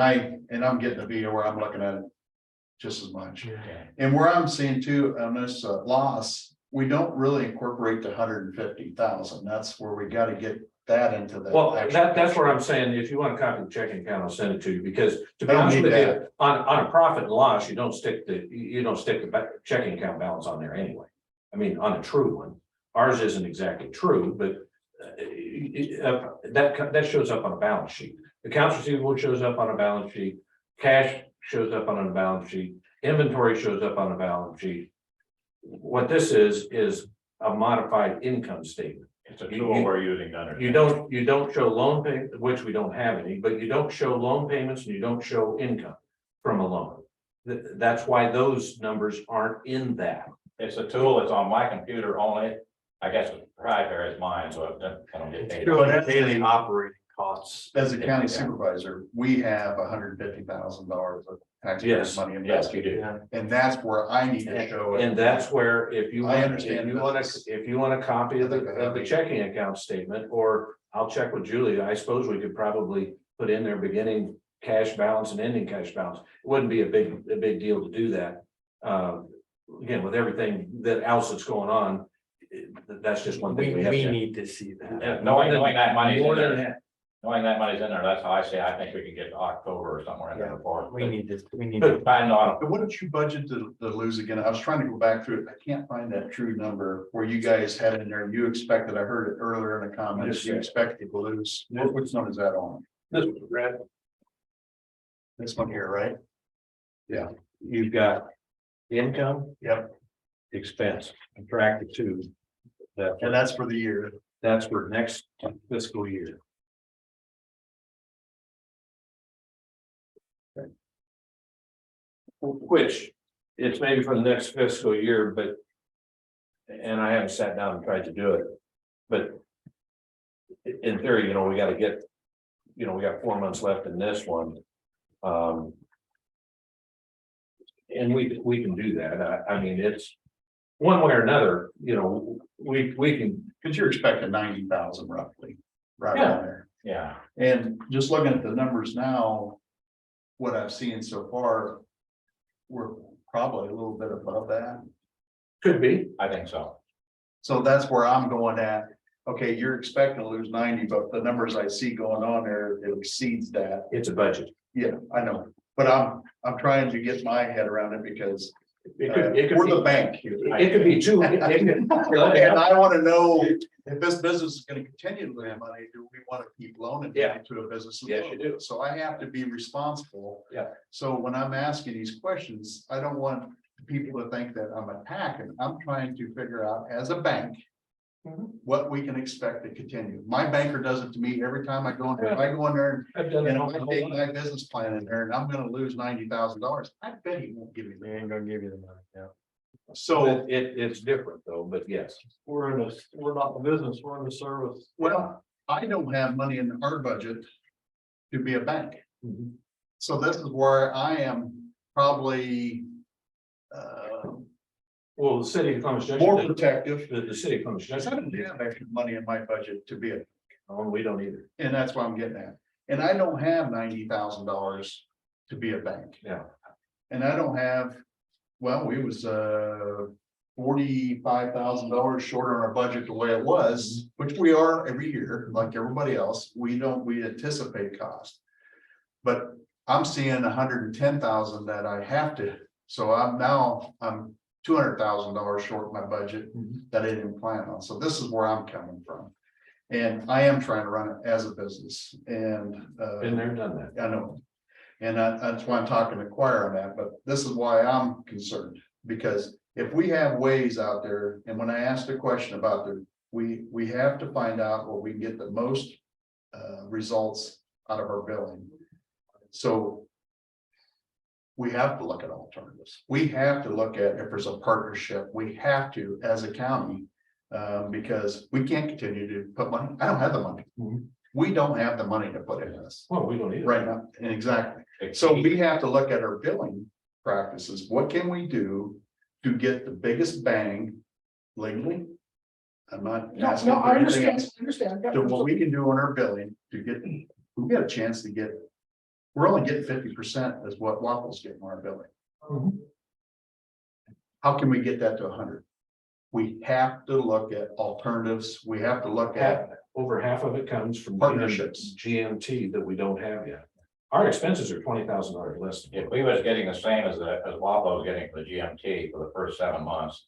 I'm getting to be where I'm looking at it just as much. And where I'm seeing too, on this loss, we don't really incorporate the 150,000. That's where we gotta get that into the. Well, actual that's where I'm picture. saying, if you want a copy of the checking account, I'll send it to you, because to be Don't honest need with you, that. on a profit and loss, you don't stick the checking account balance on there anyway. I mean, on a true one, ours isn't exactly true, but that shows up on a balance sheet. Accounts receivable shows up on a balance sheet, cash shows up on a balance sheet, inventory shows up on a balance sheet. What this is a modified income statement. It's a tool we're using to understand. You don't show loan pay, which we don't have any, but you don't show loan payments and you don't show income from a loan. That's why those numbers aren't in that. It's a tool that's on my computer only. I guess it's proprietary as mine, so I don't get paid. Showing daily operating costs. As a county supervisor, we have $150,000 of taxpayer Yes, money yes, invested. you do. Yeah. And that's where I need to show it. And that's where if you I want, understand if you want a copy of the checking account statement, or I'll check with Julie, I suppose we could probably put in their beginning cash balance and ending cash balance. It wouldn't be a big deal to do that. Again, with everything else that's going on, that's just one thing we have to. need to see that. Yeah, knowing that money's in More than there, that. knowing that money's in there, that's how I say, I think we can get to October or somewhere in there before. We need to. Depending on, But what did you budget to lose again? I was trying to go back through it. I can't find that true number where you guys had in there. You expected, I heard it earlier in the comments, you expected to lose. Which one is that on? This was red. This one here, right? You've got income. Yep. Expense, subtracted to. And that's for the year. That's for next fiscal year. Which, it's maybe for the next fiscal year, but. And I haven't sat down and tried to do it, but. In theory, we gotta get, we got 4 months left in this one. And we can do that. I mean, it's. One way or another, we can. Cause you're expecting 90,000 roughly, right Yeah. around there. yeah, And just looking at the numbers now, what I've seen so far, we're probably a little bit above that. Could be. I think so. So that's where I'm going at. Okay, you're expecting to lose 90, but the numbers I see going on there, it exceeds that. It's a budget. Yeah, I know, but I'm trying to get my head around it because It could we're be. the bank. It could be two. And I want to know if this business is going to continue to lose money, do we want to keep loaning Yeah. money to a business? Yes, you do. So I have to be responsible. Yeah. So when I'm asking these questions, I don't want people to think that I'm attacking. I'm trying to figure out as a bank what we can expect to continue. My banker does it to me every time I go in there. If I go in there I've done and it if I all take my my business plan in there and I'm gonna lose $90,000, I bet he won't give me They that. ain't gonna give you the money, yeah. So, It's different though, but yes. We're not in the business, we're in the service. well, I don't have money in our budget to be a bank. So this is where I am probably Well, the city of Columbus more Junction, protective. the city of Columbus I Junction, don't have extra money in my budget to be a, we don't either. and that's what I'm getting at. And I don't have $90,000 to be a bank. Yeah. And I don't have, well, we was $45,000 short on our budget the way it was, which we are every year, like everybody else. We anticipate cost. But I'm seeing 110,000 that I have to, so I'm $200,000 short in my budget that I didn't plan on. So this is where I'm coming from. And I am trying to run it as a business and Been there, done that. I know. And that's why I'm talking to choir on that, but this is why I'm concerned, because if we have ways out there, and when I asked a question about we have to find out where we can get the most results out of our billing. So we have to look at alternatives. We have to look at if there's a partnership, we have to, as a county, because we can't continue to put money. I don't have the money. We don't have the money to put into this Well, we don't either. right now. And exactly. So we have to look at our billing practices. What can we do to get the biggest bang legally? I'm not No, asking no, for I anything understand. else. To what we can do on our billing to get, we get a chance to get, we're only getting 50% is what Waffle's getting on our billing. How can we get that to 100? We have to look at alternatives. We have to look at Over half of it comes from Partnerships. GMT that we don't have yet. Our expenses are $20,000 less. If we was getting the same as Wapo was getting for the GMT for the first 7 months,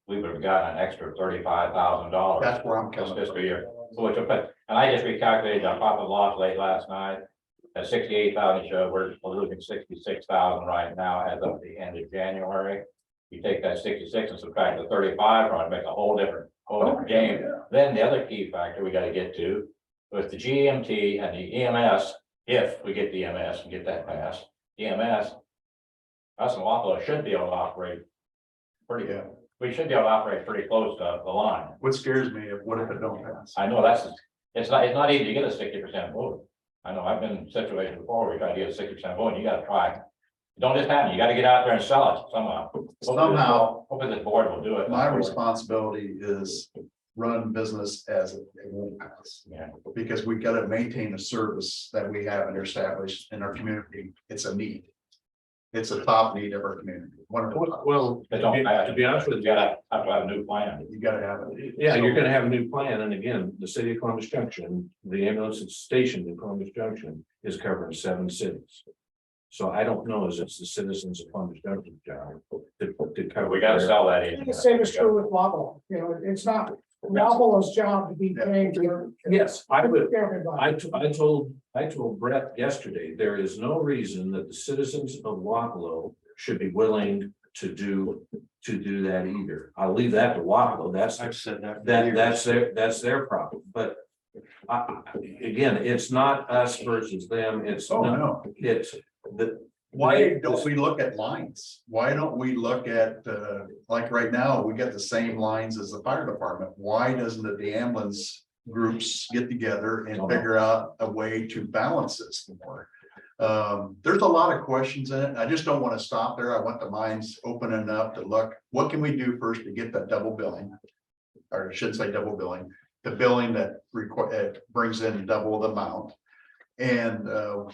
we would have gotten an extra $35,000. that's where I'm this coming fiscal from. year. So which, but, and I just recalculated our profit and loss late last night. At 68,000 show, we're losing 66,000 right now as of the end of January. You take that 66 and subtract the 35 from it, make a whole different game. Then the other key factor we gotta get to, with the GMT and the EMS, if we get the EMS and get that passed, EMS. Us and Wapo should be able to operate pretty, Yeah. we should be able to operate pretty close to the line. What scares me, what if it don't pass? I know it's not easy to get a 60% vote. I know I've been in situations before where we try to get a 60% vote, and you gotta try. It don't just happen, you gotta get out there and sell it somehow. Hopefully this board will do it. My responsibility is run business as it won't pass. Yeah. Because we gotta maintain a service that we have established in our community. It's a need. It's a top need of our community. One of the top. Well, They don't pass. to be honest with You you, gotta have to have a new plan. You gotta have it. yeah, you're gonna have a new plan, and again, the city of Columbus Junction, the ambulance that's stationed in Columbus Junction is covering 7 cities. So I don't know, is it's the citizens of Columbus Junction's job to cover. We gotta their- sell that I in. think the same is true with Waffle, it's not Waffle's job to be paying for. Yes, I would, Everybody. I told Brett yesterday, there is no reason that the citizens of Wapello should be willing to do that either. I'll leave that to Wapello, I've said that. for years. that's their problem, but. Again, it's not us versus them, it's, Oh, no. it's the. Why don't we look at lines? Why don't we look at, like right now, we got the same lines as the fire department. Why doesn't the ambulance groups get together and figure out a way to balance this more? There's a lot of questions in it. I just don't want to stop there. I want the minds open enough to look, what can we do first to get that double billing? Or I shouldn't say double billing, the billing that brings in double the amount. And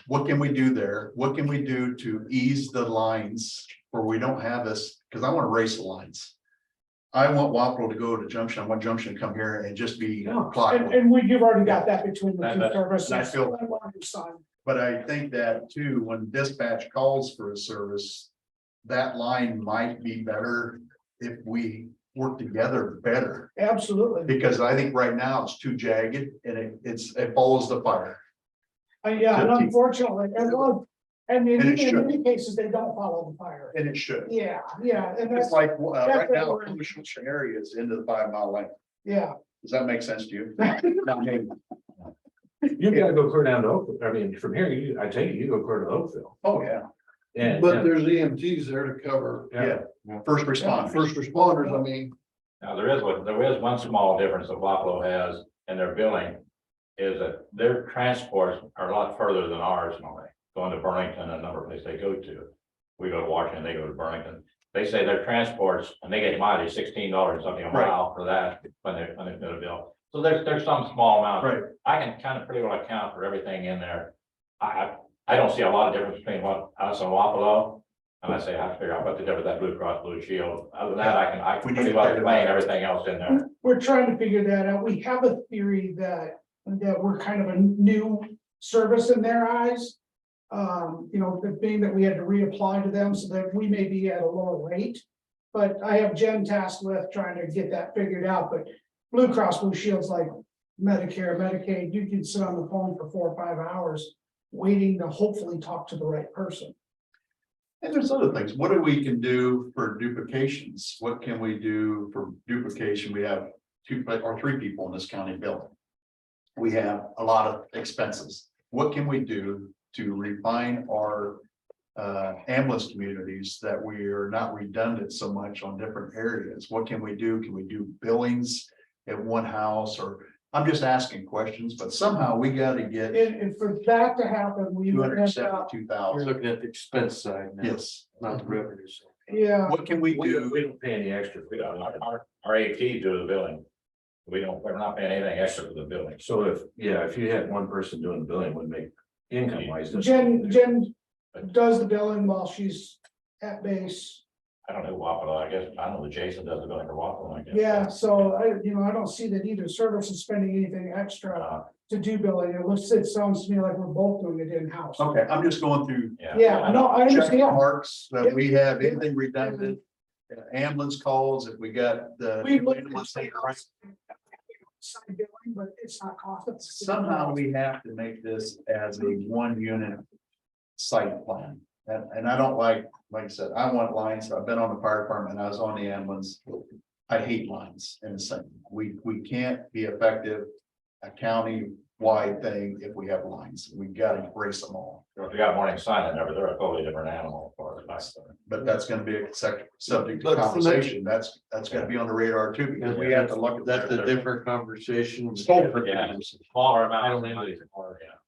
what can we do there? What can we do to ease the lines where we don't have this? Because I want to race the lines. I want Wapro to go to Junction. I want Junction to come here and just be clockwork. And you've already got that between the two services. I feel- That one you signed. But I think that too, when dispatch calls for a service, that line might be better if we work together better. Absolutely. Because I think right now it's too jagged and it follows the fire. Yeah, and unfortunately, and And it in should. many cases, they don't follow the fire. And it should. Yeah, and It's that's, like, right that's now, where- the area is into the 5 mile lane. yeah. Does that make sense to you? Not me. You gotta go clear down to Oakville, I mean, from here, I take it, you go clear to Oakville. Oh, yeah. And, But there's EMTs there to cover. Yeah, first responders. First responders, I mean, Now, there is one small difference that Wapello has in their billing. Is that their transports are a lot further than ours normally, going to Burlington, a number of places they go to. We go to Washington, they go to Burlington. They say their transports, and they get mileage $16 something a mile for that when they get a bill. So there's some small amount. Right. I can kind of pretty well account for everything in there. I don't see a lot of difference between what us and Wapello. And I say I have to figure out what the difference that Blue Cross Blue Shield. Other than that, I can pretty well explain everything else in there. We're trying to figure that out. We have a theory that we're kind of a new service in their eyes. You know, the being that we had to reapply to them so that we may be at a lower rate. But I have Jen tasked with trying to get that figured out, but Blue Cross Blue Shield's like Medicare, Medicaid, you can sit on the phone for 4 or 5 hours waiting to hopefully talk to the right person. And there's other things. What do we can do for duplications? What can we do for duplication? We have 2 or 3 people in this county building. We have a lot of expenses. What can we do to refine our ambulance communities that we are not redundant so much on different areas? What can we do? Can we do billings at one house? Or I'm just asking questions, but somehow we got to get And for that to happen, we would have, 272,000. You're looking at the expense side now, Yes. not the revenue side. yeah, What can we do? We don't pay any extra. We don't, our AT do the billing. We're not paying anything extra for the billing. so if you had one person doing the billing, would make income wise. Jen does the billing while she's at base. I don't know Wapello, I guess, I know that Jason does the billing for Wapello, I guess. Yeah, so I don't see that either service is spending anything extra to do billing. It sounds to me like we're both doing it in-house. Okay, I'm just going through Yeah, no, I check understand. marks that we have anything redundant. Ambulance calls, if we got the. We look at side billing, but it's not cost. Somehow we have to make this as a 1 unit site plan. And I don't like I said, I want lines. I've been on the fire department. I was on the ambulance. I hate lines in the same. We can't be effective, a county-wide thing if we have lines. We gotta embrace them all. If you got morning sign in there, but they're a totally different animal for us. But that's gonna be a subject to But conversation. That's gotta be on the radar too, because we have to look at That's that. a different conversation. Yeah. Smaller amount.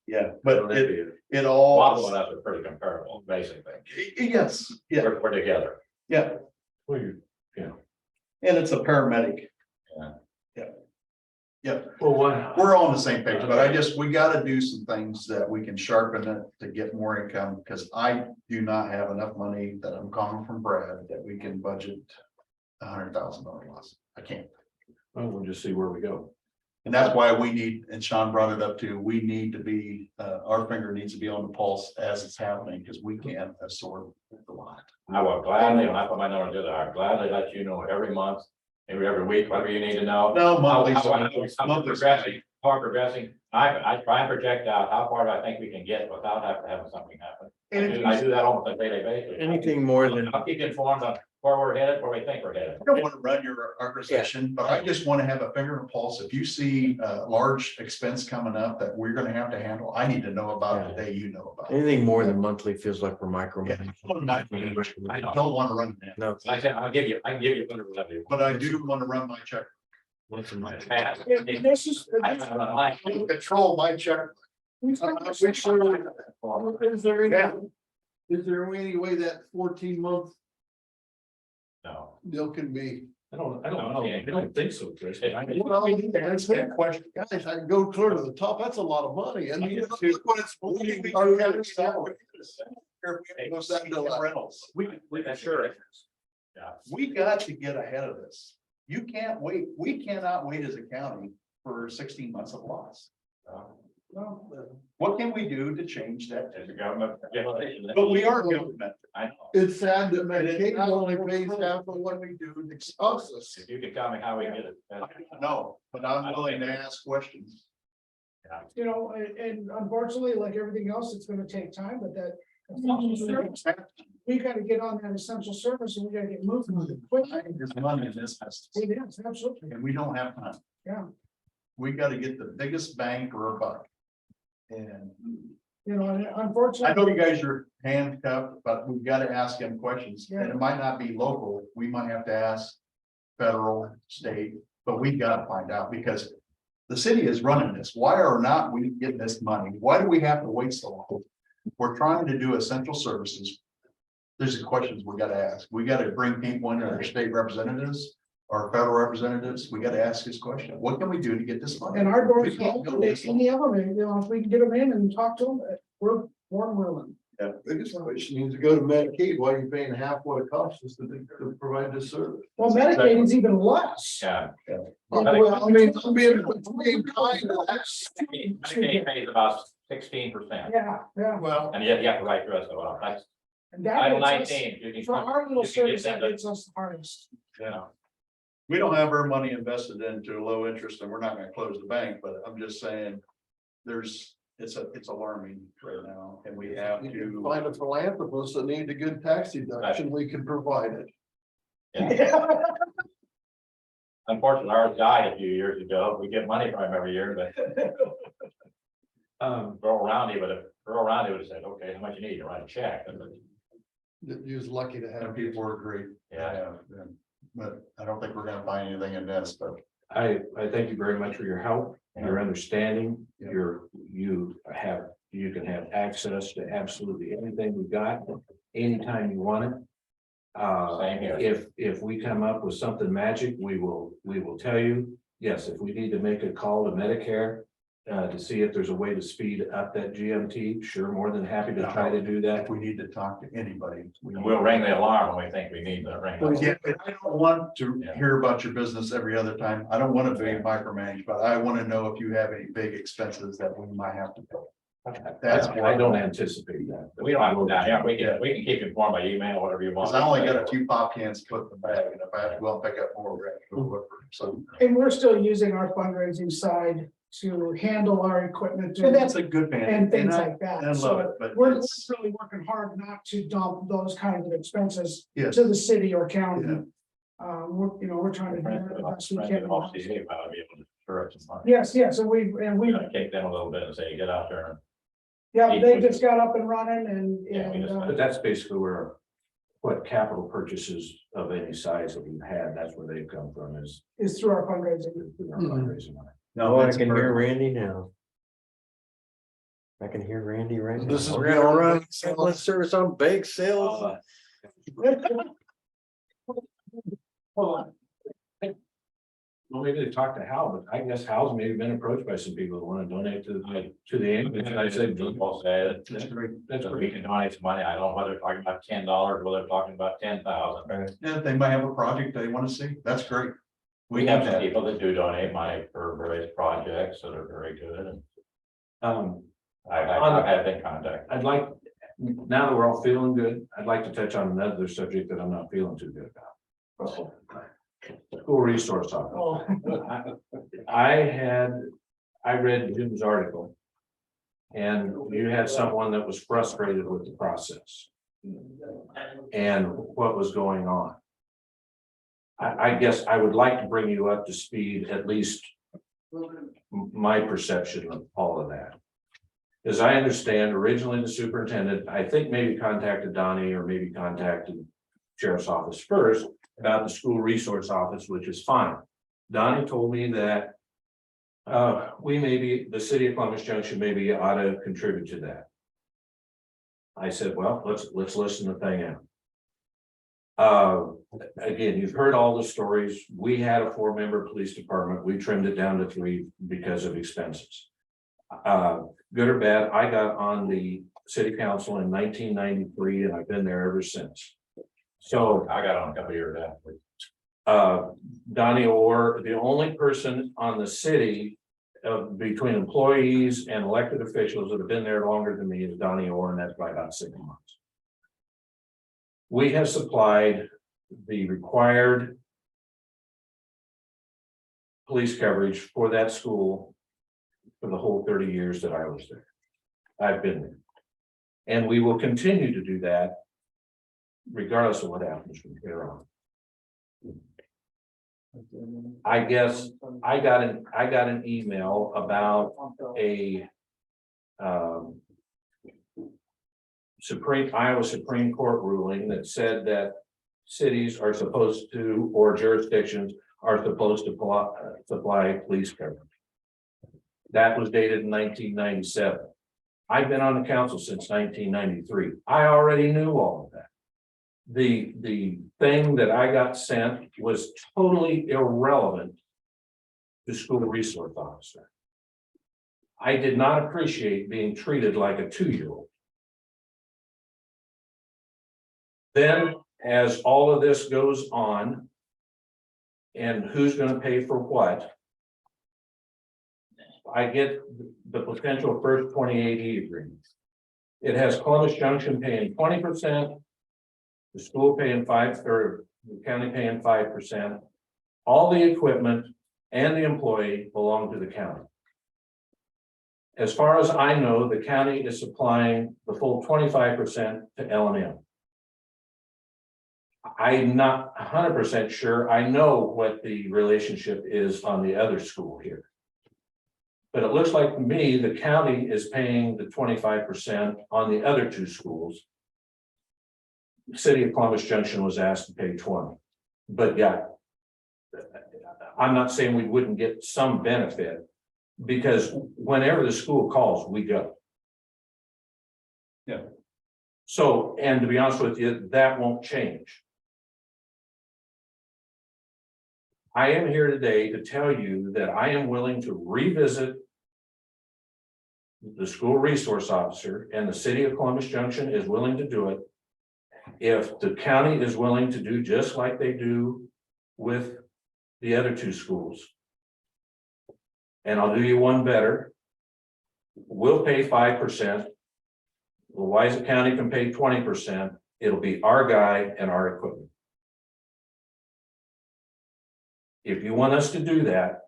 Yeah, but it all. Wapello and us are pretty comparable, basically. Yes, yeah, We're together. yeah, and it's a paramedic. Yeah. Yeah. Yeah, Well, what? we're all on the same page, but we gotta do some things that we can sharpen it to get more income, because I do not have enough money that I'm calling from Brad that we can budget $100,000 loss. I can't. Well, we'll just see where we go. And that's why we need, and Sean brought it up too, we need to be, our finger needs to be on the pulse as it's happening, because we can't absorb a lot. I will gladly, when I put my number together, I'll gladly let you know every month, maybe every week, whatever you need to know. No, monthly. How progressing, far progressing. I try and project out how far do I think we can get without having something happen. I do that almost on a daily basis. Anything more than. I'll keep you informed on where we're headed, where we think we're headed. I don't want to run your organization, but I just want to have a finger on the pulse. If you see a large expense coming up that we're gonna have to handle, I need to know about it the day you know about it. Anything more than monthly feels like we're micromanaging. I don't want to run that, No. Like I said, I can give you whatever level you but I do want to run my check. Once a month. want. And this is. I control my check. Is there any way that 14-month No. deal can be? I don't think so, Chris. Well, I need to ask that question. Guys, I can go clear to the top. That's a lot of money. And you look what it's. Our county salary is. Rentals. Sure. We got to get ahead of this. You can't wait. We cannot wait as a county for 16 months of loss. What can we do to change that? As a government. But we are government. I know. It's sad that Medicaid only pays half of what we do in expenses. If you can tell me how we get it. No, but I'm willing to ask questions. And unfortunately, like everything else, it's gonna take time, but that. We gotta get on that essential service and we gotta get moving on it quickly. There's money in this business, It is, absolutely. and we don't have time. Yeah. We got to get the biggest bang for a buck. And You know, and I unfortunately, know you guys are handcuffed, but we've got to ask them questions, and Yeah. it might not be local, we might have to ask federal, state, but we got to find out, because the city is running this, why are not we getting this money, why do we have to wait so long? We're trying to do essential services. There's the questions we got to ask, we got to bring people in, their state representatives, or federal representatives, we got to ask this question, what can we do to get this money? and our We doors can't open go to this long. any of them, and, you know, if we can get them in and talk to them, we're more than willing. Biggest question is to go to Medicaid, why are you paying half what it costs us to provide this service? Well, Medicaid is even less. Yeah. Well, I mean, I'm being kind to that. Medicaid pays about 16%, Yeah, yeah. Well, and yet you have to write the rest of it off. That's And that Title gets us- 19. You can- For our little you can get service, that them to- gets us the hardest. You know, we don't have our money invested into low interest, and we're not gonna close the bank, but I'm just saying. It's alarming right now, and we have You can to. find a philanthropist that needs a good tax deduction, we can provide it. yeah. Unfortunately, ours died a few years ago. We get money from him every year, but Earl Roundy would have said, okay, how much you need to write a check? You was lucky to And have people are great. Yeah. But I don't think we're gonna find anything in this, but I thank you very much for your help, your understanding, Yeah. you can have access to absolutely anything we got, anytime you want it. Same here. If we come up with something magic, we will tell you. Yes, if we need to make a call to Medicare, to see if there's a way to speed up that GMT, sure, more than happy to try to do that. if we need to talk to anybody. We'll ring the alarm when we think we need to ring. the alarm. Yeah, but I don't want to Yeah. hear about your business every other time. I don't want to be micromanaged, but I want to know if you have any big expenses that we might have to pay. That's I don't anticipate that. We don't have to go down here. We can keep informed by email, whatever you want. Cause I only got a few pop cans to put in the bag, and if I have to go and pick up more, we're gonna have to go look for some. And we're still using our fundraising side to handle our equipment And that's a good man. and things I- like that. I love So it, but we're it's, really working hard not to dump those kinds of expenses yes, to the city or county. Yeah. We're trying to do the best we can. OCA probably be able to direct some money. Yes, yes, and we, We're gonna kick them a little bit and say, get out there and yeah, they just got up and running and, Yeah, we just- and, But that's basically where, what capital purchases of any size that we've had, that's where they've come from is. is through our fundraising. our fundraising money. Oh, I that's can hear perfect. Randy now. I can hear Randy right now. This is We're gonna beyond run bake sales. ambulance service on bake sales. Well, maybe they talked to Hal, but I guess Hal's maybe been approached by some people that want to donate to the ambulance. And I said, people say that's that great, that's we great. can donate some money. I don't know whether they're talking about $10, whether they're talking about 10,000. And if they might have a project they want to see, that's great. We need have some that. people that do donate money for various projects that are very good, and I've had been contacted. I'd like, now that we're all feeling good, I'd like to touch on another subject that I'm not feeling too good about. School resource officer. I read Jim's article. And you had someone that was frustrated with the process. And what was going on. I guess I would like to bring you up to speed, at least my perception of all of that. As I understand, originally the superintendent, I think maybe contacted Donnie or maybe contacted sheriff's office first about the school resource office, which is fine. Donnie told me that the city of Columbus Junction maybe ought to contribute to that. I said, well, let's listen the thing out. Again, you've heard all the stories. We had a 4-member police department. We trimmed it down to 3 because of expenses. Good or bad, I got on the city council in 1993 and I've been there ever since. So I got on a couple of years after. Donnie Orr, the only person on the city between employees and elected officials that have been there longer than me is Donnie Orr, and that's by about 6 months. We have supplied the required police coverage for that school for the whole 30 years that I was there. I've been there. And we will continue to do that regardless of what happens from here on. I guess I got an email about a Iowa Supreme Court ruling that said that cities are supposed to, or jurisdictions are supposed to supply police coverage. That was dated in 1997. I've been on the council since 1993. I already knew all of that. The thing that I got sent was totally irrelevant to school resource officer. I did not appreciate being treated like a 2-year-old. Then, as all of this goes on, and who's going to pay for what, I get the potential first 2080 agreement. It has Columbus Junction paying 20%, the school paying 5%, or the county paying 5%. All the equipment and the employee belong to the county. As far as I know, the county is supplying the full 25% to L&M. I'm not 100% sure. I know what the relationship is on the other school here. But it looks like to me, the county is paying the 25% on the other 2 schools. The city of Columbus Junction was asked to pay 20%. But yeah, I'm not saying we wouldn't get some benefit, because whenever the school calls, we go. Yeah. So, and to be honest with you, that won't change. I am here today to tell you that I am willing to revisit the school resource officer, and the city of Columbus Junction is willing to do it. If the county is willing to do just like they do with the other 2 schools. And I'll do you one better. We'll pay 5%. Louisa County can pay 20%. It'll be our guy and our equipment. If you want us to do that,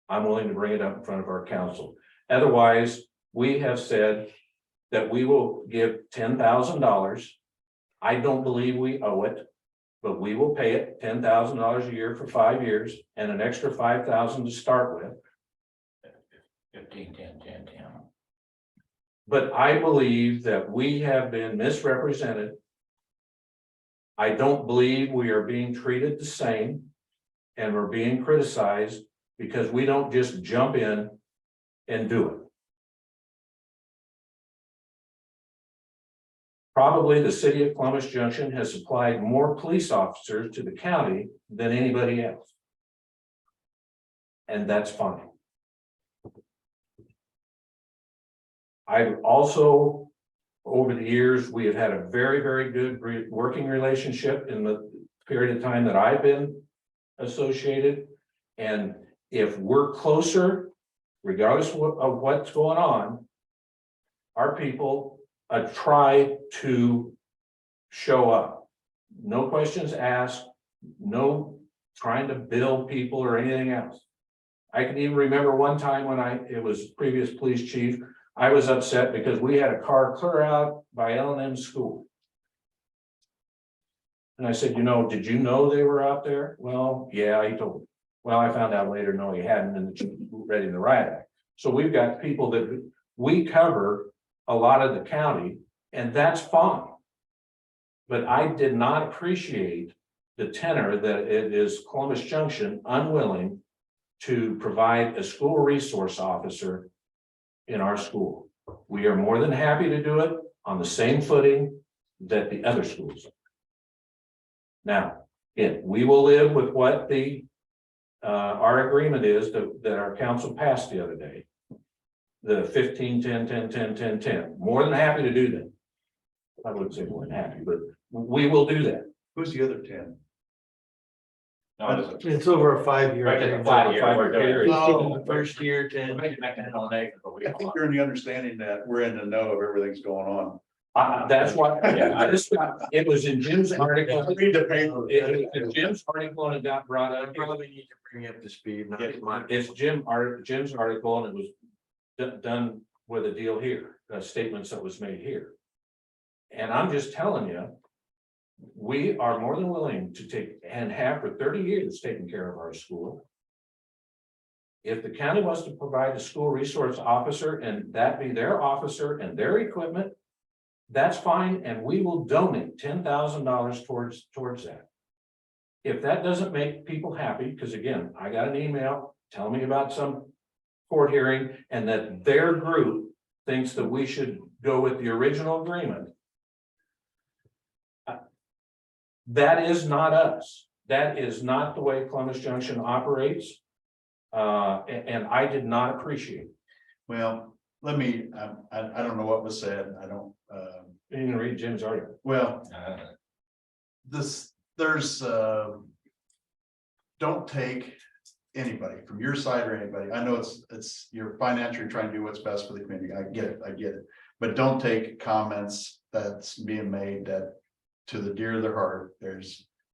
I'm willing to bring it up in front of our council. Otherwise, we have said that we will give $10,000. I don't believe we owe it, but we will pay it $10,000 a year for 5 years and an extra $5,000 to start with. 15, 10, 10, 10. But I believe that we have been misrepresented. I don't believe we are being treated the same, and we're being criticized because we don't just jump in and do it. Probably the city of Columbus Junction has supplied more police officers to the county than anybody else. And that's fine. I've also, over the years, we have had a very, very good working relationship in the period of time that I've been associated. And if we're closer, regardless of what's going on, our people try to show up. No questions asked, no trying to bill people or anything else. I can even remember one time when it was previous police chief, I was upset because we had a car clear out by L&M school. And I said, did you know they were out there? Well, yeah, he told me. Well, I found out later, no, he hadn't, and the chief was ready to riot act. So we've got people that we cover a lot of the county, and that's fine. But I did not appreciate the tenor that it is Columbus Junction unwilling to provide a school resource officer in our school. We are more than happy to do it on the same footing that the other schools are. Now, we will live with what our agreement is that our council passed the other day. The 15, 10, 10, 10, 10, 10. More than happy to do that. I wouldn't say more than happy, but we will do that. Who's the other 10? No, It's over a 5-year. Right, it's a 5-year, we're doing it. Oh, the first year, 10. We're making a donation, but we I think you're in the understanding that we're in the know of everything's going on. That's why, it was in Jim's article. Read the paper. It was in Jim's article and it got brought up. Probably need to bring you up to speed. Not mine. It's Jim's article, and it was done with a deal here, statements that was made here. And I'm just telling you, we are more than willing to take and have for 30 years taken care of our school. If the county wants to provide a school resource officer and that be their officer and their equipment, that's fine, and we will donate $10,000 towards that. If that doesn't make people happy, because again, I got an email telling me about some court hearing and that their group thinks that we should go with the original agreement. That is not us. That is not the way Columbus Junction operates. And I did not appreciate it. Well, let me, I don't know what was said. I don't, You can read Jim's article. well, there's, don't take anybody from your side or anybody. I know it's, you're financially trying to do what's best for the community. I get it. But don't take comments that's being made that to the dear of their heart,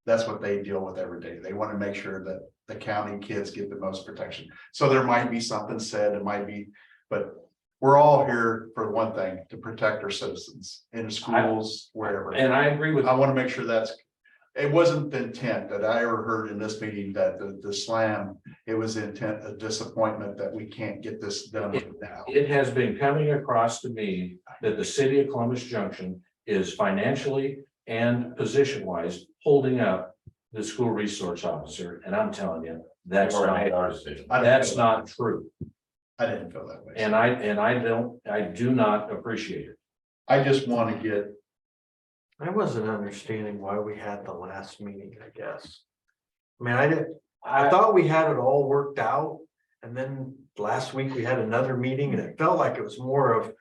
that's what they deal with every day. They want to make sure that the county kids get the most protection. So there might be something said, it might be, but we're all here for one thing, to protect our citizens in schools, wherever. And I agree with. I want to make sure it wasn't the intent that I ever heard in this meeting that the slam, it was the intent of disappointment that we can't get this done now. It has been coming across to me that the city of Columbus Junction is financially and position-wise holding up the school resource officer, and I'm telling you, that's We've already not, made our decision. that's not true. I didn't feel that way. And I do not appreciate it. I just want to get, I wasn't understanding why we had the last meeting, I guess. I mean, I thought we had it all worked out, and then last week we had another meeting, and it felt like it was more of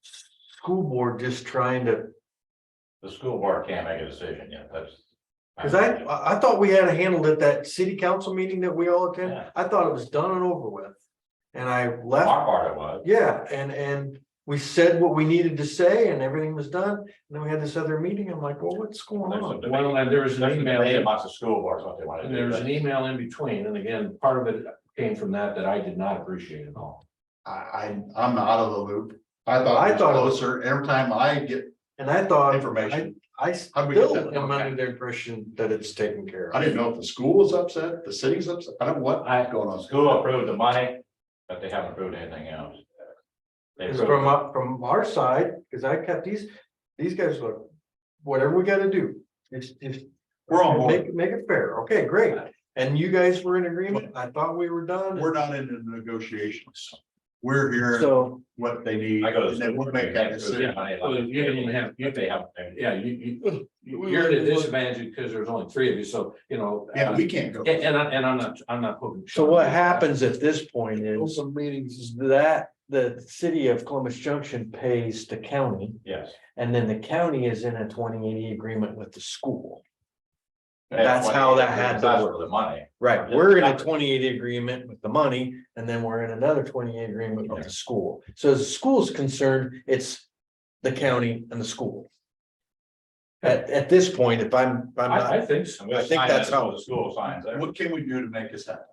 school board just trying to, The school board can't make a decision yet, that's. because I thought we had it handled at that city council meeting that we all attended. Yeah. I thought it was done and over with. And I left, Our part it was. yeah, and we said what we needed to say and everything was done. And then we had this other meeting. I'm like, well, what's going on? Well, and there was an email. Amongst the school boards, what they want to And do. there was an email in between, and again, part of it came from that I did not appreciate at all. I'm out of the loop. I thought it was closer every time I get And I thought, information. I How'd we get still that? am under the impression that it's taken care I of. didn't know if the school was upset, the city's upset. I don't know what's going on. School approved the money, but they haven't approved anything else. They Because approved- from our side, because I kept these guys look, whatever we gotta do, it's We're on board. make it fair. Okay, great. And you guys were in agreement. I thought we were done. We're not in the negotiations. We're here, So, what they need, I go to and then we'll make that decision. Well, you don't even have, If they have. yeah, you're at a disadvantage because there's only 3 of you, so, you know. Yeah, we can't go. And I'm not poking. so what happens at this point is Open meetings is that the city of Columbus Junction pays the county, Yes. and then the county is in a 2080 agreement with the school. That's how that had to That's work. for the money. Right, we're in a 2080 agreement with the money, and then we're in another 2080 agreement with the school. So as the school is concerned, it's the county and the school. At this point, if I'm I not, think so. And we'll I think sign that's that how- so the school signs there. What can we do to make this happen?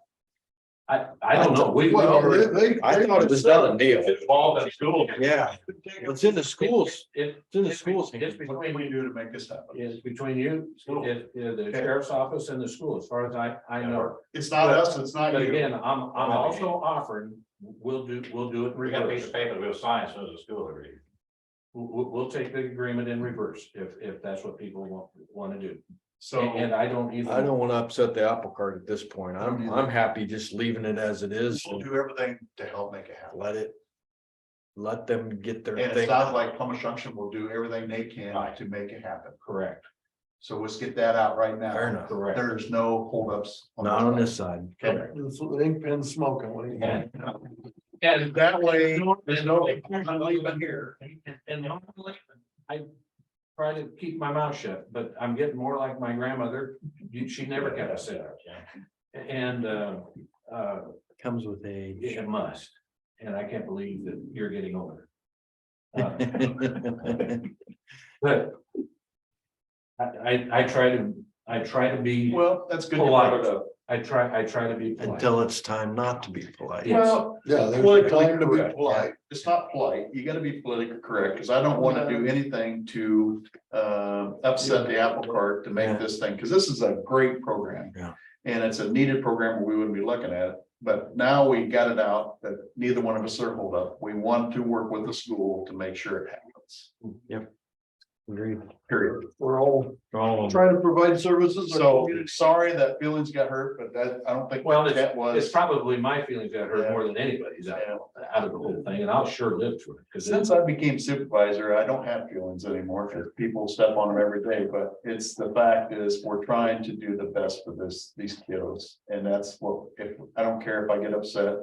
I don't know. Well, I thought it was done a deal. It's involved in school. Yeah, it's in the schools, It's it's in the schools. It's What can between we do to make this happen? It's between you, School. the sheriff's office and the school, as far as I know. It's not us, it's not But you. again, I'm also offering, we'll do it in We got a piece reverse. of paper that we'll sign as soon as the school agrees. We'll take the agreement in reverse if that's what people want to do. So, And I don't even. I don't want to upset the apple cart at this point. I'm happy just leaving it as it is. we'll do everything to help make it happen. Let them get their And it thing. sounds like Columbus Junction will do everything they can to make it happen. Correct. So let's get that out right now. Fair enough. Correct. There's no holdups. Not on this side. Okay. It's ink pen smoking. What do you And, want? and That way, there's no, I'm leaving here. And I try to keep my mouth shut, but I'm getting more like my grandmother. She never kept a secret. And, Comes with age. it must. And I can't believe that you're getting older. But I try to be well, that's good. polite. I try to be polite. Until it's time not to be polite. Yes. Well, Yeah, there's a politically time to be correct. polite. It's not polite. You gotta be politically correct, because I don't want to do anything to upset the apple cart to make Yeah. this thing, because this is a great program. Yeah. And it's a needed program, we wouldn't be looking at it, but now we got it out that neither one of us are hold up. We want to work with the school to make sure it happens. Yep. Agreed. period. We're all, Trying to provide services. our So community. sorry that feelings got hurt, but that, I don't think Well, that it's was. probably my feelings that hurt more than anybody's out of the whole thing, and I'll sure live through it, because Since I became supervisor, I don't have feelings anymore, because people step on them every day, but it's, the fact is, we're trying to do the best for these kiddos. And that's what, if, I don't care if I get upset.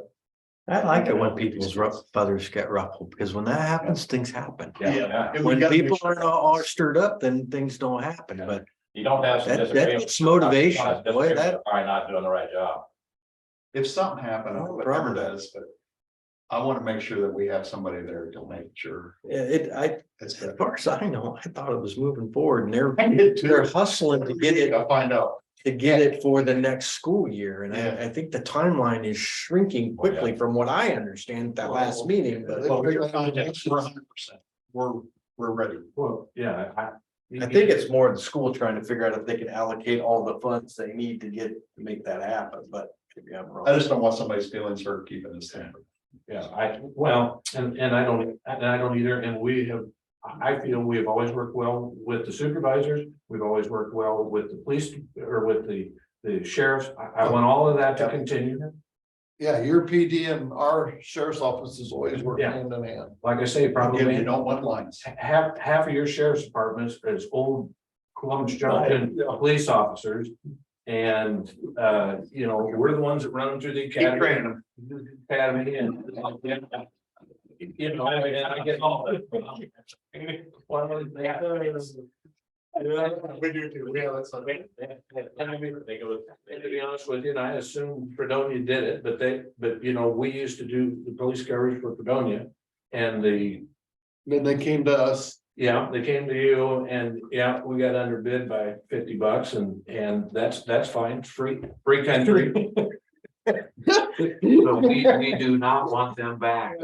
I like it when people's feathers get ruffled, because when that happens, things happen. And we When gotta make people sure- are all stirred up, then things don't happen, but You don't have some that disagreements. gets motivation. Not Boy, disagreements, that, Probably not doing the right job. If something happened, No whatever problem. does, but I want to make sure that we have somebody there to make sure. as far as I know, I thought it was moving forward, and they're I did too. they're hustling to get it, I'll find out. for the next school year, and Yeah. I think the timeline is shrinking quickly from what I understand at that last meeting, but Well, we're 100%. We're ready. well, yeah, I think it's more the school trying to figure out if they can allocate all the funds they need to make that happen, but maybe I'm wrong. I just don't want somebody's feelings hurt keeping this thing. yeah, and I don't either, and I feel we have always worked well with the supervisors, we've always worked well with the police, or with the sheriffs. I want all of that to continue. Yeah, your PD and our sheriff's office is always working Yeah. hand in hand. Like I say, Again, probably you don't want lines. half of your sheriff's departments is old Columbus Junction police officers. And, we're the ones that run them through the Keep academy. training them. Academy and. And I get all. We do too. We have that. And to be honest with you, and I assume Fredonia did it, but we used to do the police coverage for Fredonia. And Then they came to us. they came to you, and we got underbid by $50, and that's fine, it's free country. So we do not want them back.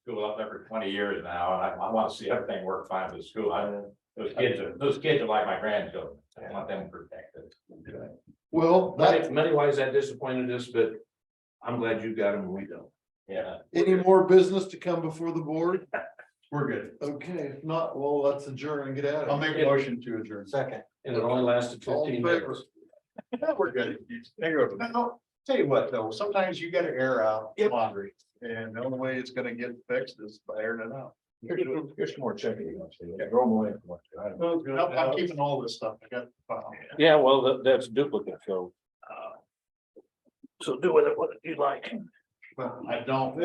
School up there for 20 years now, and I want to see everything work fine for the school. Those kids are like my grandchildren. I want them protected. Well, Money wise, that disappointed us, but I'm glad you got them and we don't. Yeah. any more business to come before the board? We're good. Okay, if not, well, let's adjourn and get out I'll of here. make a motion to adjourn. Second. And it only lasted All in 15 favor? minutes. We're good. No, tell you what, though, sometimes you gotta air out laundry, and the only way it's gonna get fixed is by airing it out. Here's some more checking. Throw them away. Nope, I'm keeping all this stuff. I got the file. Yeah, well, that's duplicate, so. So do with it what you like. Well, I don't.